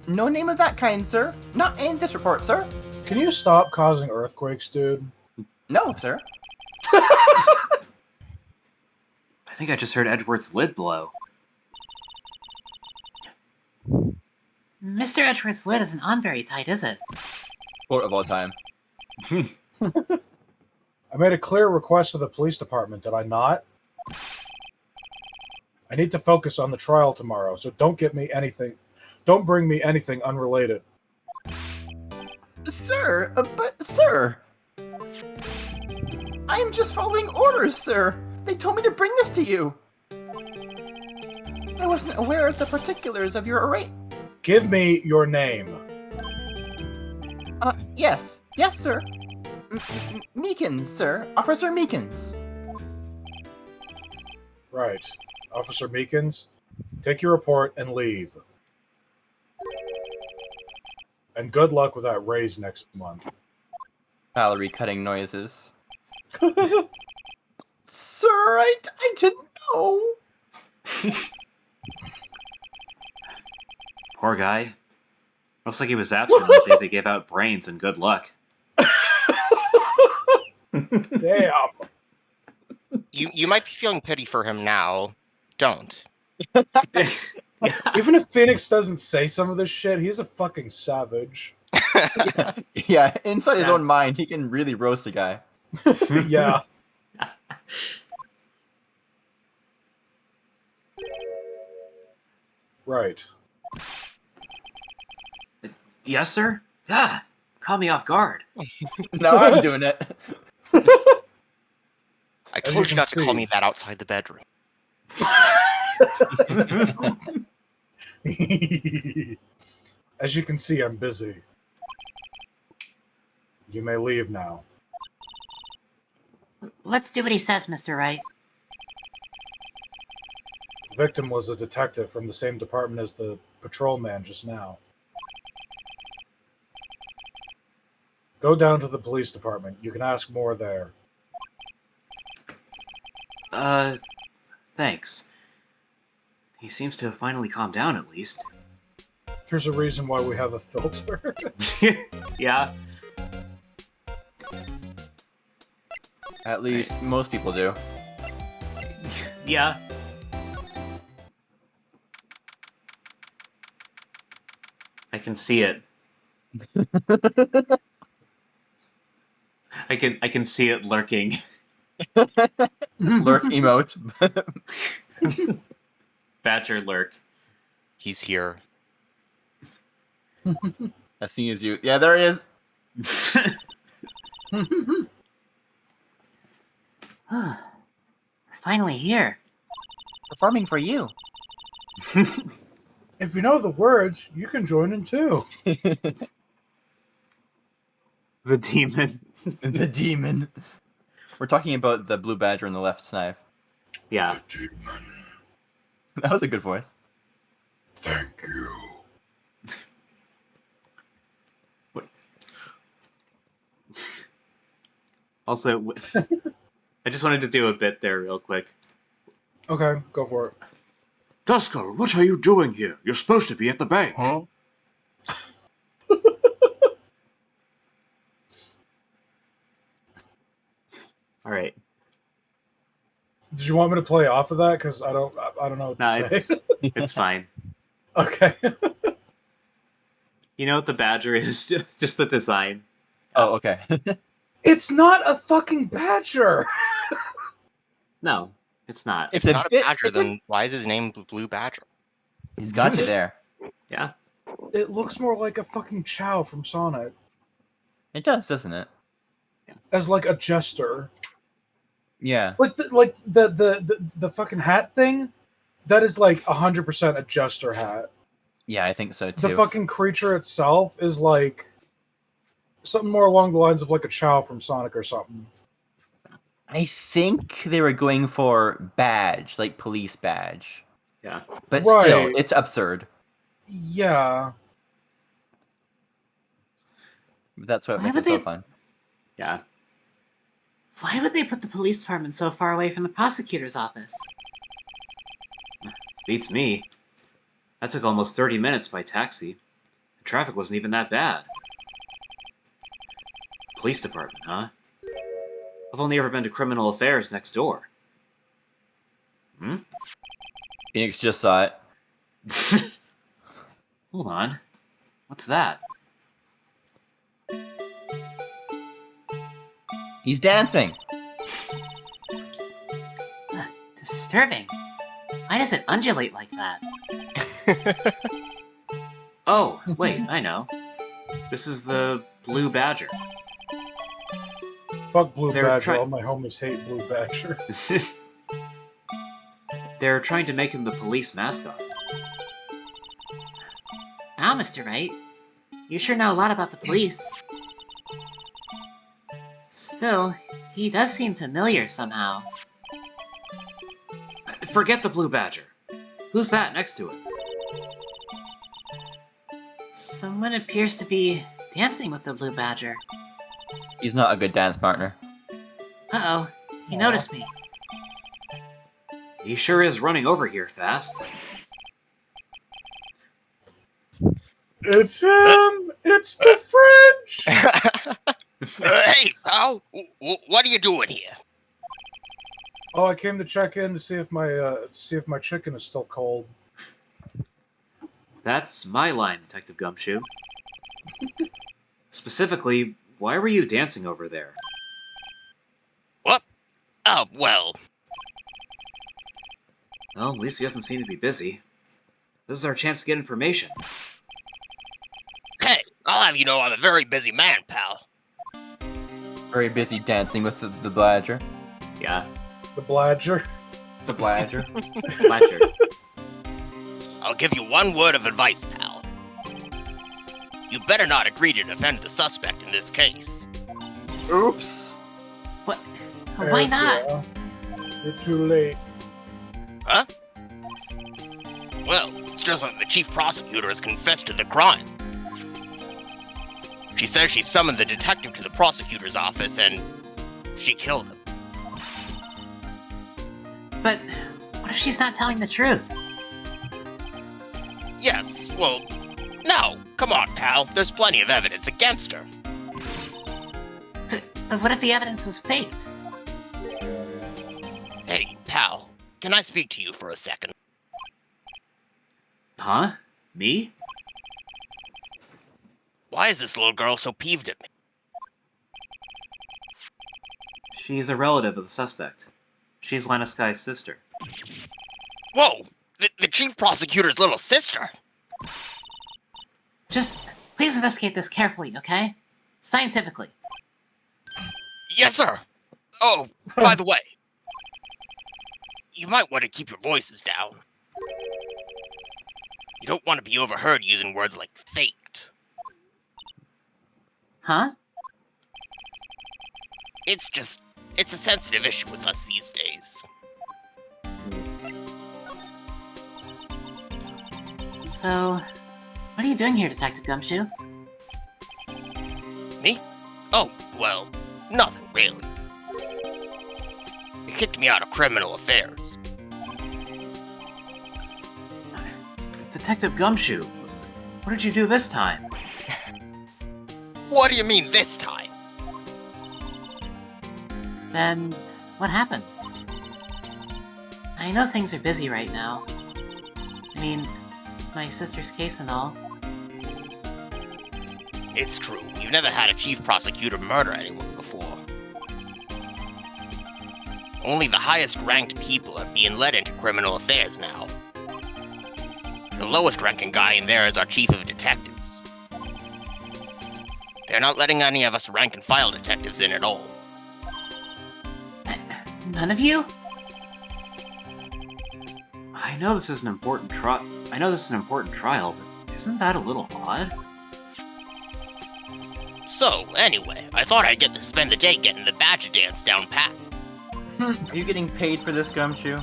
No name of that kind, sir. Not in this report, sir. Can you stop causing earthquakes, dude? No, sir. I think I just heard Edgeworth's lid blow. Mr. Edgeworth's lid isn't on very tight, is it? Quote of all time. I made a clear request to the police department, did I not? I need to focus on the trial tomorrow, so don't bring me anything unrelated. Sir, but sir. I'm just following orders, sir. They told me to bring this to you. I wasn't aware of the particulars of your array. Give me your name. Yes. Yes, sir. Meekins, sir. Officer Meekins. Right. Officer Meekins, take your report and leave. And good luck with that raise next month. Valerie cutting noises. Sir, I didn't know. Poor guy. Looks like he was absent the day they gave out brains and good luck. Damn. You might be feeling pity for him now. Don't. Even if Phoenix doesn't say some of this shit, he's a fucking savage. Yeah, inside his own mind, he can really roast a guy. Yeah. Right. Yes, sir? Ah, caught me off guard. Now I'm doing it. I As told you you not to can call see. me that outside the bedroom. As you can see, I'm busy. You may leave now. Let's do what he says, Mr. Wright. The victim was a detective from the same department as the patrolman just now. Go down to the police department. You can ask more there. Thanks. He seems to have finally calmed down at least. Here's a reason why we have a filter. Yeah. At least most people do. Yeah. I can see it. I can see it lurking. Lurk emote. Badger lurk. He's here. As soon as you... Yeah, there he is. We're finally here. Performing for you. If you know the words, you can join in too. The demon. The demon. We're talking about the blue badger in the left snipe. Yeah. That was a good voice. Thank you. Also, I just wanted to do a bit there real quick. Okay, go for it. Dusker, what are you doing here? You're supposed to be at the bank. Huh? All right. Did you want me to play off of that? Because I don't know what No, to say. it's fine. Okay. You know what the badger is? Just the design. Oh, okay. It's not a fucking badger. No, it's not. It's a not a bit- badger, it's a- then why is his name Blue Badger? He's got you there. Yeah. It looks more like a fucking Chow from Sonic, It does, doesn't it? as like a jester. Yeah. Like the fucking hat thing, that is like 100% a jester hat. Yeah, I think so too. The fucking creature itself is like something more along the lines of like a Chow from Sonic or something. I think they were going for badge, like police badge. Yeah. But still, Right. it's absurd. Yeah. But that's what Why makes would it so they- fun. Yeah. Why would they put the police department so far away from the prosecutor's office? Beats me. That took almost 30 minutes by taxi. The traffic wasn't even that bad. Police department, huh? I've only ever been to criminal affairs next door. Hmm? Phoenix just saw it. Hold on. What's that? He's dancing. Disturbing. Why does it undulate like that? Oh, wait, I know. This is the Blue Badger. Fuck Blue They're Badger. try- All my homies hate Blue Badger. They're trying to make him the police mascot. Wow, Mr. Wright. You sure know a lot about the police. Still, he does seem familiar somehow. Forget the Blue Badger. Who's that next to it? Someone appears to be dancing with the Blue Badger. He's not a good dance partner. Uh-oh, he Aw. noticed me. He sure is running over here fast. It's him! It's the fridge! Hey, pal, what are you doing here? Oh, I came to check in to see if my chicken is still cold. That's my line, Detective Gumshoe. Specifically, why were you dancing over there? What? Oh, well, Well, at least he doesn't seem to be busy. This is our chance to get information. hey, I'll have you know I'm a very busy man, pal. Very busy dancing with the badger. Yeah, The Bladger. The badger. Badger. I'll give you one word of advice, pal. You better not agree to defend the suspect in this case. Oops. What? Why not? You're too late. Huh? Well, it's just that the chief prosecutor has confessed to the crime. She says she summoned the detective to the prosecutor's office and she killed him. But what if she's not telling the truth? Yes, well, no, come on, pal. There's plenty of evidence against her. But what if the evidence was faked? Hey, pal, can I speak to you for a second? Huh? Me? Why is this little girl so peeved at me? She's a relative of the suspect. She's Lana Sky's sister. Whoa, the chief prosecutor's little sister? Just please investigate this carefully, okay? Scientifically. Yes, sir. Oh, by the way, you might want to keep your voices down. You don't want to be overheard using words like faked. Huh? It's a sensitive issue with us these days. So, what are you doing here, Detective Gumshoe? Me? Oh, well, nothing really. kicked me out of criminal affairs. Detective Gumshoe, what did you do this time? What do you mean this time? Then, what happened? I know things are busy right now. I mean, my sister's case and all. It's true, we've never had a chief prosecutor murder anyone before. Only the highest ranked people are being led into criminal affairs now. The lowest ranking guy in there is our chief of detectives. They're not letting any of us rank and file detectives in at all. None of you? I know this is an important trial, but isn't that a little odd? So, anyway, I thought I'd get to spend the day getting the badger dance down pat. Are you getting paid for this, Gumshoe?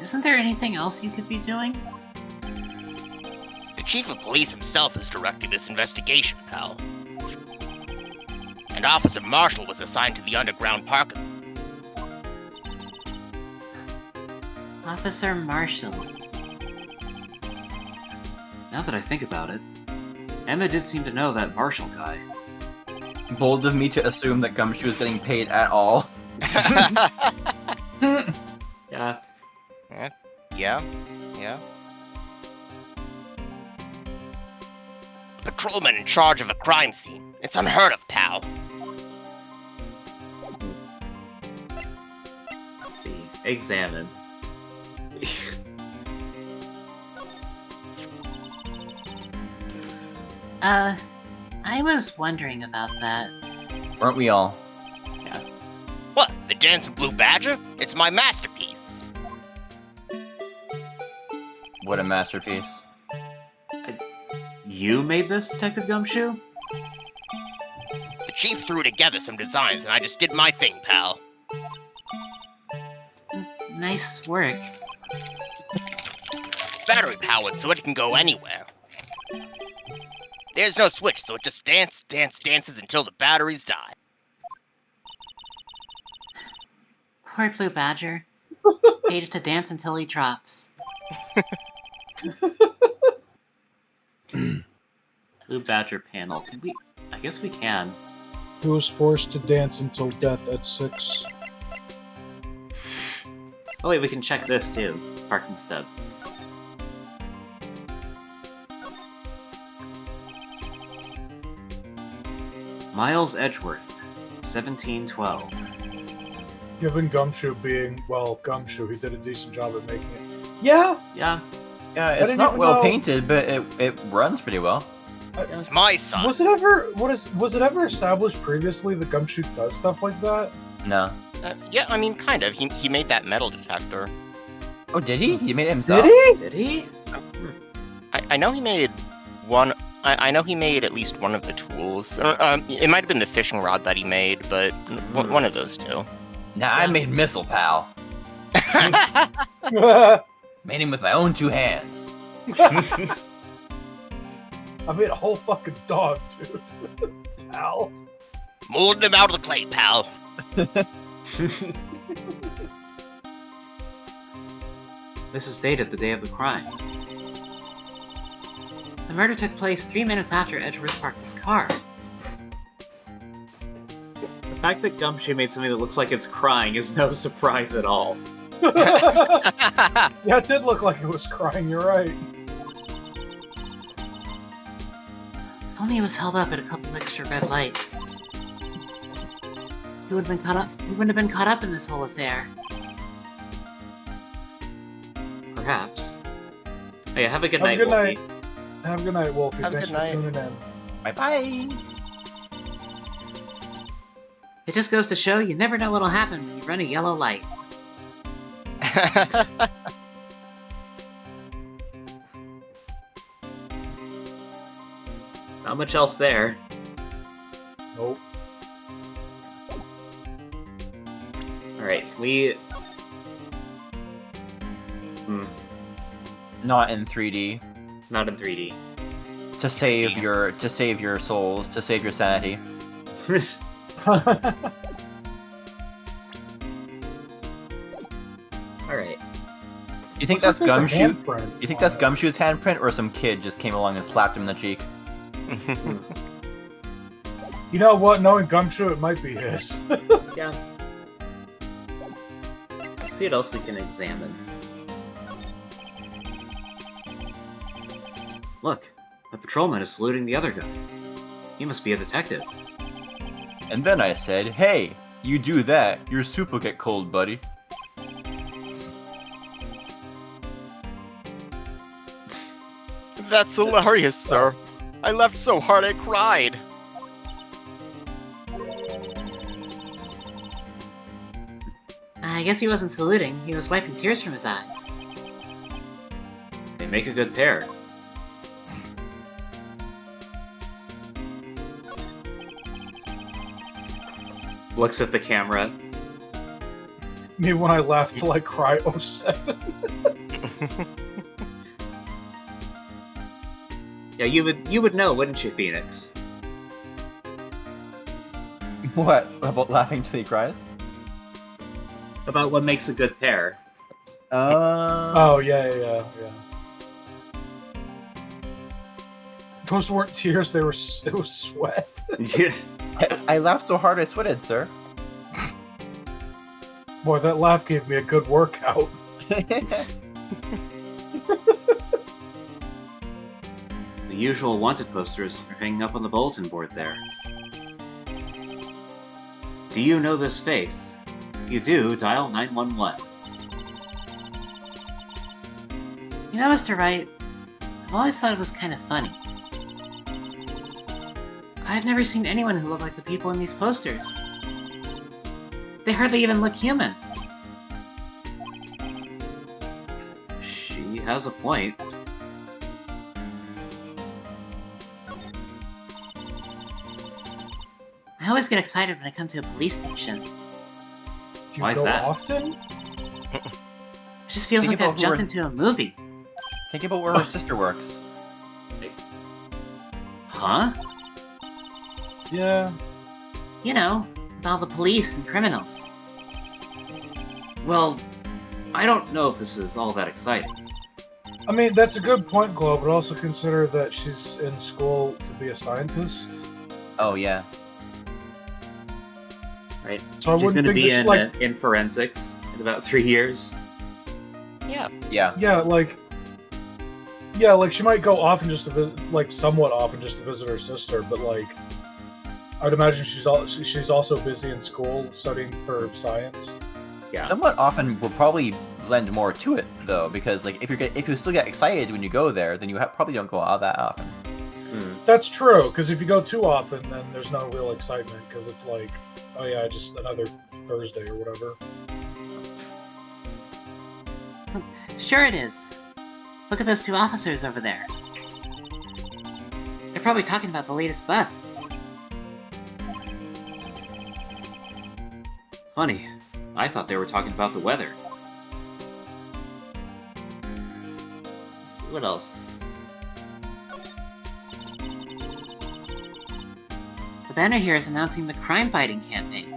Isn't there anything else you could be doing? The chief of police himself is directing this investigation, pal. And Officer Marshall was assigned to the underground parking. Officer Marshall. Now that I think about it, Emma did seem to know that Marshall guy. Bold of me to assume that Gumshoe is getting paid at all. Yeah. Yeah. A patrolman in charge of a crime scene. It's unheard of, pal. Let's see. Examine. I was wondering about that. Weren't we all? What, the Dancing Blue Badger? It's my masterpiece. What a masterpiece. You made this, Detective Gumshoe? The chief threw together some designs and I just did my thing, pal. Nice work. Battery powered so it can go anywhere. There's no switch, so it just dances until the batteries die. Poor Blue Badger. Paid it to dance until he drops. Blue Badger panel. Can we? I guess we can. Who was forced to dance until death at 6? Oh wait, we can check this too. Parking stub. Miles Edgeworth, 1712. Given Gumshoe being, well, Gumshoe, he did a decent job at making it. Yeah, Yeah. Yeah, it's didn't not even well know- painted, but it runs pretty well. It's my son. was it ever established previously that Gumshoe does stuff like that? No. Yeah, I mean, kind of. He made that metal detector. Oh, did he? He made it himself? Did he? I know he made one. I know he made at least one of the tools. It might have been the fishing rod that he made, but one of those two. Nah, I made Missile Pal. Made him with my own 2 hands. I made a whole fucking dog, dude. Pal. Molded him out of the clay, pal. This is dated the day of the crime. The murder took place 3 minutes after Edgeworth parked his car. The fact that Gumshoe made something that looks like it's crying is no surprise at all. Yeah, it did look like it was crying, you're right. If only he was held up at a couple extra red lights. He wouldn't have been caught up in this whole affair. Perhaps. Hey, have a good Have a night, good Wolfie. night. Have a good night, Wolfie. Have a Thanks good for night. tuning in. Bye-bye. It just goes to show you never know what'll happen when you run a yellow light. Not much else there. Nope. Alright, we... Not in 3D. Not in 3D. To save your souls, to save your sanity. Alright. You think Looks that's like there's a Gumshoe? handprint You think on that's it. Gumshoe's handprint, or some kid just came along and slapped him in the cheek? You know what? Knowing Gumshoe, it might be his. Yeah. Let's see what else we can examine. Look, a patrolman is saluting the other guy. He must be a detective. And then I said, "Hey, you do that, your soup will get cold, buddy." That's hilarious, sir. I laughed so hard I cried. I guess he wasn't saluting, he was wiping tears from his eyes. They make a good pair. Looks at the camera. Me when I laugh till I cry 07. Yeah, you would know, wouldn't you, Phoenix? What? About laughing till he cries? About what makes a good pair. Oh, yeah. Those weren't tears, it was sweat. I laughed so hard I sweated, sir. Boy, that laugh gave me a good workout. The usual wanted posters are hanging up on the bulletin board there. Do you know this face? If you do, dial 911. You know, Mr. Wright, I've always thought it was kind of funny. I've never seen anyone who looked like the people in these posters. They hardly even look human. She has a point. I always get excited when I come to a police station. Do you Why is go that? often? It just feels Think like I've about who jumped we're- into a movie. Think about where her sister works. Huh? Yeah. You know, with all the police and criminals. Well, I don't know if this is all that exciting. I mean, that's a good point, Glow, but also consider that she's in school to be a scientist. Oh yeah. Right? So I She's wouldn't gonna think be this, in, like, in forensics in about 3 years. Yeah. Yeah. Yeah, like she might go often just to visit, like somewhat often just to visit her sister, but like, I'd imagine she's also busy in school studying for science. Yeah. Somewhat often will probably lend more to it though, because like if you still get excited when you go there, then you probably don't go out that often. That's true, because if you go too often, then there's no real excitement, because it's like, oh yeah, just another Thursday or whatever. Sure it is. Look at those two officers over there. They're probably talking about the latest bust. Funny. I thought they were talking about the weather. Let's see, what else? The banner here is announcing the crime-fighting campaign.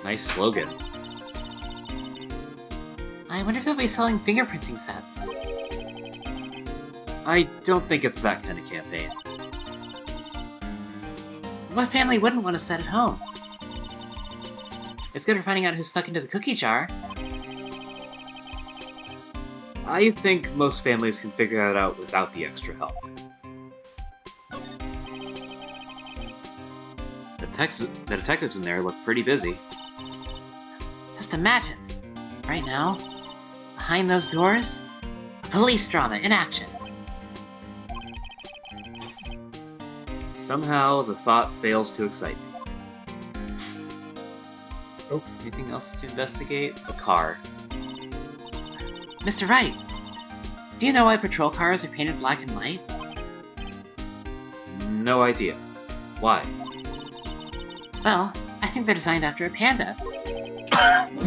Nice slogan. I wonder if they'll be selling fingerprinting sets. I don't think it's that kind of campaign. What family wouldn't want a set at home? It's good for finding out who's stuck into the cookie jar. I think most families can figure that out without the extra help. The detectives in there look pretty busy. Just imagine, right now, behind those doors, a police drama in action. Somehow, the thought fails to excite me. Oh, anything else to investigate? A car. Mr. Wright, do you know why patrol cars are painted black and white? No idea. Why? Well, I think they're designed after a panda.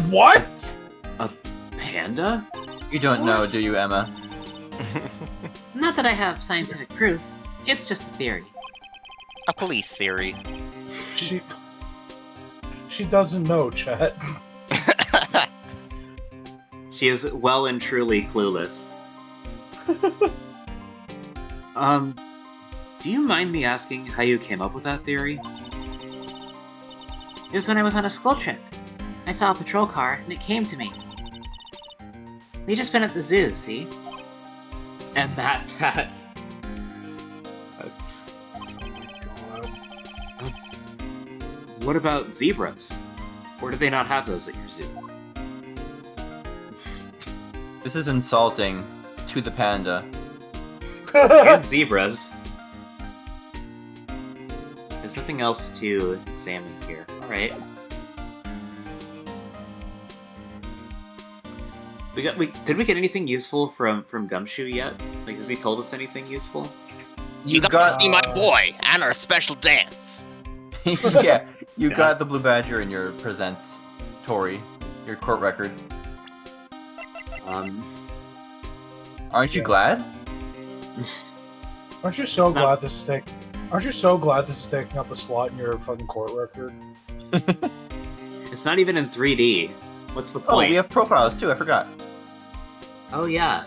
What? A panda? You don't know, What? do you, Emma? Not that I have scientific proof, it's just a theory. A police theory. She doesn't know, chat. She is well and truly clueless. Do you mind me asking how you came up with that theory? It was when I was on a school trip. I saw a patrol car, and it came to me. We just been at the zoo, see? And that. What about zebras? Or do they not have those at your zoo? This is insulting to the panda. And zebras. There's nothing else to examine here. Alright. Did we get anything useful from Gumshoe yet? Like, has he told us anything useful? You got to see my boy and our special dance. Yeah, you Yeah. got the blue badger in your Tory, your court record. Aren't you glad? Aren't you so It's not- glad this is Aren't you so glad this is taking up a slot in your fucking court record? It's not even in 3D. What's the Oh, point? we have profiles too. I forgot. Oh yeah.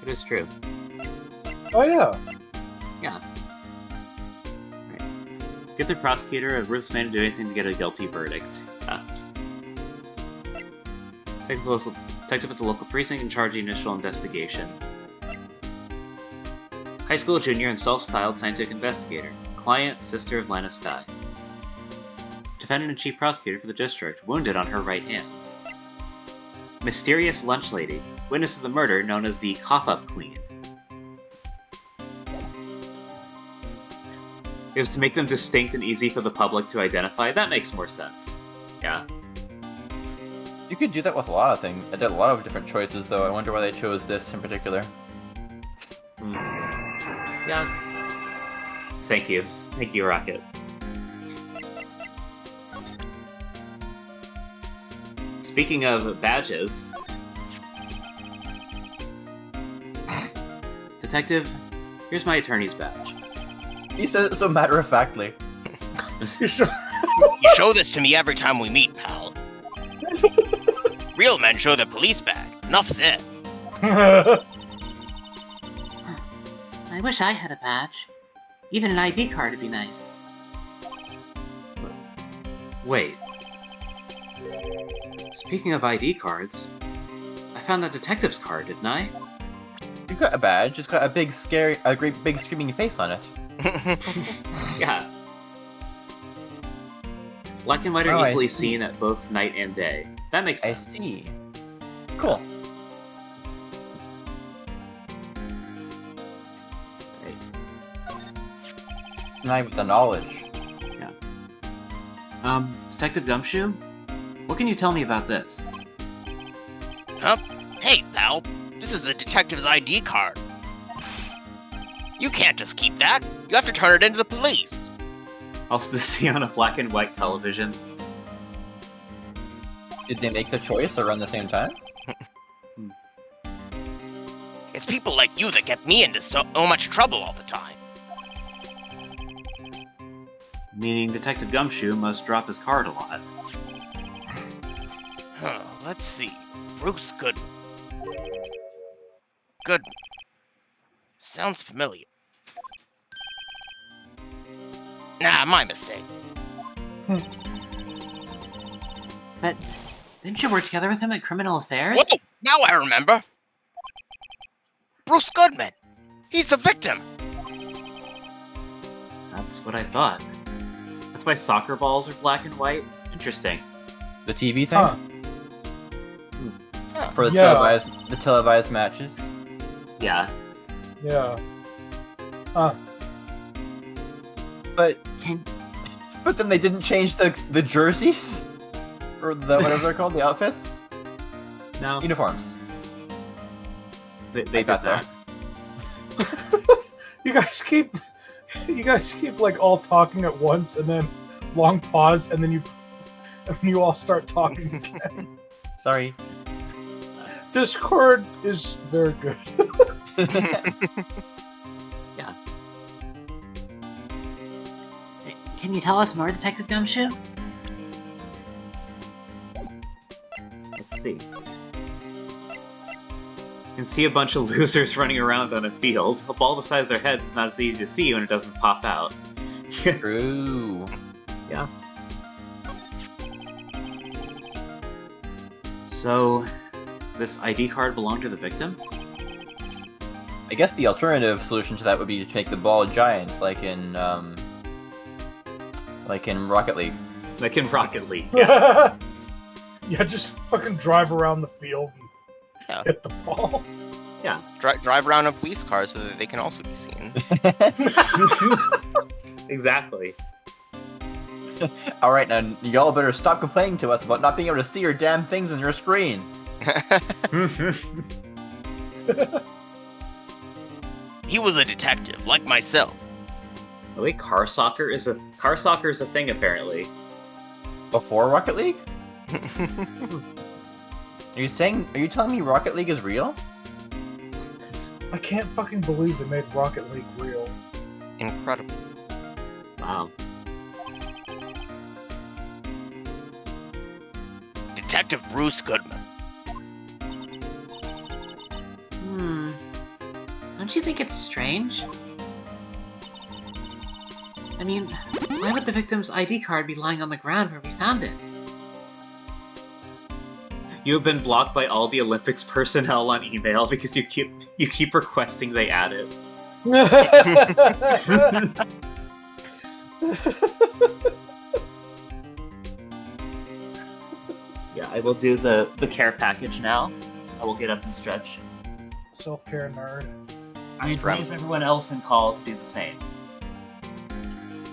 It is true. Oh yeah. Yeah. Right. Get the prosecutor of Ruth's man to do anything to get a guilty verdict. Detective at the local precinct in charge of the initial investigation. High school junior and self-styled scientific investigator. Client, sister of Lana Sky. Defendant and chief prosecutor for the district, wounded on her right hand. Mysterious lunch lady. Witness of the murder known as the Cough-Up Queen. It was to make them distinct and easy for the public to identify. That makes more sense. Yeah. You could do that with a lot of things. I did a lot of different choices, though. I wonder why they chose this in particular. Yeah. Thank you. Thank you, Rocket. Speaking of badges... Detective, here's my attorney's badge. He says it so matter-of-factly. You sure? You show this to me every time we meet, pal. Real men show their police badge. Enough said. I wish I had a badge. Even an ID card would be nice. Wait. Speaking of ID cards, I found that detective's card, didn't I? You got a badge. It's got a great big screaming face on it. Yeah. Black and white are Oh, I easily see. seen at both night and day. That makes I sense. see. Cool. Right. Now with the knowledge. Detective Gumshoe? What can you tell me about this? Hey, pal. This is a detective's ID card. You can't just keep that. You have to turn it into the police. Also to see on a black and white television. Did they make the choice around the same time? It's people like you that get me into so much trouble all the time. Meaning Detective Gumshoe must drop his card a lot. Let's see. Bruce Goodman. Good. Sounds familiar. Nah, my mistake. But didn't you work together with him at Criminal Affairs? Whoa! Now I remember. Bruce Goodman. He's the victim. That's what I thought. That's why soccer balls are black and white? Interesting. The TV thing? Huh. For the Yeah. televised matches? Yeah. Yeah. Huh. But Can then they didn't change the jerseys? Or the whatever they're called, the outfits? No. Uniforms. They got got there. that. You guys keep like all talking at once, and then long pause, and then you all start talking again. Sorry. Discord is very good. Can you tell us more, Detective Gumshoe? Let's see. You can see a bunch of losers running around on a field. A ball the size of their heads is not as easy to see when it doesn't pop out. True. Yeah. So, this ID card belonged to the victim? I guess the alternative solution to that would be to make the ball giant, like in Rocket League. Like in Rocket League, yeah. Yeah, just fucking drive around the field and Yeah. hit the ball. Yeah. Drive around in police cars so that they can also be seen. Exactly. All right, now y'all better stop complaining to us about not being able to see your damn things on your screen. He was a detective, like myself. Oh, wait, car soccer is a thing apparently. Before Rocket League? Are you telling me Rocket League is real? I can't fucking believe they made Rocket League real. Incredible. Wow. Detective Bruce Goodman. Don't you think it's strange? I mean, why would the victim's ID card be lying on the ground where we found it? You have been blocked by all the Olympics personnel on email because you keep requesting they add it. Yeah, I will do the care package now. I will get up and stretch. Self-care nerd. I advise everyone else in call to do the same.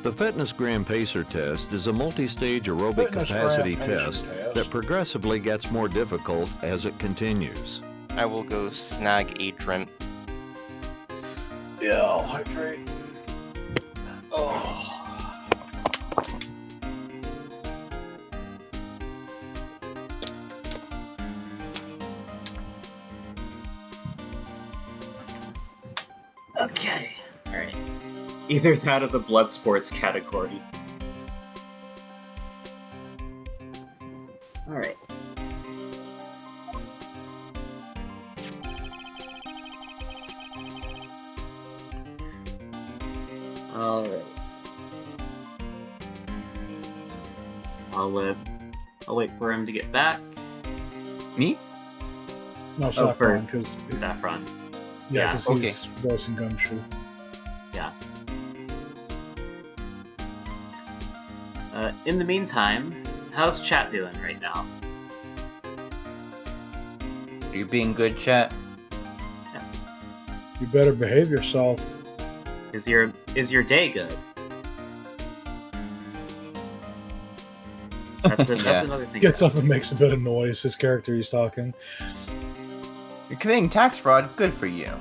The Fitness Gram Pacer test is a multi-stage aerobic Fitness capacity Gram Pacer test test. that progressively gets more difficult as it continues. I will go snag a drink. Yeah, I'll hydrate. Oh. Okay. Alright. Either that or the blood sports category. Alright. Alright. I'll wait for him to get back. Me? No, for Saffron, because Saffron. yeah, yeah, because okay. he's voicing Gumshoe. Yeah. In the meantime, how's chat doing right now? Are you being good, chat? You better behave yourself. Is your day good? That's Yeah. another thing. Gets to up ask. and makes a bit of noise. His character he's talking. You're committing tax fraud. Good for you.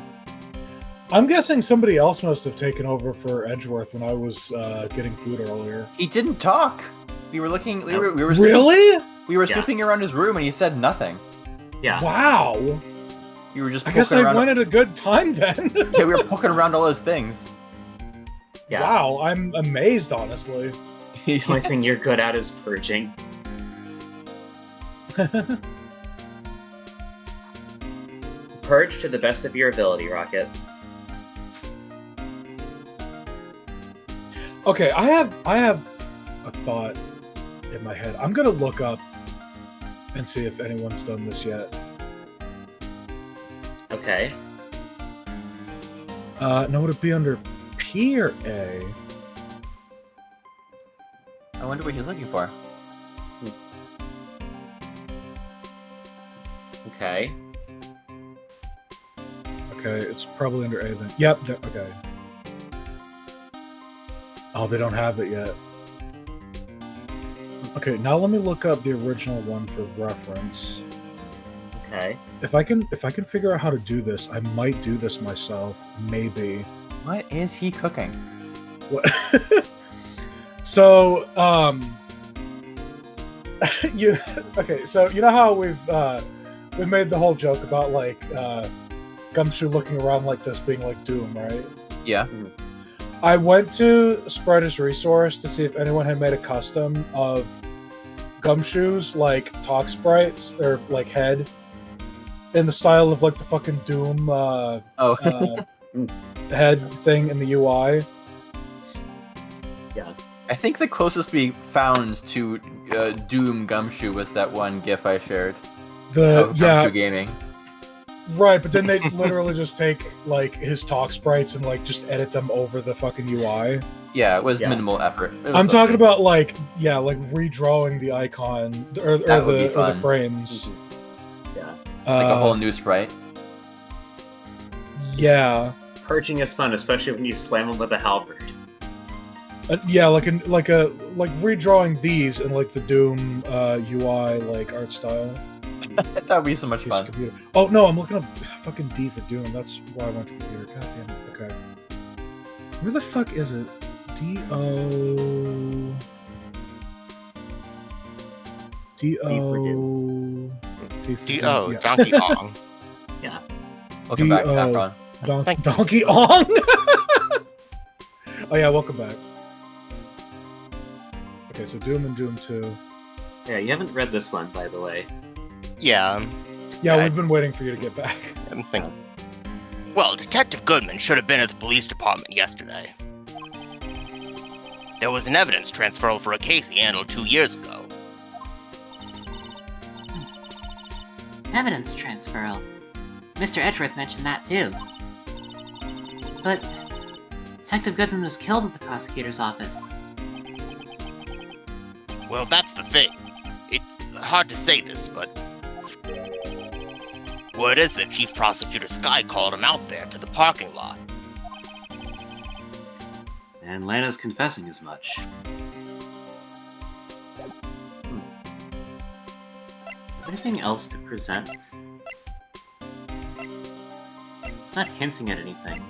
I'm guessing somebody else must have taken over for Edgeworth when I was getting food earlier. He didn't talk. We were looking. We were Really? We were Yeah. snooping around his room, and he said nothing. Yeah. Wow. We were just. I guess poking I around. went at a good time then. Yeah, we were poking around all his things. Yeah. Wow, I'm amazed, honestly. The only thing you're good at is purging. Purge to the best of your ability, Rocket. Okay, I have a thought in my head. I'm gonna look up and see if anyone's done this yet. Okay. No, would it be under P or A? I wonder what he's looking for. Okay. Okay, it's probably under A then. Yep, okay. Oh, they don't have it yet. Okay, now let me look up the original one for reference. Okay. If I can figure out how to do this, I might do this myself. Maybe. What is he cooking? What? So, so you know how we've made the whole joke about like Gumshoe looking around like this being like Doom, right? Yeah. I went to Spreader's Resource to see if anyone had made a custom of Gumshoe's like talk sprites or like head in the style of like the fucking Doom head thing in the UI. Yeah. I think the closest we found to Doom Gumshoe was that one GIF I shared. Gumshoe Gaming. Right, but then they literally just take like his talk sprites and like just edit them over the fucking UI. Yeah, it was minimal effort. I'm talking about like redrawing the icon or the frames. Yeah. Like a whole new sprite. Yeah. Purging is fun, especially when you slam them with a halberd. Like redrawing these in like the Doom UI like art style. That would be so much fun. Computer. Oh no, I'm looking up fucking D for Doom. That's why I went to computer. God damn it. Okay. Where the fuck is it? D-O... D-O... D-O, Donkey Kong. Yeah. Welcome back, Saffron. Donkey Kong? Oh yeah, welcome back. Okay, so Doom and Doom 2. Yeah, you haven't read this one, by the way. Yeah. Yeah, we've been waiting for you to get back. I'm thinking. Well, Detective Goodman should have been at the police department yesterday. There was an evidence transferal for a case he handled 2 years ago. Evidence transferal. Mr. Edgeworth mentioned that too. But Detective Goodman was killed at the prosecutor's office. Well, that's the thing. It's hard to say this, but word is that Chief Prosecutor Sky called him out there to the parking lot. And Lana's confessing as much. Anything else to present? It's not hinting at anything.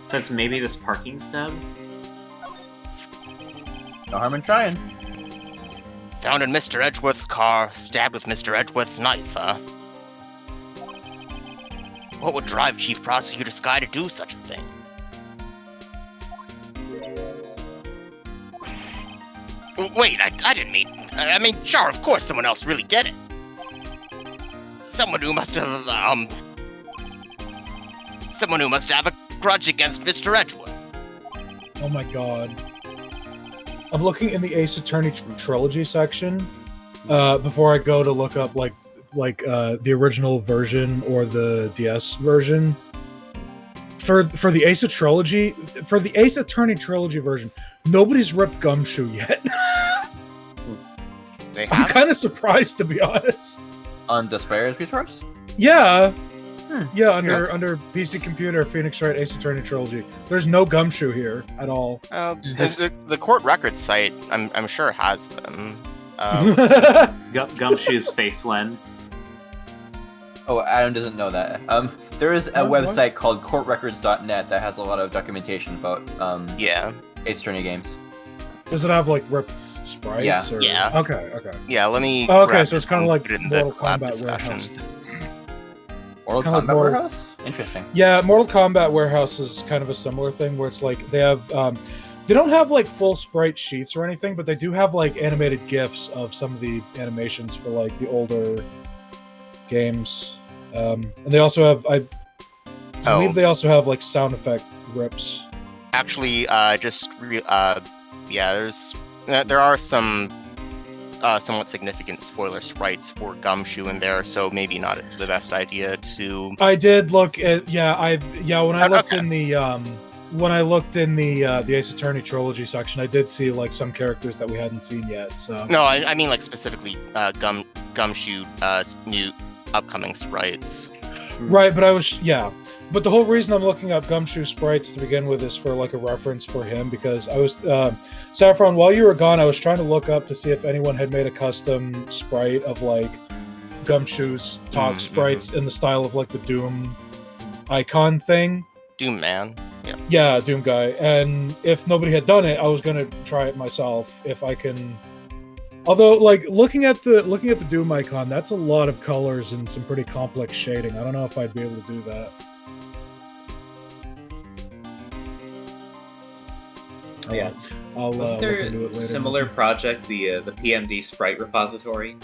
Since maybe this parking stub? No harm in trying. Found in Mr. Edgeworth's car, stabbed with Mr. Edgeworth's knife, huh? What would drive Chief Prosecutor Sky to do such a thing? Wait, I didn't mean... I mean, sure, of course someone else really did it. Someone who must have, Someone who must have a grudge against Mr. Edgeworth. Oh my god. I'm looking in the Ace Attorney Trilogy section before I go to look up like the original version or the DS version. For the Ace Attorney Trilogy version, nobody's ripped Gumshoe yet. I'm kind of surprised, to be honest. On the Spreader's Resource? Yeah. Yeah, under PC Computer, Phoenix Wright, Ace Attorney Trilogy. There's no Gumshoe here at all. The court records site, I'm sure, has them. Gumshoe's face when. Oh, Adam doesn't know that. There is a website called courtrecords.net that has a lot of documentation about Ace Attorney games. Does it have like ripped sprites? Yeah. Or... Yeah. Okay. Yeah, let me. Oh, okay, so it's kind of like Mortal Mortal Kombat Warehouse. Mortal Kombat Warehouse? Interesting. Yeah, Mortal Kombat Warehouse is kind of a similar thing where it's like they have, they don't have like full sprite sheets or anything, but they do have like animated GIFs of some of the animations for like the older games. And they also have, I believe they also have like sound effect rips. Actually, there are some somewhat significant spoiler sprites for Gumshoe in there, so maybe not the best idea to. I did look at when I looked in the Ace Attorney Trilogy section, I did see like some characters that we hadn't seen yet. So no, I mean like specifically Gumshoe new upcoming sprites. Right, but the whole reason I'm looking up Gumshoe sprites to begin with is for like a reference for him, because I was Saffron, while you were gone, I was trying to look up to see if anyone had made a custom sprite of like Gumshoe's talk sprites in the style of like the Doom icon thing. Doom man. Yeah. Yeah, Doom guy. And if nobody had done it, I was gonna try it myself if I can. Although, like looking at the Doom icon, that's a lot of colors and some pretty complex shading. I don't know if I'd be able to do that. Yeah. I'll Wasn't look there into it a later. similar project, the PMD Sprite repository,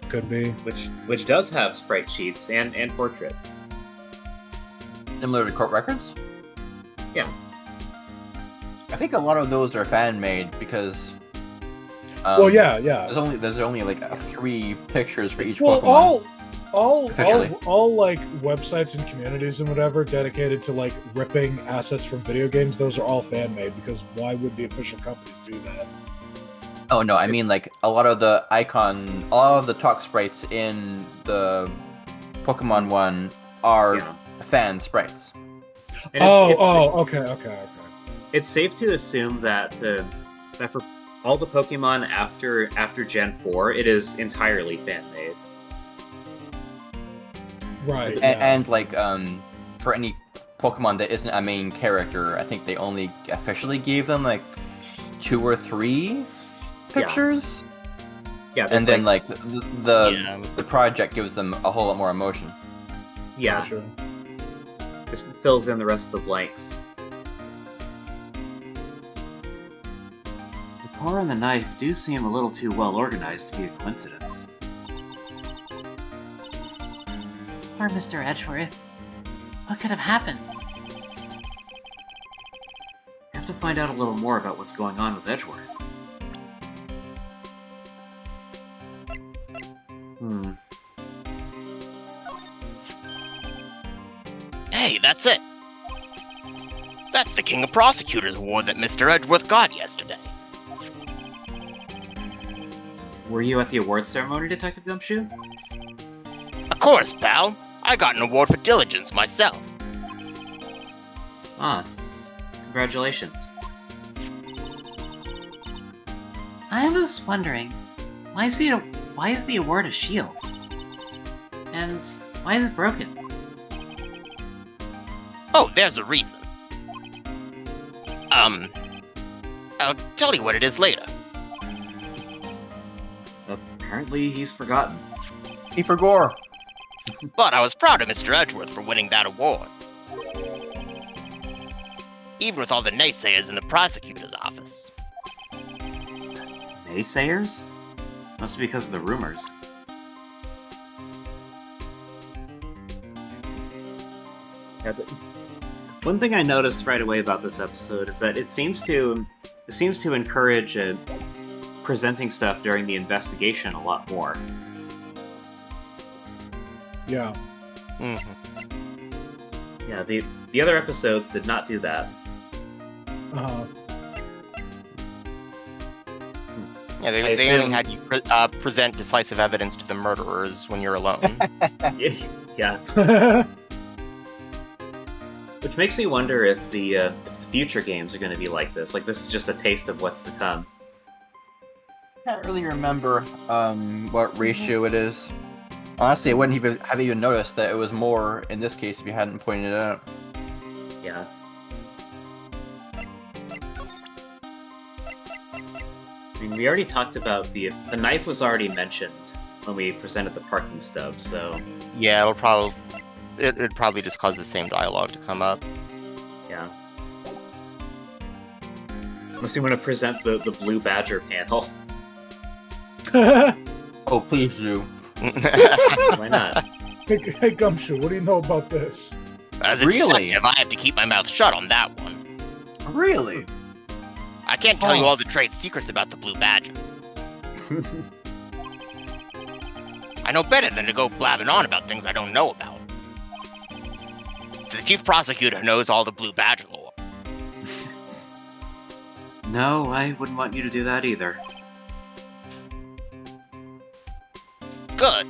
Could be. which does have sprite sheets and portraits? Similar to court records? Yeah. I think a lot of those are fan made because. Well, yeah. There's only like 3 pictures for each Well, Pokemon. all Officially. like websites and communities and whatever dedicated to like ripping assets from video games, those are all fan made because why would the official companies do that? Oh no, I mean like a lot of the all of the talk sprites in the Pokemon one are Yeah. fan sprites. And Okay. It's safe to assume that for all the Pokemon after Gen 4, it is entirely fan made. Right. And like for any Pokemon that isn't a main character, I think they only officially gave them like 2 or 3 pictures. Yeah, And then like the project gives them a whole lot more emotion. yeah, Gotcha. just fills in the rest of the blanks. The paw and the knife do seem a little too well organized to be a coincidence. Poor Mr. Edgeworth. What could have happened? I have to find out a little more about what's going on with Edgeworth. Hey, that's it. That's the King of Prosecutors award that Mr. Edgeworth got yesterday. Were you at the awards ceremony, Detective Gumshoe? Of course, pal. I got an award for diligence myself. Ah, congratulations. I was wondering, why is the award a shield? And why is it broken? Oh, there's a reason. I'll tell you what it is later. Apparently he's forgotten. He forgot. But I was proud of Mr. Edgeworth for winning that award. Even with all the naysayers in the prosecutor's office. Naysayers? Must be because of the rumors. Yeah, one thing I noticed right away about this episode is that it seems to encourage presenting stuff during the investigation a lot more. Yeah. Mm-hmm. Yeah, the other episodes did not do that. Uh-huh. Yeah, I they only assume- had you present decisive evidence to the murderers when you're alone. Yeah. Which makes me wonder if the future games are going to be like this. Like, this is just a taste of what's to come. Can't really remember what ratio it is. Honestly, I wouldn't have even noticed that it was more in this case if you hadn't pointed it out. Yeah. I mean, we already talked about the knife was already mentioned when we presented the parking stub, so Yeah, it'd probably just cause the same dialogue to come up. yeah. Unless you want to present the Blue Badger panel. Oh, please do. Why not? Hey, Gumshoe, what do you know about this? As a Really? detective, I have to keep my mouth shut on that one. Really? I can't tell you all the trade secrets about the Blue Badger. I know better than to go blabbing on about things I don't know about. So the chief prosecutor knows all the Blue Badger lore. No, I wouldn't want you to do that either. Good.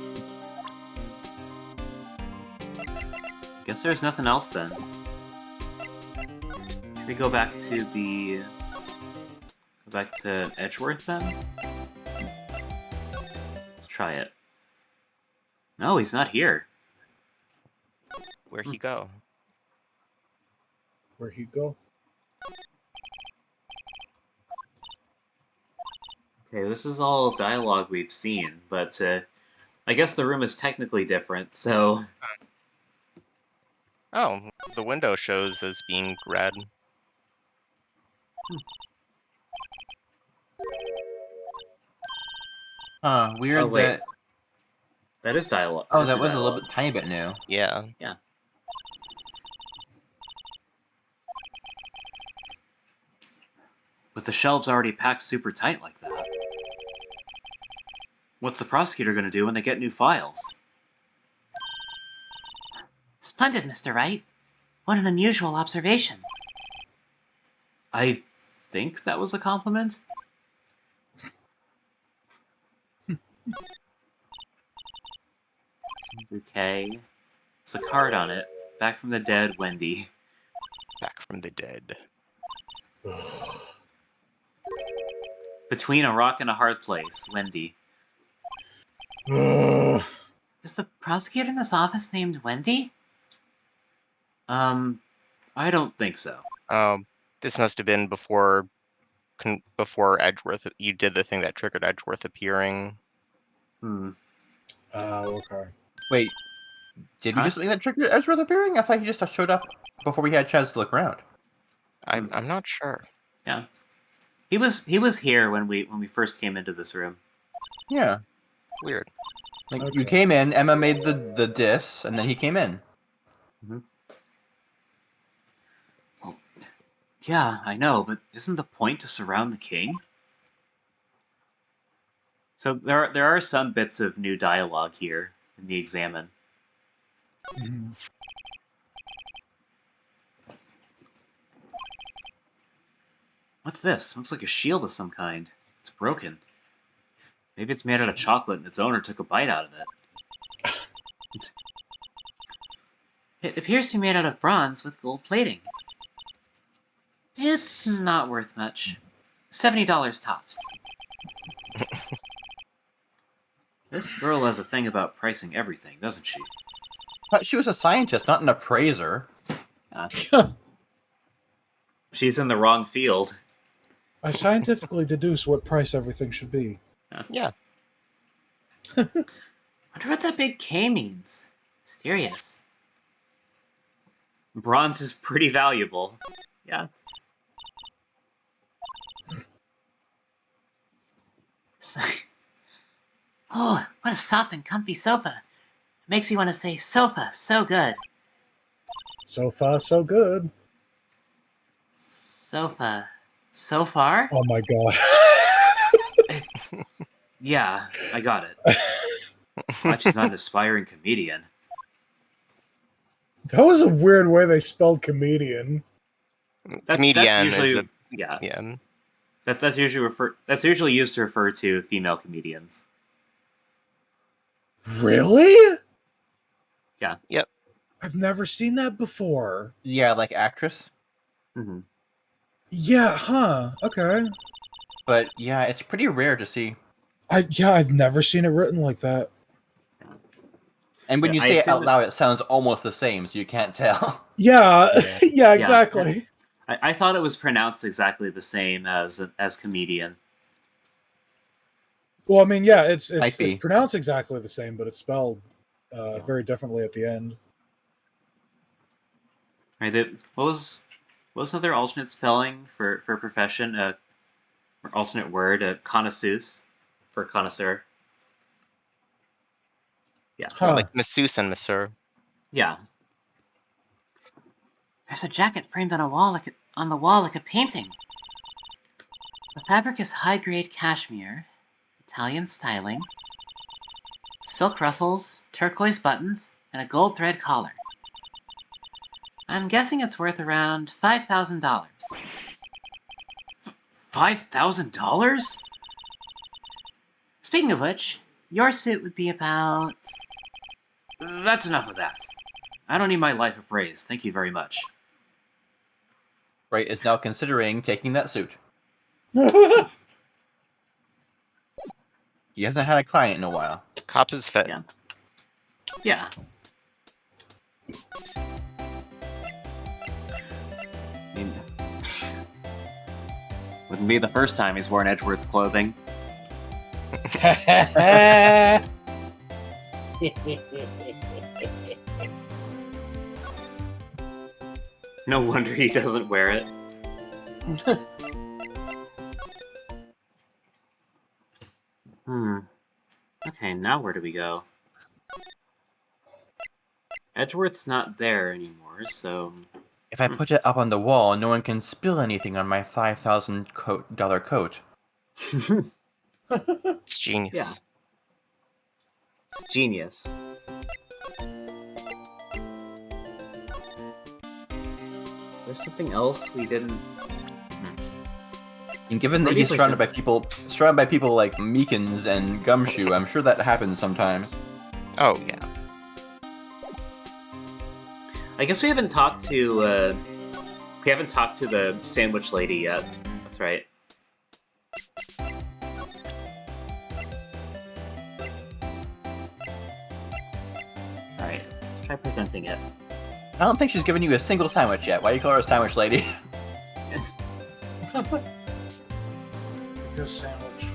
Guess there's nothing else then. Should we go back to Edgeworth then? Let's try it. No, he's not here. Where'd he go? Where'd he go? Okay, this is all dialogue we've seen, but I guess the room is technically different, so Oh, the window shows as being red. Weird Oh, wait. that. That is dialogue. Oh, Is that her was a little dialogue. bit tiny bit new. Yeah. With the shelves already packed super tight like that. What's the prosecutor going to do when they get new files? Splendid, Mr. Wright. What an unusual observation. I think that was a compliment. Bouquet. There's a card on it. Back from the dead, Wendy. Back from the dead. Between a rock and a hard place, Wendy. Ugh. Is the prosecutor in this office named Wendy? I don't think so. This must have been before Edgeworth. You did the thing that triggered Edgeworth appearing. Hmm. Okay. Wait, did you Huh? do something that triggered Ezra's appearing? I thought he just showed up before we had a chance to look around. I'm not sure. Yeah. He was here when we first came into this room. Yeah. Weird. Like, you Okay. came in, Emma made the diss, and then he came in. Yeah, I know, but isn't the point to surround the king? So there are some bits of new dialogue here in the Examine. Mhm. What's this? Looks like a shield of some kind. It's broken. Maybe it's made out of chocolate and its owner took a bite out of it. It appears to be made out of bronze with gold plating. It's not worth much. $70 tops. This girl has a thing about pricing everything, doesn't she? But she was a scientist, not an appraiser. She's in the wrong field. I scientifically deduce what price everything should be. Yeah. Wonder what that big K means. Mysterious. Bronze is pretty valuable. Yeah. Oh, what a soft and comfy sofa. Makes you want to say sofa, so good. So far, so good. Sofa. So far? Oh my god. Yeah, I got it. Watch is not an aspiring comedian. That was a weird way they spelled comedian. Comedian That's is usually a yeah. that's usually used to refer to female comedians. Really? Yeah. Yep. I've never seen that before. Yeah, like actress. Mm-hmm. Yeah, huh. Okay. But yeah, it's pretty rare to see. I've never seen it written like that. And when Yeah, you I say it assume out loud, it it's- sounds almost the same, so you can't tell. Yeah, Yeah. yeah, exactly. I thought it was pronounced exactly the same as comedian. Well, I mean, yeah, it's Might be. pronounced exactly the same, but it's spelled very differently at the end. Right? What was another alternate spelling for profession? Or alternate word? Connoisseuse for connoisseur. Yeah. Huh. Like masseuse and masseur. Yeah. There's a jacket framed on the wall like a painting. The fabric is high-grade cashmere, Italian styling, silk ruffles, turquoise buttons, and a gold thread collar. I'm guessing it's worth around $5,000. $5,000? Speaking of which, your suit would be about... That's enough of that. I don't need my life appraised. Thank you very much. Wright is now considering taking that suit. He hasn't had a client in a while. Cop is fit. Yeah. Yeah. I mean, wouldn't be the first time he's worn Edgeworth's clothing. No wonder he doesn't wear it. Okay, now where do we go? Edgeworth's not there anymore, so... If I put it up on the wall, no one can spill anything on my $5,000 coat. It's genius. Yeah. It's genius. Is there something else we didn't... And given that Where do you he's place surrounded by people like Meekins and Gumshoe, I'm sure that happens sometimes. Oh, yeah. I guess we haven't talked to the sandwich lady yet. That's right. Alright, let's try presenting it. I don't think she's given you a single sandwich yet. Why do you call her a sandwich lady? Because sandwich.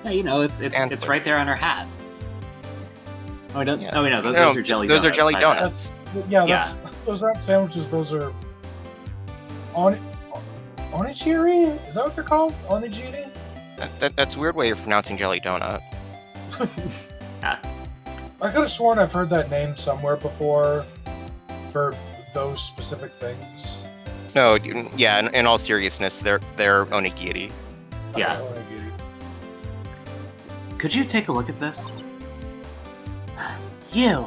Yeah, you know, it's Sandwich. right there on her hat. Oh, no, Yeah. oh wait, no, those, No, those are jelly those are donuts. jelly my donuts. bad. That's those aren't sandwiches. Those are onigiri. Is that what they're called? Onigiri. That's a weird way of pronouncing jelly donut. I could have sworn I've heard that name somewhere before for those specific things. No, yeah. In all seriousness, they're onigiri. Yeah. Onigiri. Could you take a look at this? You!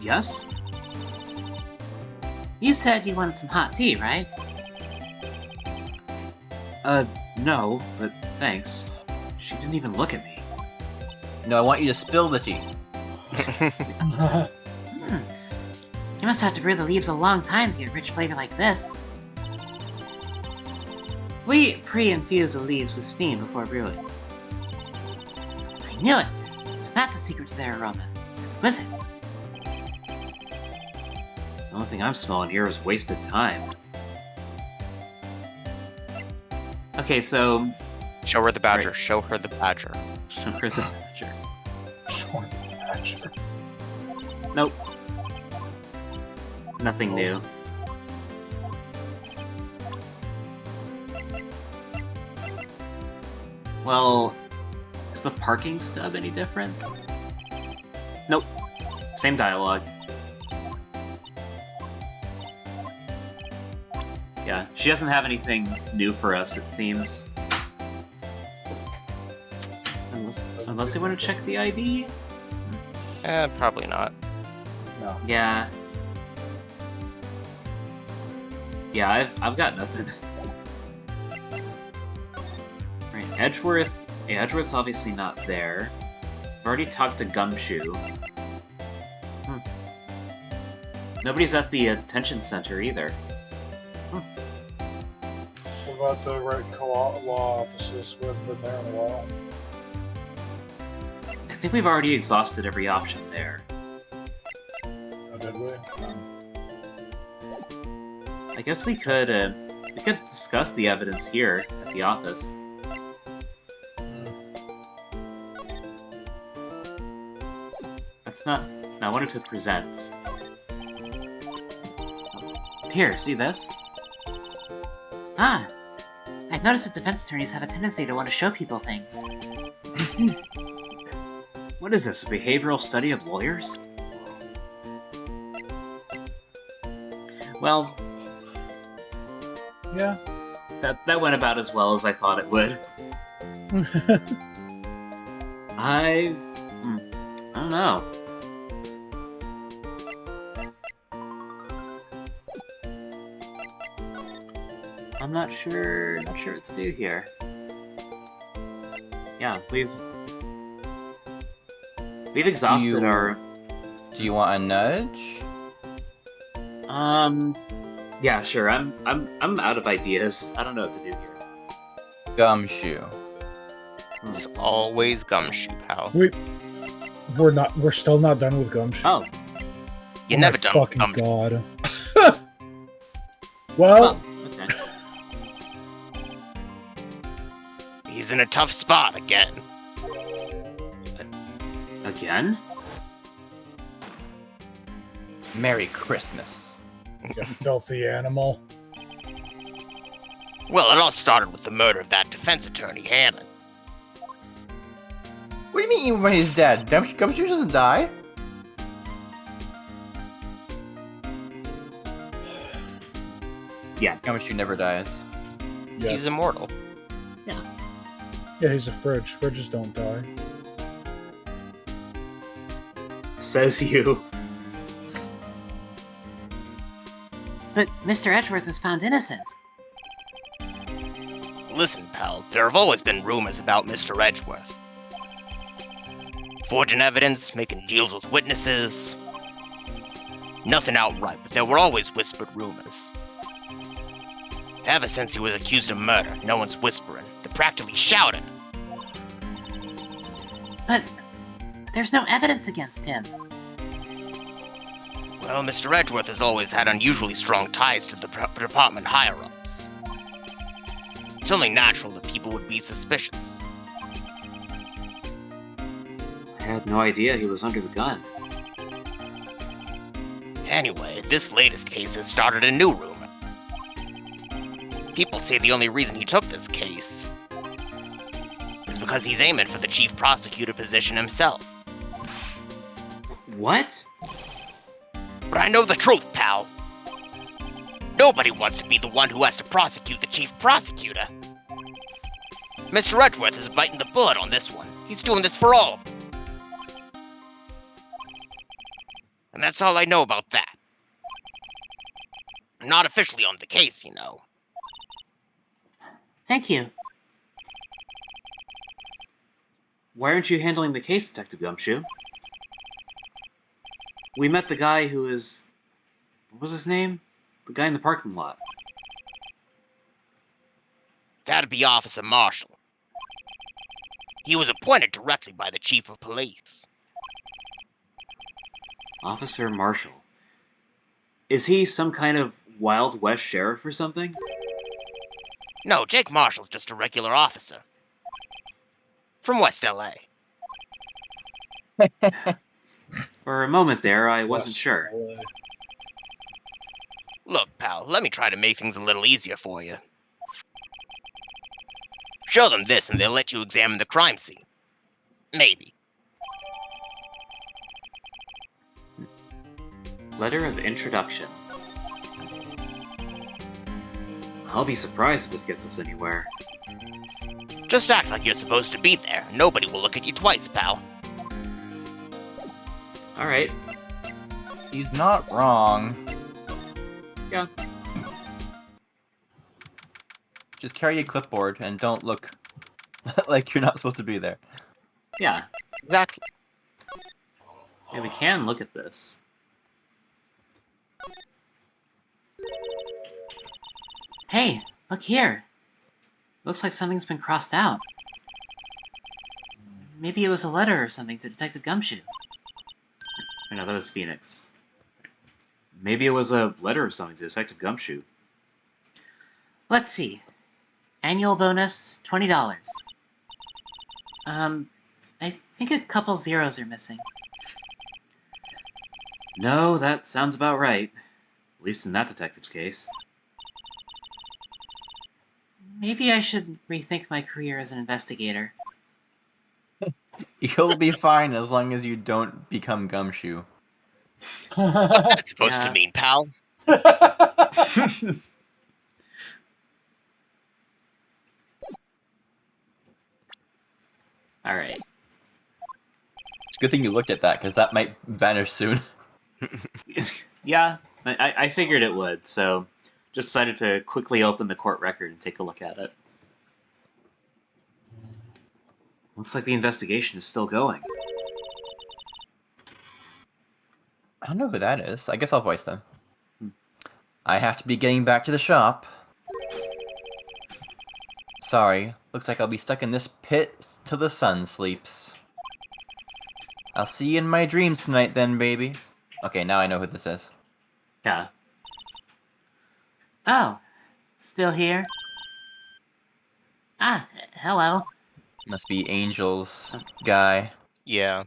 Yes? You said you wanted some hot tea, right? No, but thanks. She didn't even look at me. No, I want you to spill the tea. You must have to brew the leaves a long time to get rich flavor like this. We pre-infuse the leaves with steam before brewing. I knew it! So that's the secret to their aroma. Exquisite. The only thing I'm smelling here is wasted time. Okay, so... Show her the badger. Right. Show her the badger. Show her the badger. Sure, the badger. Nope. Nothing new. Well, is the parking stub any different? Nope. Same dialogue. Yeah, she doesn't have anything new for us, it seems. Unless they want to check the ID? Probably not. No. Yeah. Yeah, I've got nothing. Right, Edgeworth. Yeah, Edgeworth's obviously not there. I've already talked to Gumshoe. Nobody's at the attention center either. What about the Wright law offices? We haven't been there in a while. I think we've already exhausted every option there. Oh, did we? I guess we could discuss the evidence here at the office. That's not... I wanted to present. Here, see this? Ah! I've noticed that defense attorneys have a tendency to want to show people things. What is this, a behavioral study of lawyers? Well, Yeah. that went about as well as I thought it would. I don't know. I'm not sure what to do here. Yeah, we've exhausted our... Do you want a nudge? Yeah, sure. I'm out of ideas. I don't know what to do here. Gumshoe. It's always Gumshoe, pal. We're still not done with Gumshoe. Oh, You Oh never my done fucking Gumshoe. god. Well, okay. He's in a tough spot again. Again? Merry Christmas. You filthy animal. Well, it all started with the murder of that defense attorney, Hammond. What do you mean when he's dead? Gumshoe doesn't die? Yeah. Gumshoe never dies. Yeah, He's immortal. yeah, he's a fridge. Fridges don't die. Says you. But Mr. Edgeworth was found innocent. Listen, pal, there have always been rumors about Mr. Edgeworth. Forging evidence, making deals with witnesses. Nothing outright, but there were always whispered rumors. Ever since he was accused of murder, no one's whispering. They're practically shouting. But there's no evidence against him. Well, Mr. Edgeworth has always had unusually strong ties to the department higher-ups. It's only natural that people would be suspicious. I had no idea he was under the gun. Anyway, this latest case has started a new rumor. People say the only reason he took this case is because he's aiming for the chief prosecutor position himself. What? But I know the truth, pal. Nobody wants to be the one who has to prosecute the chief prosecutor. Mr. Edgeworth is biting the bullet on this one. He's doing this for all of them. And that's all I know about that. I'm not officially on the case, you know. Thank you. Why aren't you handling the case, Detective Gumshoe? We met the guy who is... What was his name? The guy in the parking lot. That'd be Officer Marshall. He was appointed directly by the chief of police. Officer Marshall. Is he some kind of Wild West sheriff or something? No, Jake Marshall's just a regular officer. From West LA. For a moment there, I wasn't West sure. LA. Look, pal, let me try to make things a little easier for you. Show them this and they'll let you examine the crime scene. Maybe. Letter of introduction. I'll be surprised if this gets us anywhere. Just act like you're supposed to be there. Nobody will look at you twice, pal. Alright. He's not wrong. Yeah. Just carry a clipboard and don't look like you're not supposed to be there. Yeah. Exactly. Yeah, we can look at this. Hey, look here. Looks like something's been crossed out. Maybe it was a letter or something to Detective Gumshoe. No, that was Phoenix. Maybe it was a letter or something to Detective Gumshoe. Let's see. Annual bonus, $20. I think a couple zeros are missing. No, that sounds about right. At least in that detective's case. Maybe I should rethink my career as an investigator. You'll be fine as long as you don't become Gumshoe. What's that supposed Yeah. to mean, pal? Alright. It's a good thing you looked at that, because that might vanish soon. Yeah, I figured it would, so just decided to quickly open the court record and take a look at it. Looks like the investigation is still going. I don't know who that is. I guess I'll voice them. I have to be getting back to the shop. Sorry, looks like I'll be stuck in this pit till the sun sleeps. I'll see you in my dreams tonight then, baby. Okay, now I know who this is. Yeah. Oh, still here? Ah, hello. Must be Angel's guy. Yeah.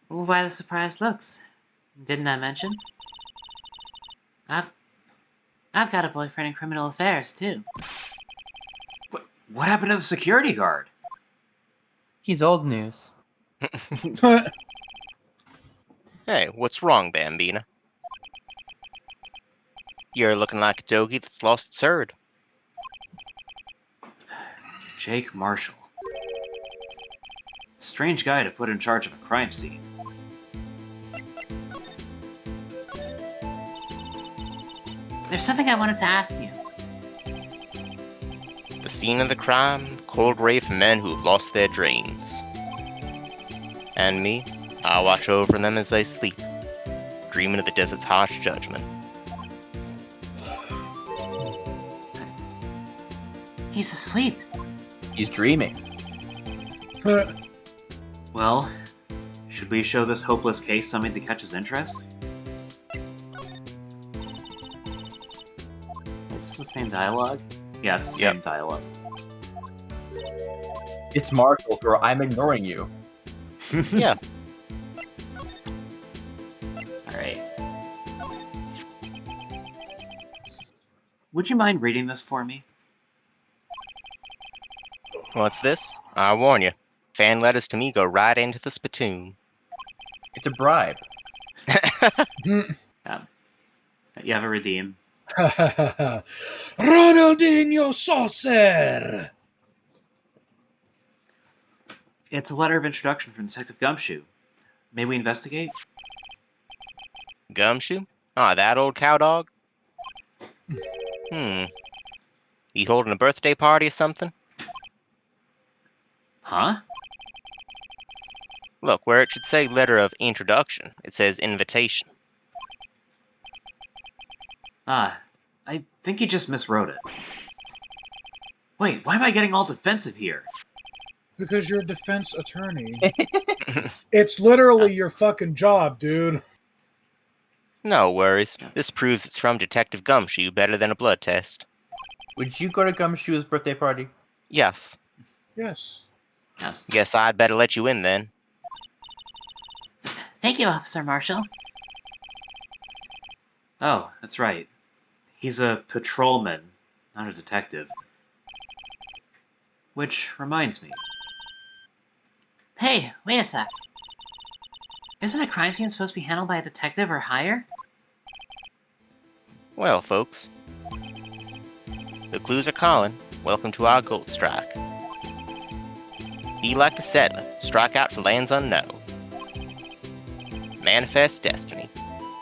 Why the surprised looks? Didn't I mention? I've got a boyfriend in criminal affairs, too. What happened to the security guard? He's old news. Hey, what's wrong, Bambina? You're looking like a doggy that's lost its herd. Jake Marshall. Strange guy to put in charge of a crime scene. There's something I wanted to ask you. The scene of the crime, the cold grave of men who have lost their dreams. And me, I watch over them as they sleep, dreaming of the desert's harsh judgment. He's asleep. He's dreaming. Well, should we show this hopeless case something to catch his interest? It's the same dialogue? Yeah, it's the same dialogue. It's Marshall for I'm ignoring you. Yeah. Alright. Would you mind reading this for me? What's this? I warn you. Fan letters to me go right into the spittoon. It's a bribe. You have a redeem. Ronaldinho Saucer! It's a letter of introduction from Detective Gumshoe. May we investigate? Gumshoe? Ah, that old cowdog? He holding a birthday party or something? Huh? Look, where it should say letter of introduction, it says invitation. Ah, I think you just miswrote it. Wait, why am I getting all defensive here? Because you're a defense attorney. It's literally your fucking job, dude. No worries. This proves it's from Detective Gumshoe better than a blood test. Would you go to Gumshoe's birthday party? Yes. Yes. Guess I'd better let you in then. Thank you, Officer Marshall. Oh, that's right. He's a patrolman, not a detective. Which reminds me. Hey, wait a sec. Isn't a crime scene supposed to be handled by a detective or higher? Well, folks. The clues are calling. Welcome to our gold strike. Be like a settler. Strike out for lands unknown. Manifest destiny.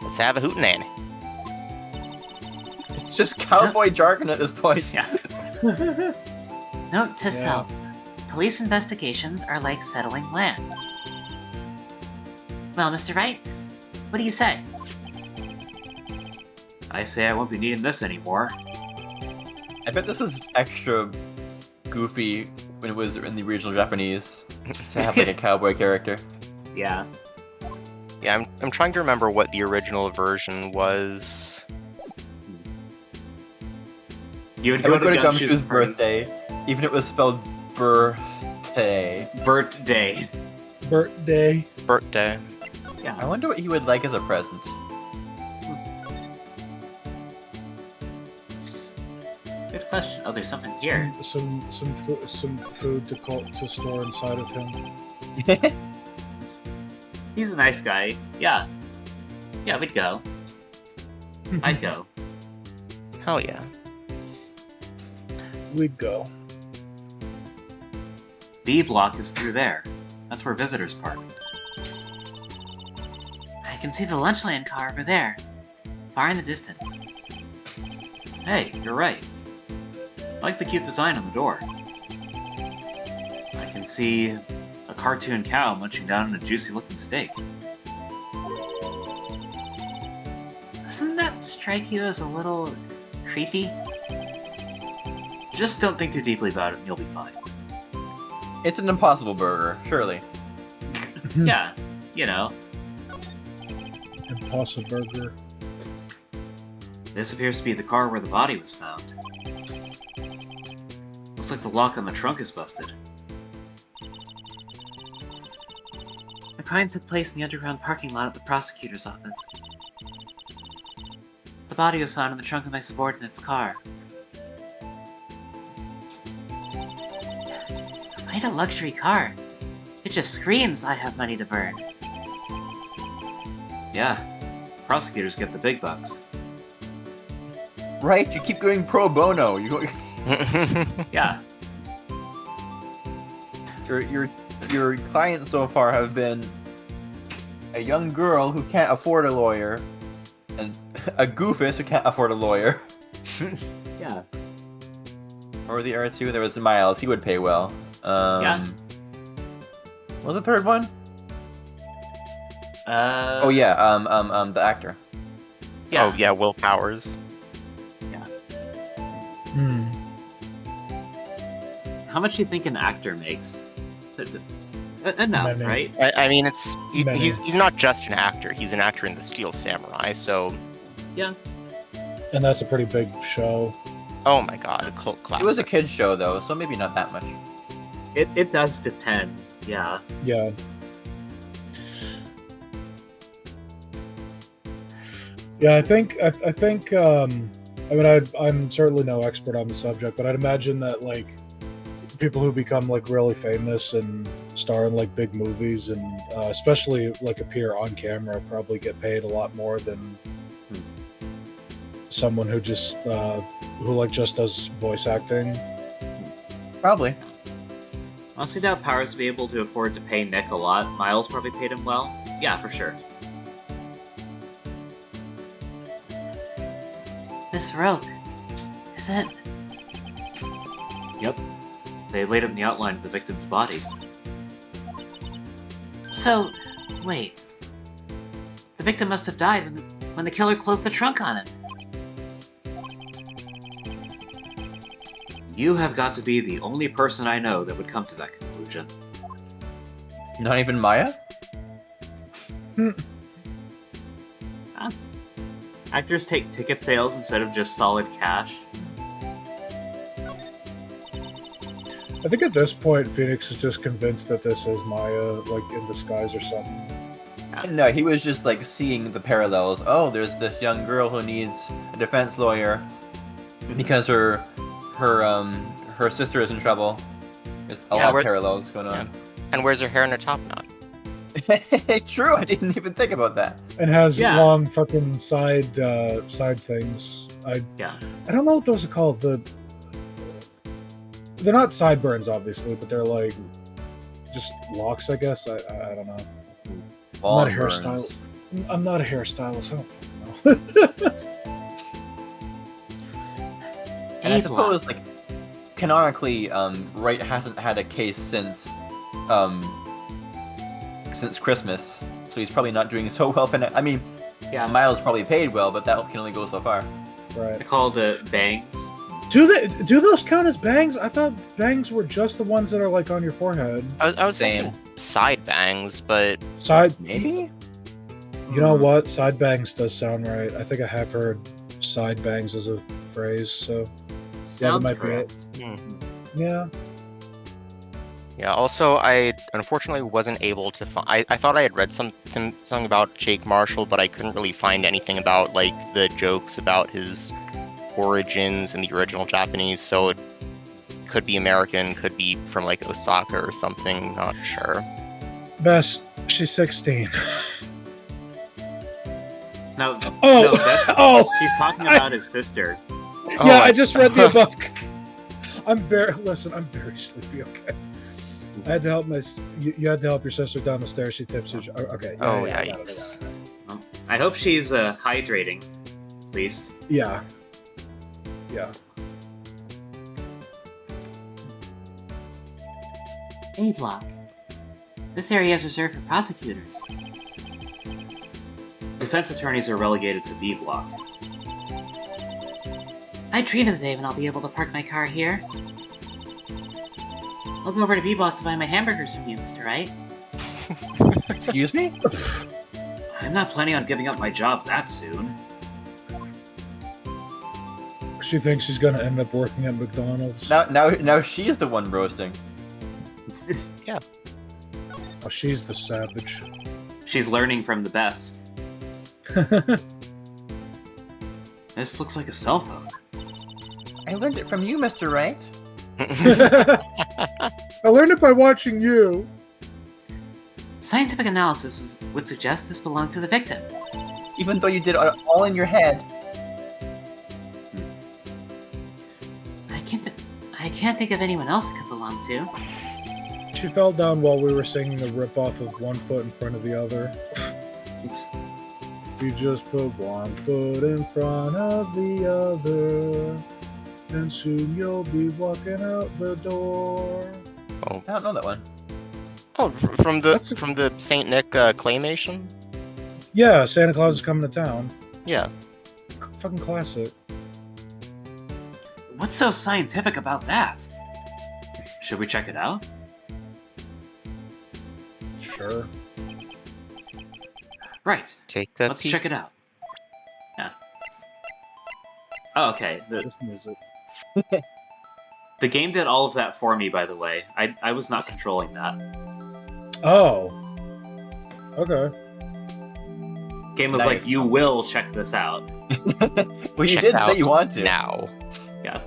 Let's have a hootenanny. It's just cowboy jargon at this point. Yeah. Note to self. Police investigations are like settling land. Well, Mr. Wright, what do you say? I say I won't be needing this anymore. I bet this was extra goofy when it was in the original Japanese to have like a cowboy character. Yeah. Yeah, I'm trying to remember what the original version was. You would I go would go to Gumshoe's Gumshoe's birthday, even if it was spelled birthday. Birthday. Birthday. Birthday. I Yeah. wonder what he would like as a present. Good question. Oh, there's something here. Some food to store inside of him. He's a nice guy. Yeah. Yeah, we'd go. I'd go. Hell yeah. We'd go. B block is through there. That's where visitors park. I can see the lunch lane car over there, far in the distance. Hey, you're right. I like the cute design on the door. I can see a cartoon cow munching down on a juicy-looking steak. Doesn't that strike you as a little creepy? Just don't think too deeply about it and you'll be fine. It's an impossible burger, surely. Yeah, you know. Impossible burger. This appears to be the car where the body was found. Looks like the lock on the trunk is busted. The crime took place in the underground parking lot at the prosecutor's office. The body was found in the trunk of my subordinate's car. I had a luxury car. It just screams I have money to burn. Yeah, prosecutors get the big bucks. Right? You keep going pro bono. Yeah. Your clients so far have been a young girl who can't afford a lawyer, and a goofus who can't afford a lawyer. Yeah. Or the other two, there was Miles. He would pay well. Yeah. What was the third one? Oh yeah, the actor. Yeah. Oh yeah, Will Powers. Hmm. How much do you think an actor makes? Enough, Many. right? I mean, Many. he's not just an actor. He's an actor in the Steel Samurai. So, Yeah. And that's a pretty big show. oh my god, a cult classic. It was a kid's show though, so maybe not that much. It does depend. Yeah. Yeah. Yeah, I think. I mean, I'm certainly no expert on the subject, but I'd imagine that like people who become like really famous and star in like big movies and especially like appear on camera probably get paid a lot more than someone who just just does voice acting. Probably. Honestly, doubt Powers to be able to afford to pay Nick a lot. Miles probably paid him well. Yeah, for sure. This rope. Is it? Yep. They laid it in the outline of the victim's body. So, wait. The victim must have died when the killer closed the trunk on him. You have got to be the only person I know that would come to that conclusion. Not even Maya? Actors take ticket sales instead of just solid cash. I think at this point, Phoenix is just convinced that this is Maya, like in disguise or something. No, he was just like seeing the parallels. Oh, there's this young girl who needs a defense lawyer because her sister is in trouble. There's a lot of parallels going on. And wears her hair in a top knot. True, I didn't even think about that. And has Yeah. long fucking side things. I don't know what those are called. They're not sideburns, obviously, but they're like just locks, I guess. I don't know. Long I'm not a burns. hairstylist. I'm not a hairstylist. I don't fucking know. And I suppose, like, canonically, Wright hasn't had a case since Christmas, so he's probably not doing so well. I mean, Yeah. Miles probably paid well, but that can only go so far. Right. I called it bangs. Do those count as bangs? I thought bangs were just the ones that are like on your forehead. I was Same. thinking side bangs, but Side. Maybe? You know what? Side bangs does sound right. I think I have heard side bangs as a phrase. So Sounds might be correct. yeah. yeah. Also, I unfortunately wasn't able to find. I thought I had read something about Jake Marshall, but I couldn't really find anything about like the jokes about his origins in the original Japanese. So it could be American, could be from like Osaka or something. Not sure. Best. She's 16. No, Oh. no, that's, Oh. he's talking about his sister. Yeah, I just read the above. I'm very sleepy. Okay. I had to help you had to help your sister down the stairs. She tips you. Okay. Oh, yeah. yikes. I hope she's hydrating, at least. Yeah. A block. This area is reserved for prosecutors. Defense attorneys are relegated to B block. I dream of the day when I'll be able to park my car here. I'll go over to B block to buy my hamburgers from you, Mr. Wright. Excuse me? I'm not planning on giving up my job that soon. She thinks she's gonna end up working at McDonald's. Now she's the one roasting. Oh, she's the savage. She's learning from the best. This looks like a cell phone. I learned it from you, Mr. Wright. I learned it by watching you. Scientific analysis would suggest this belonged to the victim. Even though you did it all in your head. I can't think of anyone else it could belong to. She fell down while we were singing a ripoff of One Foot in Front of the Other. You just put one foot in front of the other, and soon you'll be walking out the door. Oh, I don't know that one. oh, from the Saint Nick claymation. Yeah, Santa Claus is coming to town. Yeah. Fucking classic. What's so scientific about that? Should we check it out? Sure. Right. Take a Let's peek. check it out. Yeah. Oh, okay. This music. The game did all of that for me, by the way. I was not controlling that. Oh. Okay. Game was Nice. like, you will check this out. Well, you Check did out say you want to. now. Yeah.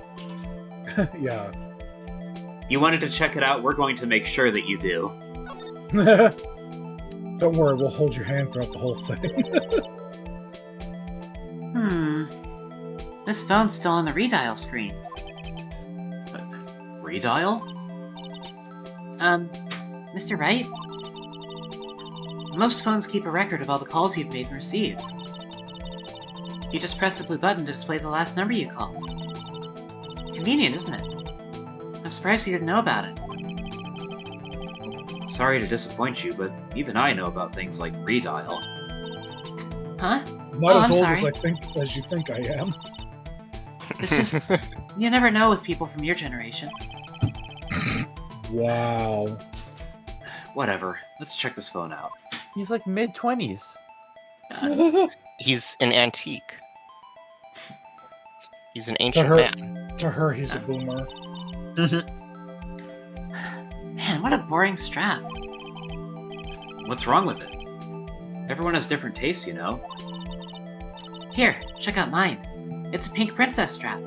Yeah. You wanted to check it out, we're going to make sure that you do. Don't worry, we'll hold your hand throughout the whole thing. This phone's still on the redial screen. Redial? Mr. Wright? Most phones keep a record of all the calls you've made and received. You just press the blue button to display the last number you called. Convenient, isn't it? I'm surprised you didn't know about it. Sorry to disappoint you, but even I know about things like redial. Huh? Not Oh, as I'm old sorry. as you think I am. It's just, you never know with people from your generation. Wow. Whatever. Let's check this phone out. He's like mid-20s. He's an antique. He's an To ancient her, man. to her, he's a boomer. Man, what a boring strap. What's wrong with it? Everyone has different tastes, you know. Here, check out mine. It's a pink princess strap.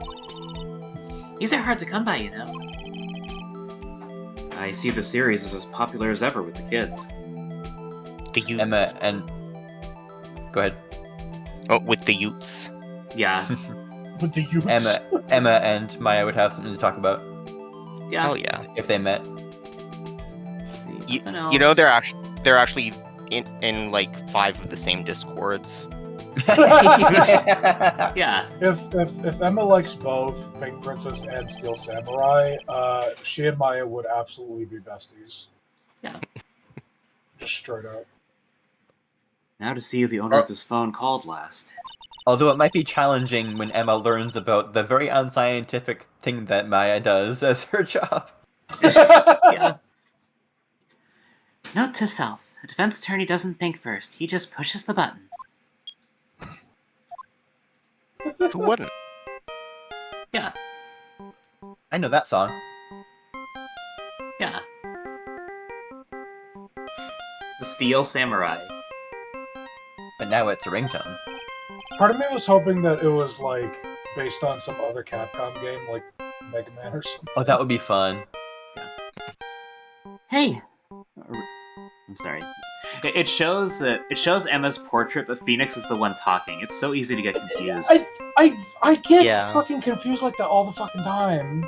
These are hard to come by, you know. I see the series is as popular as ever with the kids. The Utes. Emma and... Go ahead. Oh, with the Utes. Yeah, With the youths. Emma and Maya would have something to talk about yeah. Oh yeah. if they met. Let's see, You, nothing else. you know they're actually in like 5 of the same discords. Yeah. If Emma likes both Pink Princess and Steel Samurai, she and Maya would absolutely be besties. Yeah. Just straight up. Now to see who the owner of this phone called last. Although it might be challenging when Emma learns about the very unscientific thing that Maya does as her job. Yeah. Note to self: a defense attorney doesn't think first; he just pushes the button. Who wouldn't? Yeah. I know that song. Yeah. The Steel Samurai. But now it's a ringtone. Part of me was hoping that it was like based on some other Capcom game, like Mega Man or something. Oh, that would be fun. Hey, I'm sorry. It shows Emma's portrait, but Phoenix is the one talking. It's so easy to get confused. I get Yeah. fucking confused like that all the fucking time.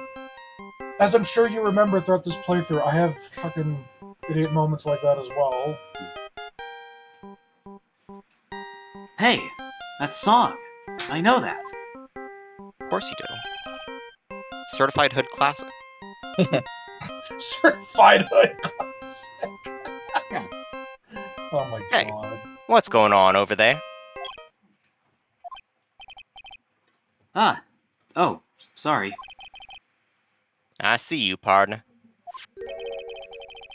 As I'm sure you remember throughout this playthrough, I have fucking idiot moments like that as well. Hey, that song. I know that. Of course you do. Certified Hood Classic. Certified Hood Classic. Yeah. Oh my Hey. god. What's going on over there? Ah. Oh, sorry. I see you, partner.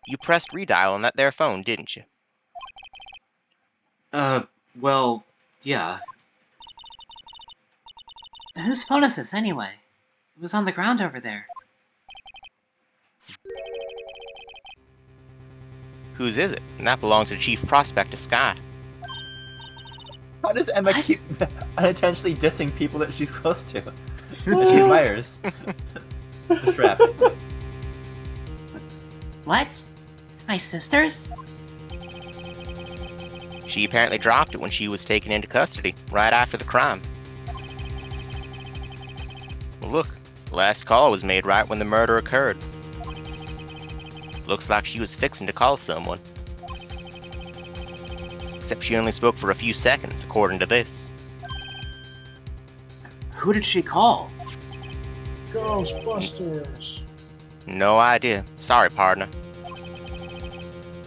You pressed redial on that there phone, didn't you? Well, yeah. whose phone is this anyway? It was on the ground over there. Whose is it? And that belongs to Chief Prospector Scott. How does Emma What? keep unintentionally dissing people that she's close to? That she admires. The strap. What? It's my sister's? She apparently dropped it when she was taken into custody, right after the crime. Well, look, the last call was made right when the murder occurred. Looks like she was fixing to call someone. Except she only spoke for a few seconds, according to this. Who did she call? Ghostbusters. No idea. Sorry, partner.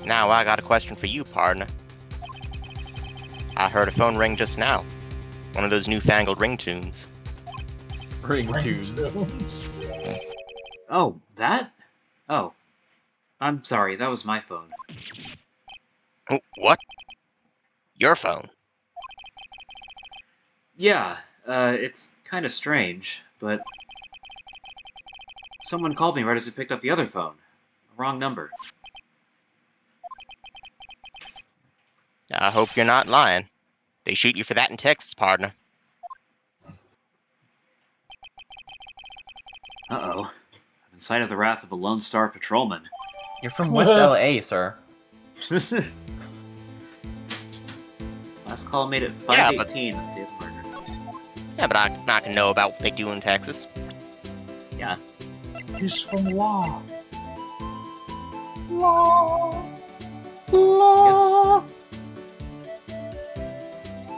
Now I got a question for you, partner. I heard a phone ring just now. One of those newfangled ringtunes. Ringtunes. Oh, that? Oh. I'm sorry, that was my phone. Oh, what? Your phone? Yeah, it's kind of strange, but... Someone called me right as I picked up the other phone. Wrong number. I hope you're not lying. They shoot you for that in Texas, partner. Uh-oh. I'm in sight of the wrath of a Lone Star patrolman. You're from West LA, sir. Last call made at Yeah, 5:18 on the day of the murder. Yeah, but I'm not gonna know about what they do in Texas. Yeah. He's from Law.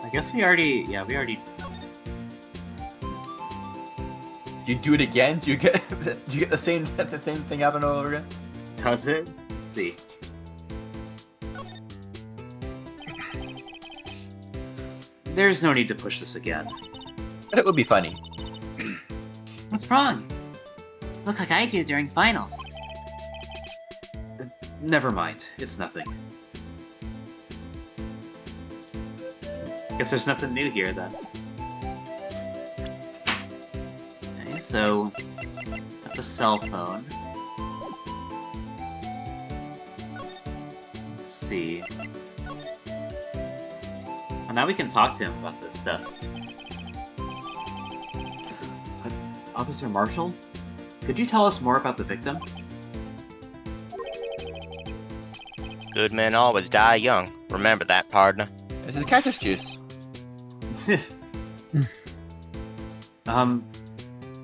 I guess we already... Yeah, we already... Do you do it again? Do you get the same thing happen all over again? Does it? Let's see. There's no need to push this again. But it would be funny. What's wrong? Look like I do during finals. Never mind. It's nothing. Guess there's nothing new here, then. Okay, so... Got the cell phone. Let's see... And now we can talk to him about this stuff. Officer Marshall? Could you tell us more about the victim? Good men always die young. Remember that, partner. This is cactus juice.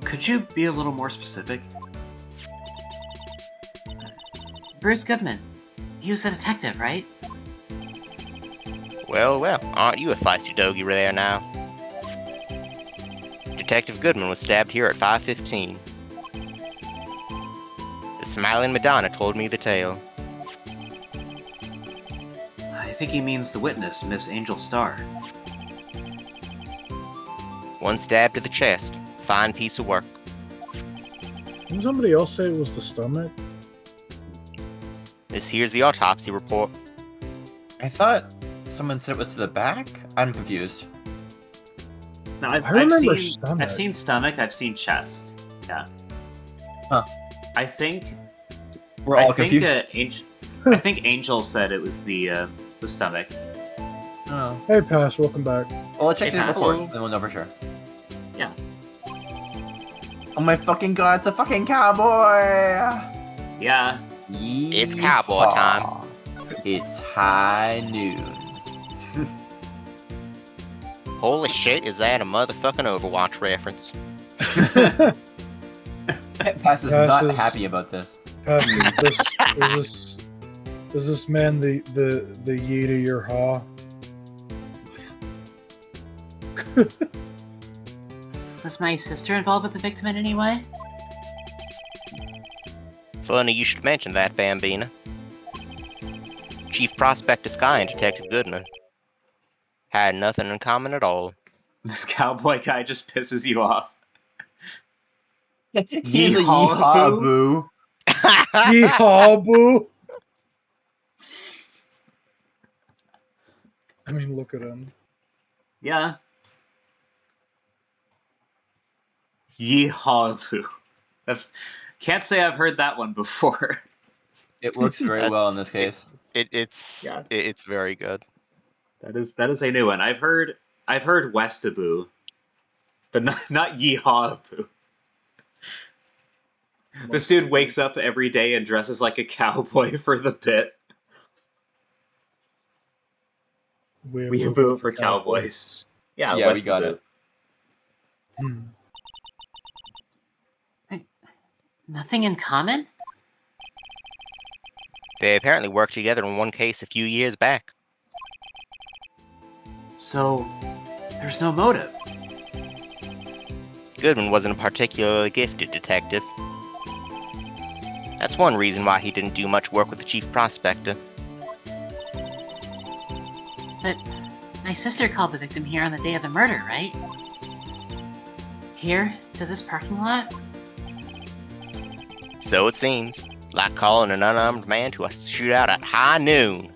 Could you be a little more specific? Bruce Goodman. He was a detective, right? Well, aren't you a feisty doggy there now? Detective Goodman was stabbed here at 5:15. The smiling Madonna told me the tale. I think he means the witness, Miss Angel Starr. One stab to the chest. Fine piece of work. Didn't somebody else say it was the stomach? This here's the autopsy report. I thought someone said it was to the back? I'm confused. No, I remember seen, stomach. I've seen stomach, I've seen chest. Yeah. Huh. I think... We're all I think, confused. I think Angel said it was the stomach. Oh. Hey, Pass, welcome back. Well, I'll check Hey, the Pass. report, then we'll know for sure. Yeah. Oh my fucking god, it's a fucking cowboy! Yeah. It's cowboy time. It's high noon. Holy shit, is that a motherfucking Overwatch reference? Pass is Pass not is- happy about this. Pass, is this man the ye to your haw? Was my sister involved with the victim in any way? Funny you should mention that, Bambina. Chief Prospector Sky and Detective Goodman had nothing in common at all. This cowboy guy just pisses you off. He's a Yeehaw, yeehaw boo. Yeehaw, boo! I mean, look at him. Yeah. Yeehaw. Can't say I've heard that one before. It works very well in this case. It's Yeah. it's very good. That is a new one. I've heard I've heard Westaboo, but not Yeehaw-boo. This dude wakes up every day and dresses like a cowboy for the bit. Weeaboo for cowboys. Yeah, Yeah, we got Westaboo. it. Nothing in common? They apparently worked together in one case a few years back. So, there's no motive. Goodman wasn't a particularly gifted detective. That's one reason why he didn't do much work with the chief prospector. But my sister called the victim here on the day of the murder, right? Here, to this parking lot? So it seems. Like calling an unarmed man to a shootout at high noon.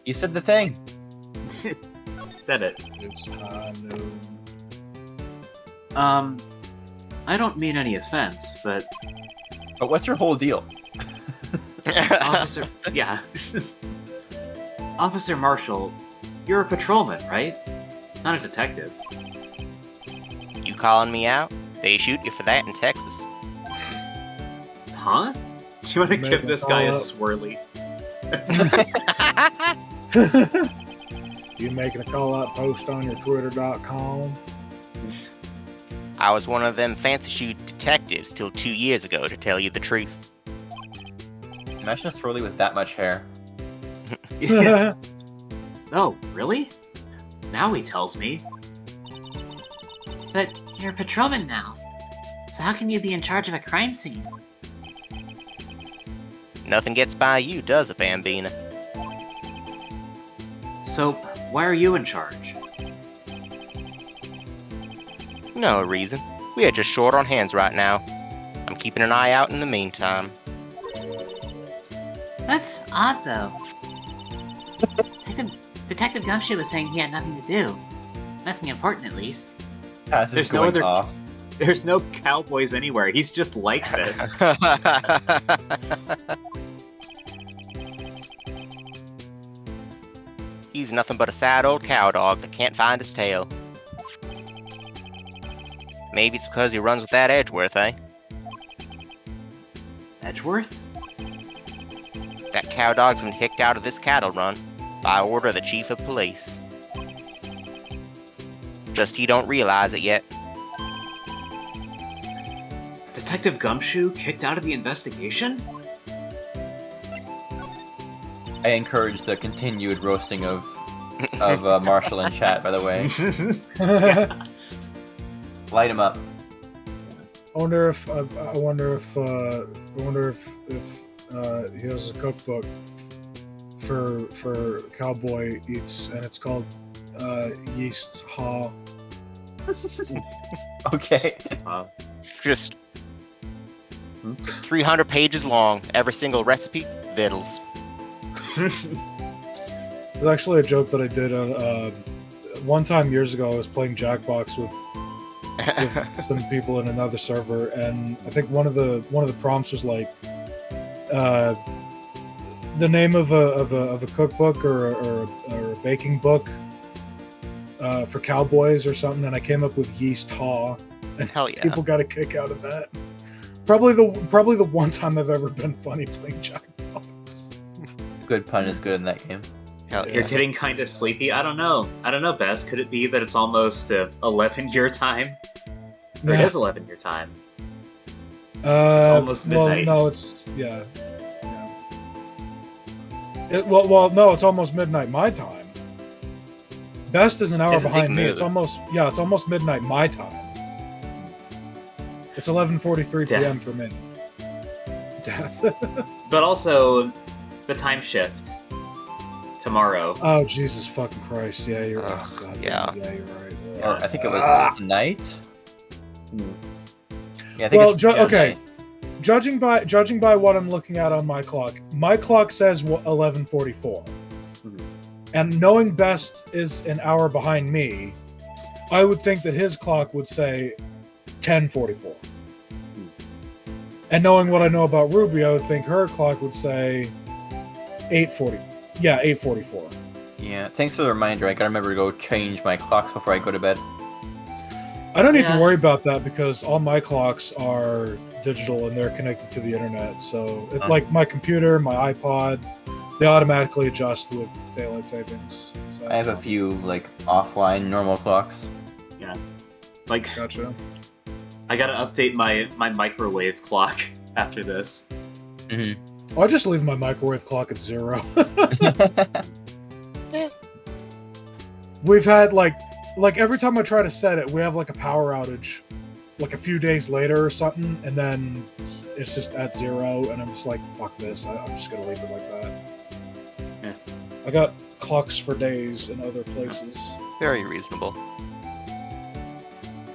You said the thing. Said it. It's high noon. I don't mean any offense, but But what's your whole deal? Officer, yeah. Officer Marshall, you're a patrolman, right? Not a detective. You calling me out? They shoot you for that in Texas. Huh? Do you want to Make give a this guy a call up. swirly? You making a call-out post on your Twitter.com? I was one of them fancy shoot detectives till 2 years ago, to tell you the truth. Imagine a swirly with that much hair. Oh, really? Now he tells me. But you're a patrolman now. So how can you be in charge of a crime scene? Nothing gets by you, does it, Bambina? So, why are you in charge? No reason. We are just short on hands right now. I'm keeping an eye out in the meantime. That's odd, though. Detective Gumshoe was saying he had nothing to do. Nothing important, at least. Ah, this There's is no going other- off. There's no cowboys anywhere. He's just like this. He's nothing but a sad old cow dog that can't find his tail. Maybe it's because he runs with that Edgeworth, eh? Edgeworth? That cow dog's been kicked out of this cattle run by order of the chief of police. Just he don't realize it yet. Detective Gumshoe kicked out of the investigation? I encourage the continued roasting of Marshall in chat, by the way. Light him up. I wonder if he has a cookbook for cowboy eats, and it's called Yeast Ha. Okay. It's just 300 pages long. Every single recipe, vittles. There's actually a joke that I did on one time years ago. I was playing Jackbox with some people in another server, and I think one of the prompts was like the name of a cookbook or a baking book for cowboys or something, and I came up with Yeast Ha, and Hell yeah. people got a kick out of that. Probably the one time I've ever been funny playing Jackbox. Good pun is good in that game. Hell You're yeah. getting kind of sleepy. I don't know, Bess. Could it be that it's almost 11 your time? Or it is 11 your time. It's almost midnight. Well, no, it's yeah. No, it's almost midnight my time. Best is an hour It's a big behind me. move. It's almost midnight my time. It's 11:43 p.m. Death. for me. Death. But also, the time shift. Tomorrow. Oh Jesus fucking Christ! Yeah, you're right. Ugh, God damn yeah. it, yeah, you're right. Or I think it was tonight. Yeah, I think Well, it's tonight. okay. Judging by what I'm looking at on my clock says 11:44, and knowing Best is an hour behind me, I would think that his clock would say 10:44. And knowing what I know about Ruby, I would think her clock would say 8:40. Yeah, 8:44. Yeah, thanks for the reminder. I gotta remember to go change my clocks before I go to bed. I don't need to Yeah. worry about that because all my clocks are digital and they're connected to the internet. So, like my computer, my iPod, they automatically adjust with daylight savings. So, I have a few like offline normal clocks. Yeah. Like, Gotcha. I gotta update my microwave clock after this. Oh, I just leave my microwave clock at 0. We've had like every time I try to set it, we have like a power outage, like a few days later or something, and then it's just at 0, and I'm just like, fuck this. I'm just gonna leave it like that. Yeah. I got clocks for days in other places. Very reasonable.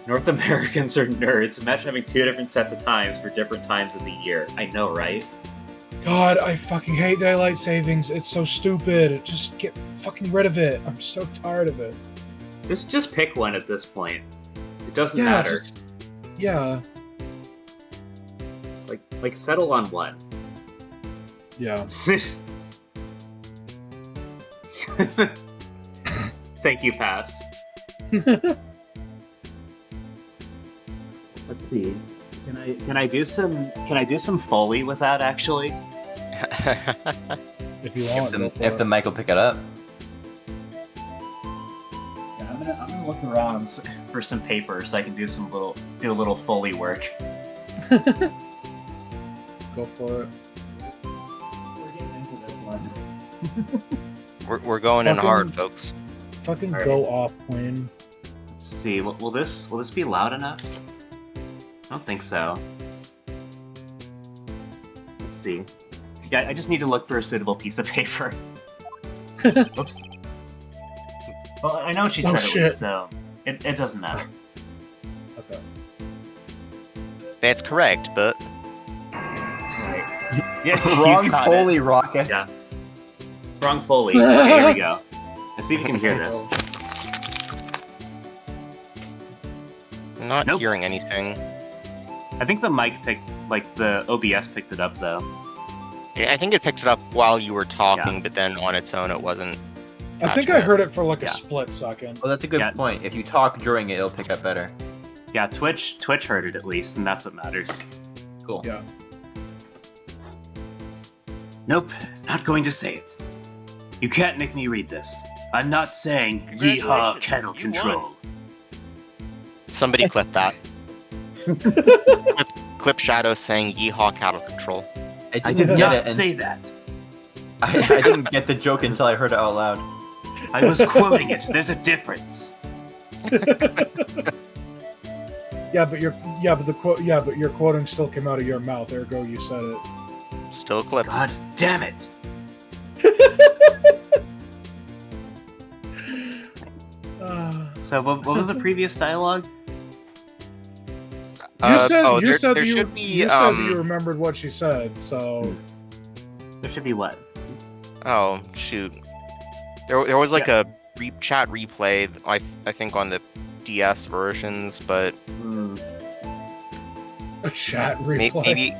North Americans are nerds. Imagine having 2 different sets of times for different times of the year. I know, right? God, I fucking hate daylight savings. It's so stupid. Just get fucking rid of it. I'm so tired of it. Just pick one at this point. It doesn't matter. Yeah. Like settle on one. Yeah. Thank you, pass. Let's see. Can I do some Foley with that actually? If you want. If the mic will pick it up. Yeah, I'm gonna look around for some paper so I can do a little Foley work. Go for it. We're getting into this one. We're going in hard, folks. Fucking All right. go off, Queen. Let's see. Will this be loud enough? I don't think so. Let's see. Yeah, I just need to look for a suitable piece of paper. Oops. Well, I know what she said at least, so it doesn't matter. Okay. That's correct, but Right. Yeah, Wrong you got Foley it. rocket. Yeah. Wrong Foley. Okay, here we go. Let's see if you can hear this. I'm not Nope. hearing anything. I think the mic the OBS picked it up though. Yeah, I think it picked it up while you were talking, but then on its own it wasn't. I think I heard it for like a split second. Well, that's a good Yeah. point. If you talk during it, it'll pick up better. Yeah, Twitch heard it at least, and that's what matters. Cool. Yeah. Nope, not going to say it. You can't make me read this. I'm not saying yeehaw kettle control. Somebody clip that. clip Shadow saying "Yeehaw cattle control." I did get not it. say that. I didn't get the joke until I heard it out loud. I was quoting it. There's a difference. But your quoting still came out of your mouth. Ergo, you said it. Still clip. God damn it. So what was the previous dialogue? You said there you should said be. that you remembered what she said. So There should be what? Oh shoot! There was like a chat replay. I think on the DS versions, but a chat replay. maybe.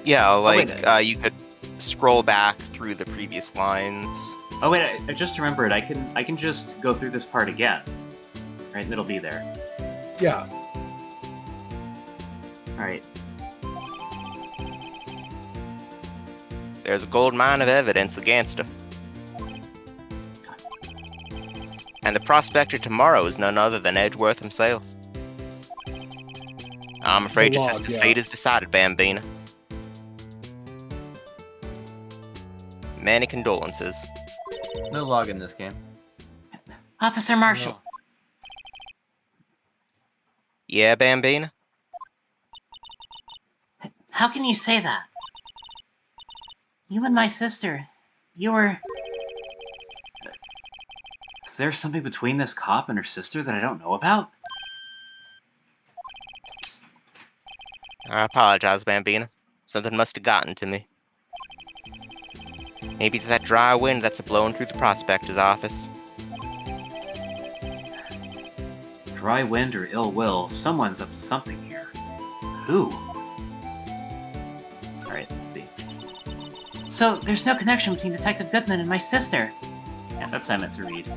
Yeah, like wait. you could scroll back through the previous lines. Oh wait, I just remembered. I can just go through this part again, right? And it'll be there. Yeah. All right. There's a gold mine of evidence against her. And the prospector tomorrow is none other than Edgeworth himself. I'm afraid your sister's fate is decided, Bambina. Many condolences. No log in this game. Officer Marshall. Yeah, Bambina? How can you say that? You and my sister, you were... Is there something between this cop and her sister that I don't know about? I apologize, Bambina. Something must have gotten to me. Maybe it's that dry wind that's a-blowing through the prospector's office. Dry wind or ill will, someone's up to something here. Who? Alright, let's see. So, there's no connection between Detective Goodman and my sister. Yeah, that's what I meant to read.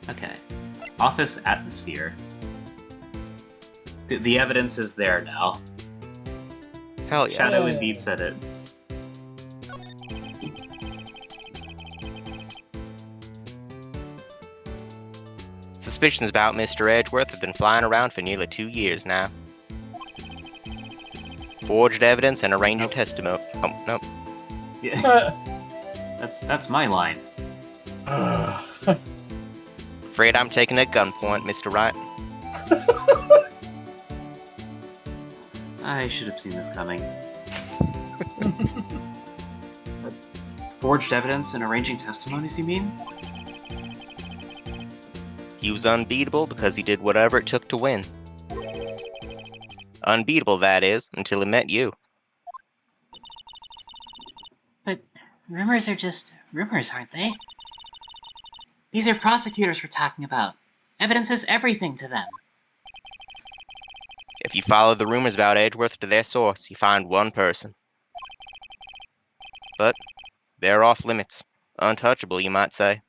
Okay. Office atmosphere. The evidence is there now. Hell yeah. Shadow indeed said it. Suspicions about Mr. Edgeworth have been flying around for nearly 2 years now. Forged evidence and arranging testimony. Oh, nope. Yeah. That's my line. Afraid I'm taking at gunpoint, Mr. Wright. I should have seen this coming. Forged evidence and arranging testimonies, you mean? He was unbeatable because he did whatever it took to win. Unbeatable, that is, until he met you. But rumors are just rumors, aren't they? These are prosecutors we're talking about. Evidence is everything to them. If you follow the rumors about Edgeworth to their source, you find one person. But they're off limits. Untouchable, you might say.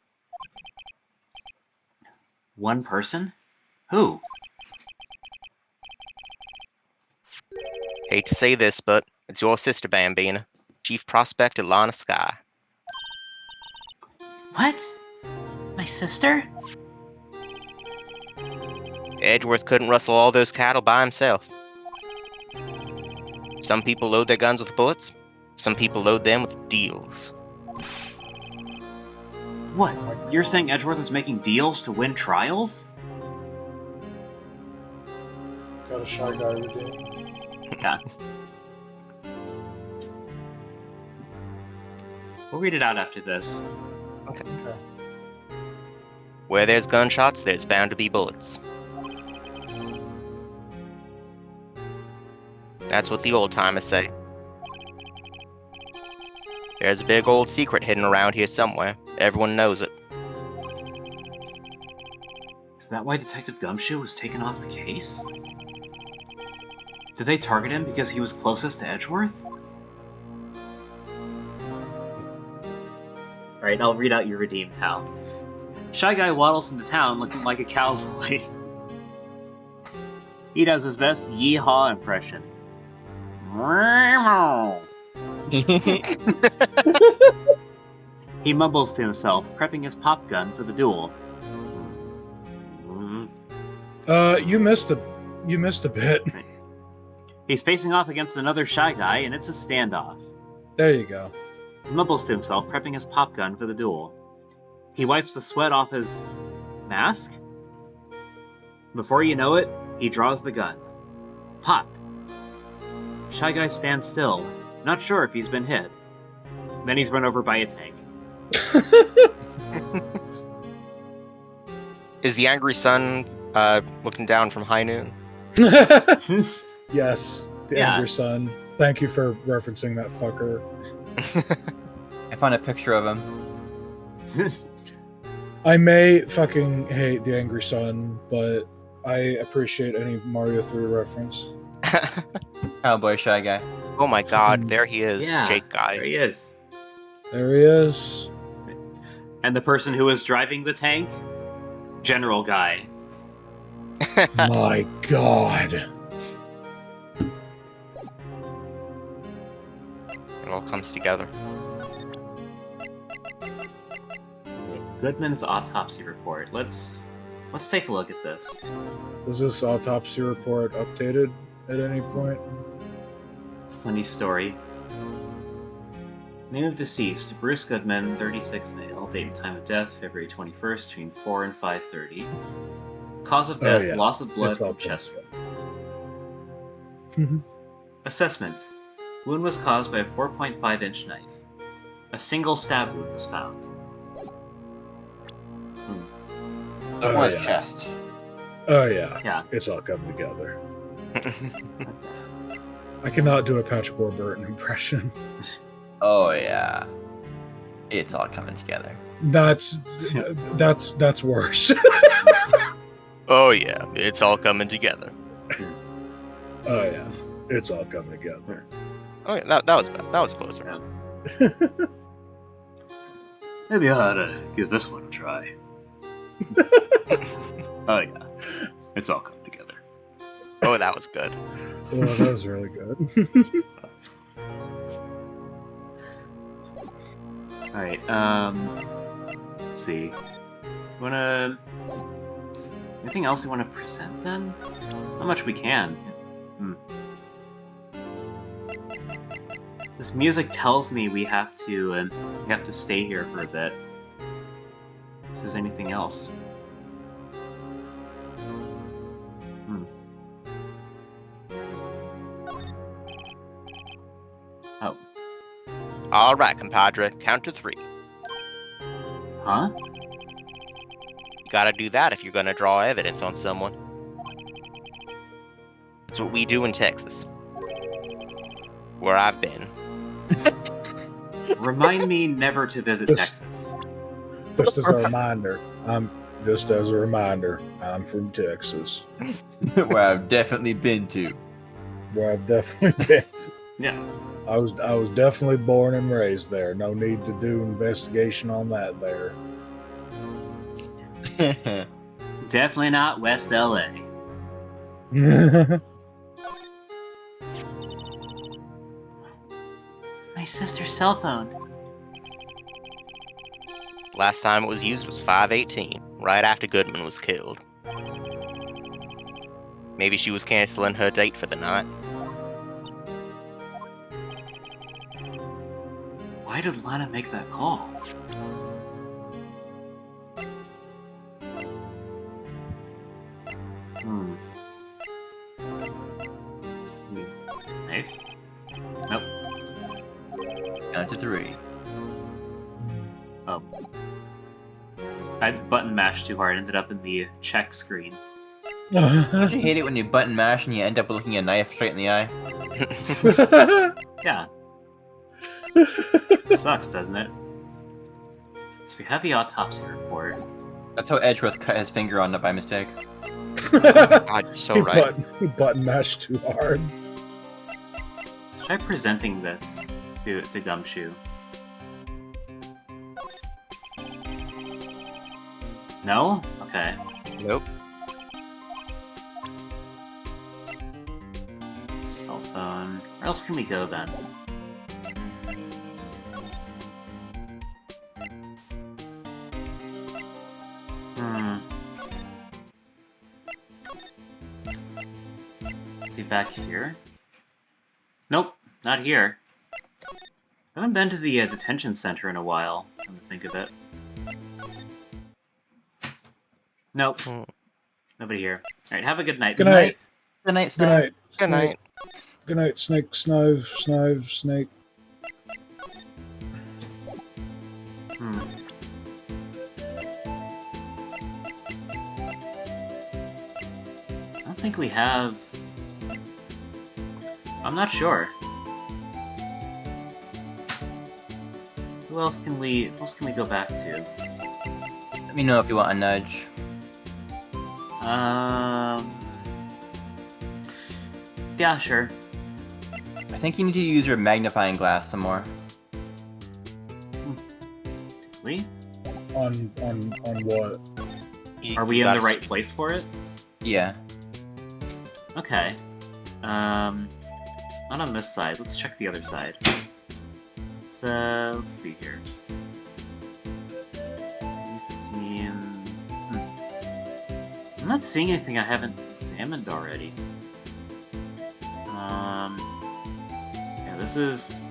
One person? Who? Hate to say this, but it's your sister, Bambina. Chief Prospect at Lana Sky. What? My sister? Edgeworth couldn't rustle all those cattle by himself. Some people load their guns with bullets. Some people load them with deals. What? You're saying Edgeworth is making deals to win trials? Got a shy guy redeemed. Yeah. We'll read it out after this. Okay. Where there's gunshots, there's bound to be bullets. That's what the old-timers say. There's a big old secret hidden around here somewhere. Everyone knows it. Is that why Detective Gumshoe was taken off the case? Did they target him because he was closest to Edgeworth? Alright, I'll read out your redeemed, pal. Shy Guy waddles into town looking like a cowboy. He does his best yeehaw impression. He mumbles to himself, prepping his pop gun for the duel. You missed a bit. He's facing off against another Shy Guy, and it's a standoff. There you go. He mumbles to himself, prepping his pop gun for the duel. He wipes the sweat off his mask. Before you know it, he draws the gun. Pop! Shy Guy stands still, not sure if he's been hit. Then he's run over by a tank. Is the angry sun looking down from high noon? Yes, the angry sun. Thank you for referencing that fucker. I found a picture of him. I may fucking hate the angry sun, but I appreciate any Mario 3 reference. Cowboy Shy Guy. Oh my god, there he is, Yeah, Jake Guy. there he is. There he is. And the person who was driving the tank? General Guy. My god. It all comes together. Goodman's autopsy report. Let's take a look at this. Was this autopsy report updated at any point? Funny story. Name of deceased, Bruce Goodman, 36 male, date and time of death, February 21st, between 4 and 5:30. Cause of death, loss of blood It's all from chest. Mhm. Assessment. Wound was caused by a 4.5-inch knife. A single stab wound was found. It Oh, was yeah. chest. Oh yeah. Yeah. It's all coming together. I cannot do a Patrick Warburton impression. Oh yeah. It's all coming together. That's worse. Oh yeah, it's all coming together. Oh yeah. It's all coming together. Oh, yeah, that was bad. That was closer. Yeah. Maybe I ought to give this one a try. Oh yeah, it's all come together. Oh, that was good. Oh, that was really good. All right. Let's see. Anything else you want to present then? How much we can. This music tells me we have to stay here for a bit. If there's anything else. Oh. All right, compadre. Count to 3. Huh? You gotta do that if you're gonna draw evidence on someone. That's what we do in Texas. Where I've been. Remind me never to visit Texas. Just as a reminder, I'm from Texas. Where I've definitely been to. Where I've definitely been to. Yeah. I was definitely born and raised there. No need to do investigation on that there. Definitely not West LA. My sister's cell phone. Last time it was used was 5/18, right after Goodman was killed. Maybe she was canceling her date for the night. Why did Lana make that call? Let's see. Knife? Nope. Count to 3. Oh. I button mashed too hard, ended up in the check screen. Don't you hate it when you button mash and you end up looking a knife straight in the eye? Yeah. Sucks, doesn't it? So we have the autopsy report. That's how Edgeworth cut his finger on it by mistake. God, you're so right. He button mashed too hard. Let's try presenting this to Gumshoe. No? Okay. Nope. Cell phone. Where else can we go then? See back here? Nope, not here. I haven't been to the detention center in a while, come to think of it. Nope. Nobody here. Alright, have a good night. Good night. Good night, Good Snake. night. Good night. Good night, Snake. Snive, Snake. I don't think we have... I'm not sure. Who else can we go back to? Let me know if you want a nudge. Yeah, sure. I think you need to use your magnifying glass some more. Did we? On what? Are we in the right place for it? Yeah. Okay. Not on this side. Let's check the other side. Let's see here. I'm not seeing anything I haven't examined already. Yeah, this is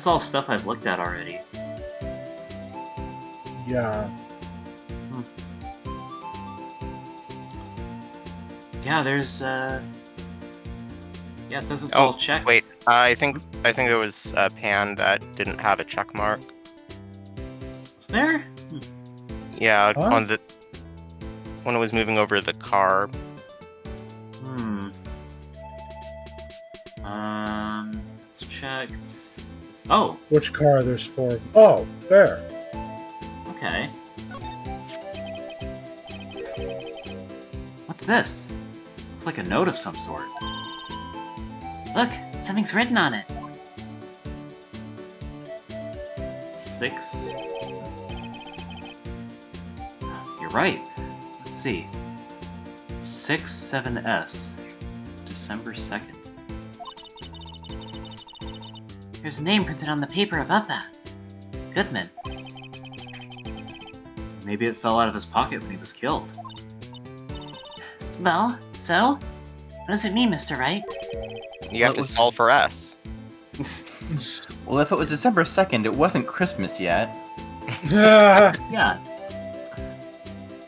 all stuff I've looked at already. Yeah. Yeah, there's yeah, it says it's all checked. Wait, I think there was a pan that didn't have a check mark. Was there? Yeah, What? on the when it was moving over the car. It's checked. Oh, Which car? There's 4 of them. Oh, there. okay. What's this? Looks like a note of some sort. Look, something's written on it. 6. You're right. Let's see. 6-7S. December 2nd. There's a name printed on the paper above that. Goodman. Maybe it fell out of his pocket when he was killed. Well, so? What does it mean, Mr. Wright? You have to solve for S. Well, if it was December 2nd, it wasn't Christmas yet. Yeah.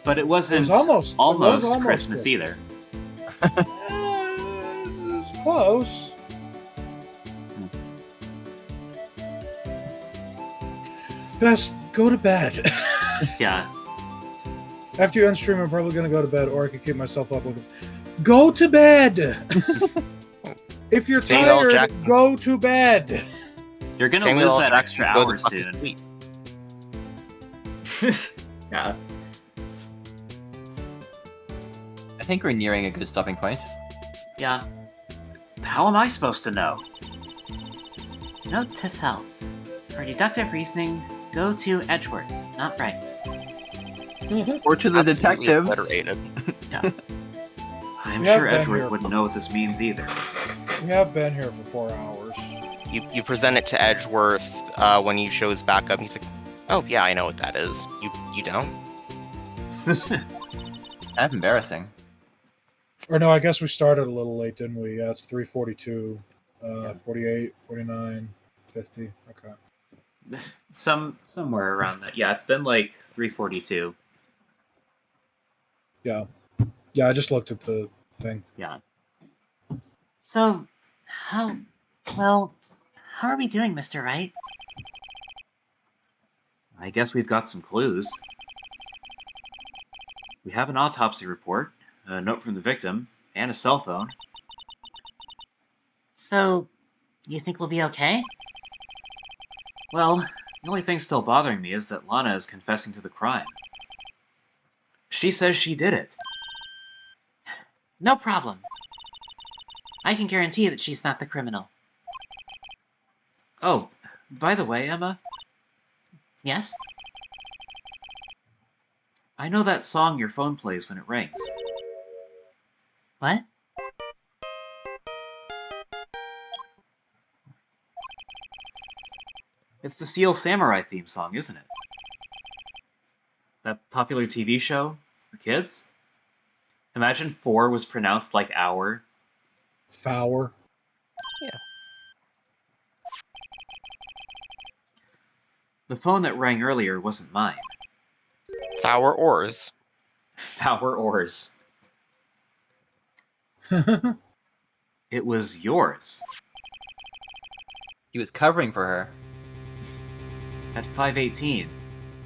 But it wasn't almost Christmas either. It's close. Best go to bed. Yeah. After you unstream, I'm probably gonna go to bed, or I could keep myself up looking. Go to bed. If you're Samuel tired, Jackson. go to bed. You're gonna Samuel lose that Jackson, extra go the hour fuck to soon. sleep. Yeah. I think we're nearing a good stopping point. Yeah. How am I supposed to know? Note to self. For deductive reasoning, go to Edgeworth, not Wright. Or to the Absolutely detectives. obliterated. I'm We have sure been Edgeworth here wouldn't for- know what this means either. We have been here for 4 hours. You present it to Edgeworth when he shows back up. He's like, "Oh yeah, I know what that is. You don't." That's embarrassing. Or no, I guess we started a little late, didn't we? Yeah, it's 3:42, 48, 49, 50. Okay. Somewhere around that. Yeah, it's been like 3:42. Yeah. Yeah, I just looked at the thing. Yeah. So, how are we doing, Mr. Wright? I guess we've got some clues. We have an autopsy report, a note from the victim, and a cell phone. So, you think we'll be okay? Well, the only thing still bothering me is that Lana is confessing to the crime. She says she did it. No problem. I can guarantee that she's not the criminal. Oh, by the way, Emma, Yes? I know that song your phone plays when it rings. What? It's the Steel Samurai theme song, isn't it? That popular TV show for kids? Imagine 4 was pronounced like hour. Fower. The phone that rang earlier wasn't mine. Four oars. Four oars. It was yours. He was covering for her. At 5:18,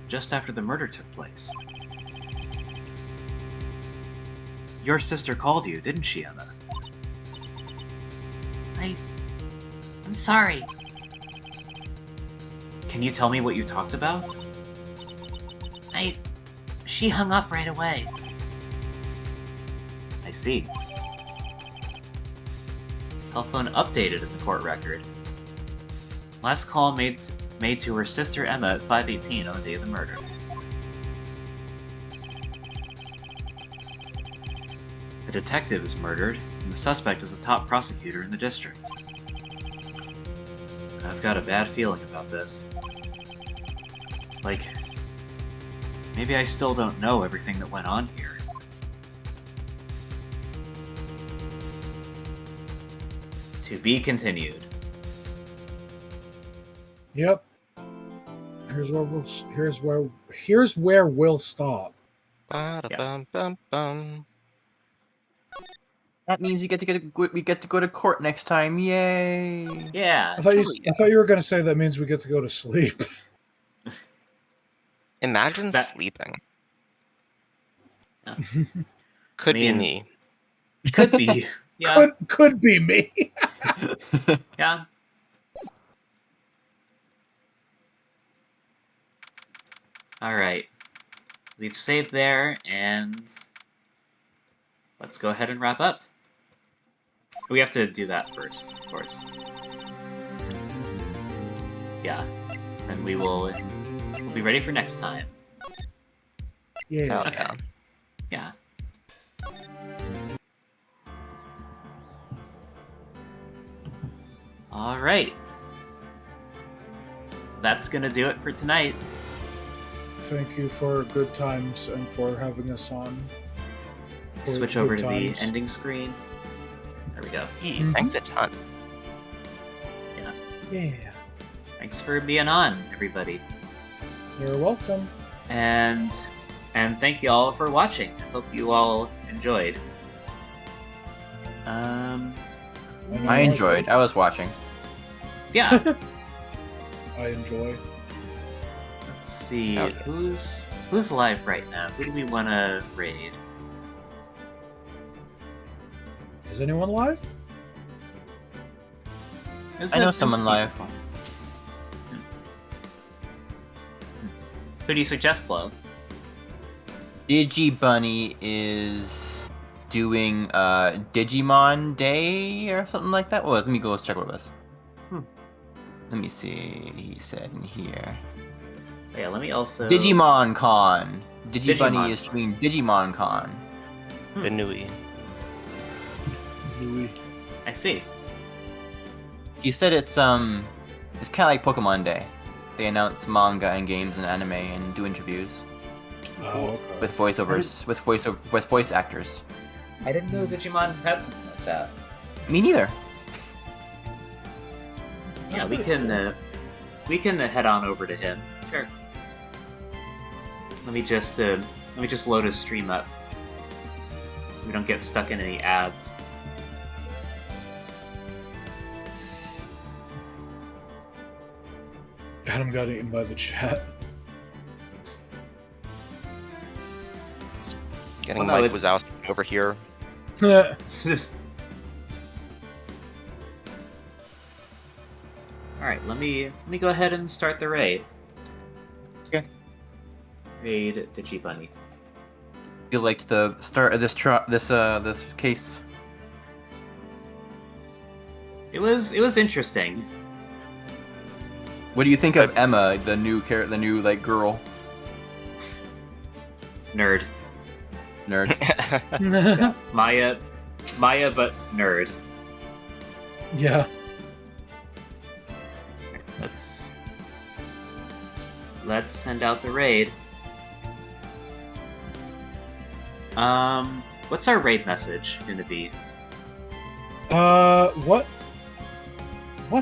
just after the murder took place. Your sister called you, didn't she, Emma? I'm sorry. Can you tell me what you talked about? She hung up right away. I see. Cell phone updated in the court record. Last call made to her sister Emma at 5:18 on the day of the murder. The detective is murdered, and the suspect is the top prosecutor in the district. I've got a bad feeling about this. Like, maybe I still don't know everything that went on here. To be continued. Yep. Here's where we'll stop. Ba-da-bum-bum-bum. That means we get to go to court next time. Yay! Yeah. I thought you were going to say that means we get to go to sleep. Imagine That- sleeping. Yeah. Could I mean- be me. Could be. Yeah. Could be me. Yeah. Alright. We've saved there, and let's go ahead and wrap up. We have to do that first, of course. Yeah. Then we will we'll be ready for next time. Yeah. Okay. Yeah. All right. That's gonna do it for tonight. Thank you for good times and for having us on. For Switch good over to times. the ending screen. There we go. Hey, thanks a ton. Yeah. Thanks for being on, everybody. You're welcome. And thank you all for watching. I hope you all enjoyed. I enjoyed. I was watching. Yeah. I enjoy. Let's see. Okay. Who's live right now? Who do we want to raid? Is anyone live? I know someone live. Who do you suggest, Flo? Digibunny is doing Digimon Day or something like that. Well, let me go check what it was. Let me see. He said in here. Yeah, let me also... Digimon Con. Digibunny Digimon is doing Digimon Con. Benui. Louis. I see. He said it's kind of like Pokemon Day. They announce manga and games and anime and do interviews Oh, okay. with voiceovers, with voice actors. I didn't know Digimon had something like that. Me neither. Yeah, we can head on over to him. Sure. Let me just load his stream up so we don't get stuck in any ads. Adam got eaten by the chat. Getting Well, no, Mike it's- Wazowski over here. Alright, let me go ahead and start the raid. Okay. Raid Digibunny. You liked the start of this this case. It was interesting. What do you think of Emma, the new like girl Nerd. nerd? Yeah. Maya, but nerd. Yeah. Let's send out the raid. What's our raid message gonna be? What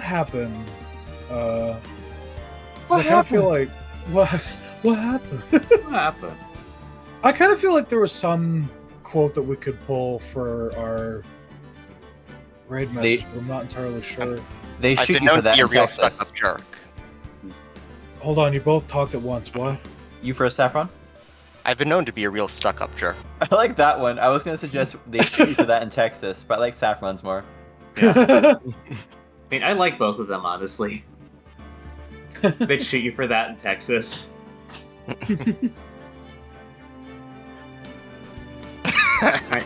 happened? 'Cause What I kind of feel happened? like what happened? What happened? I kind of feel like there was some quote that we could pull for our raid message, but I'm not entirely sure. They I've shoot been you for known to that be a in real Texas. stuck-up jerk. Hold on, you both talked at once. What? You for a Saffron? I've been known to be a real stuck-up jerk. I like that one. I was gonna suggest they shoot you for that in Texas, but I like Saffron's more. I mean, I like both of them, honestly. They'd shoot you for that in Texas. Alright.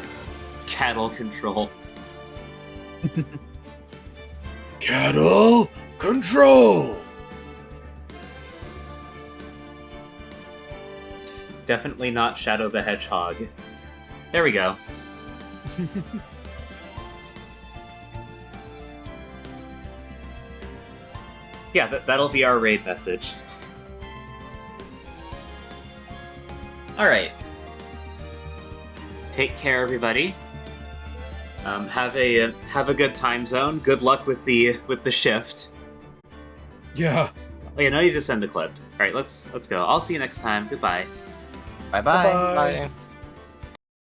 Cattle control. Cattle control. Definitely not Shadow the Hedgehog. There we go. Yeah, that'll be our raid message. Alright. Take care, everybody. Have a good time zone. Good luck with the shift. Yeah. Oh yeah, no need to send the clip. Alright, let's go. I'll see you next time. Goodbye. Bye bye. Bye-bye. Bye.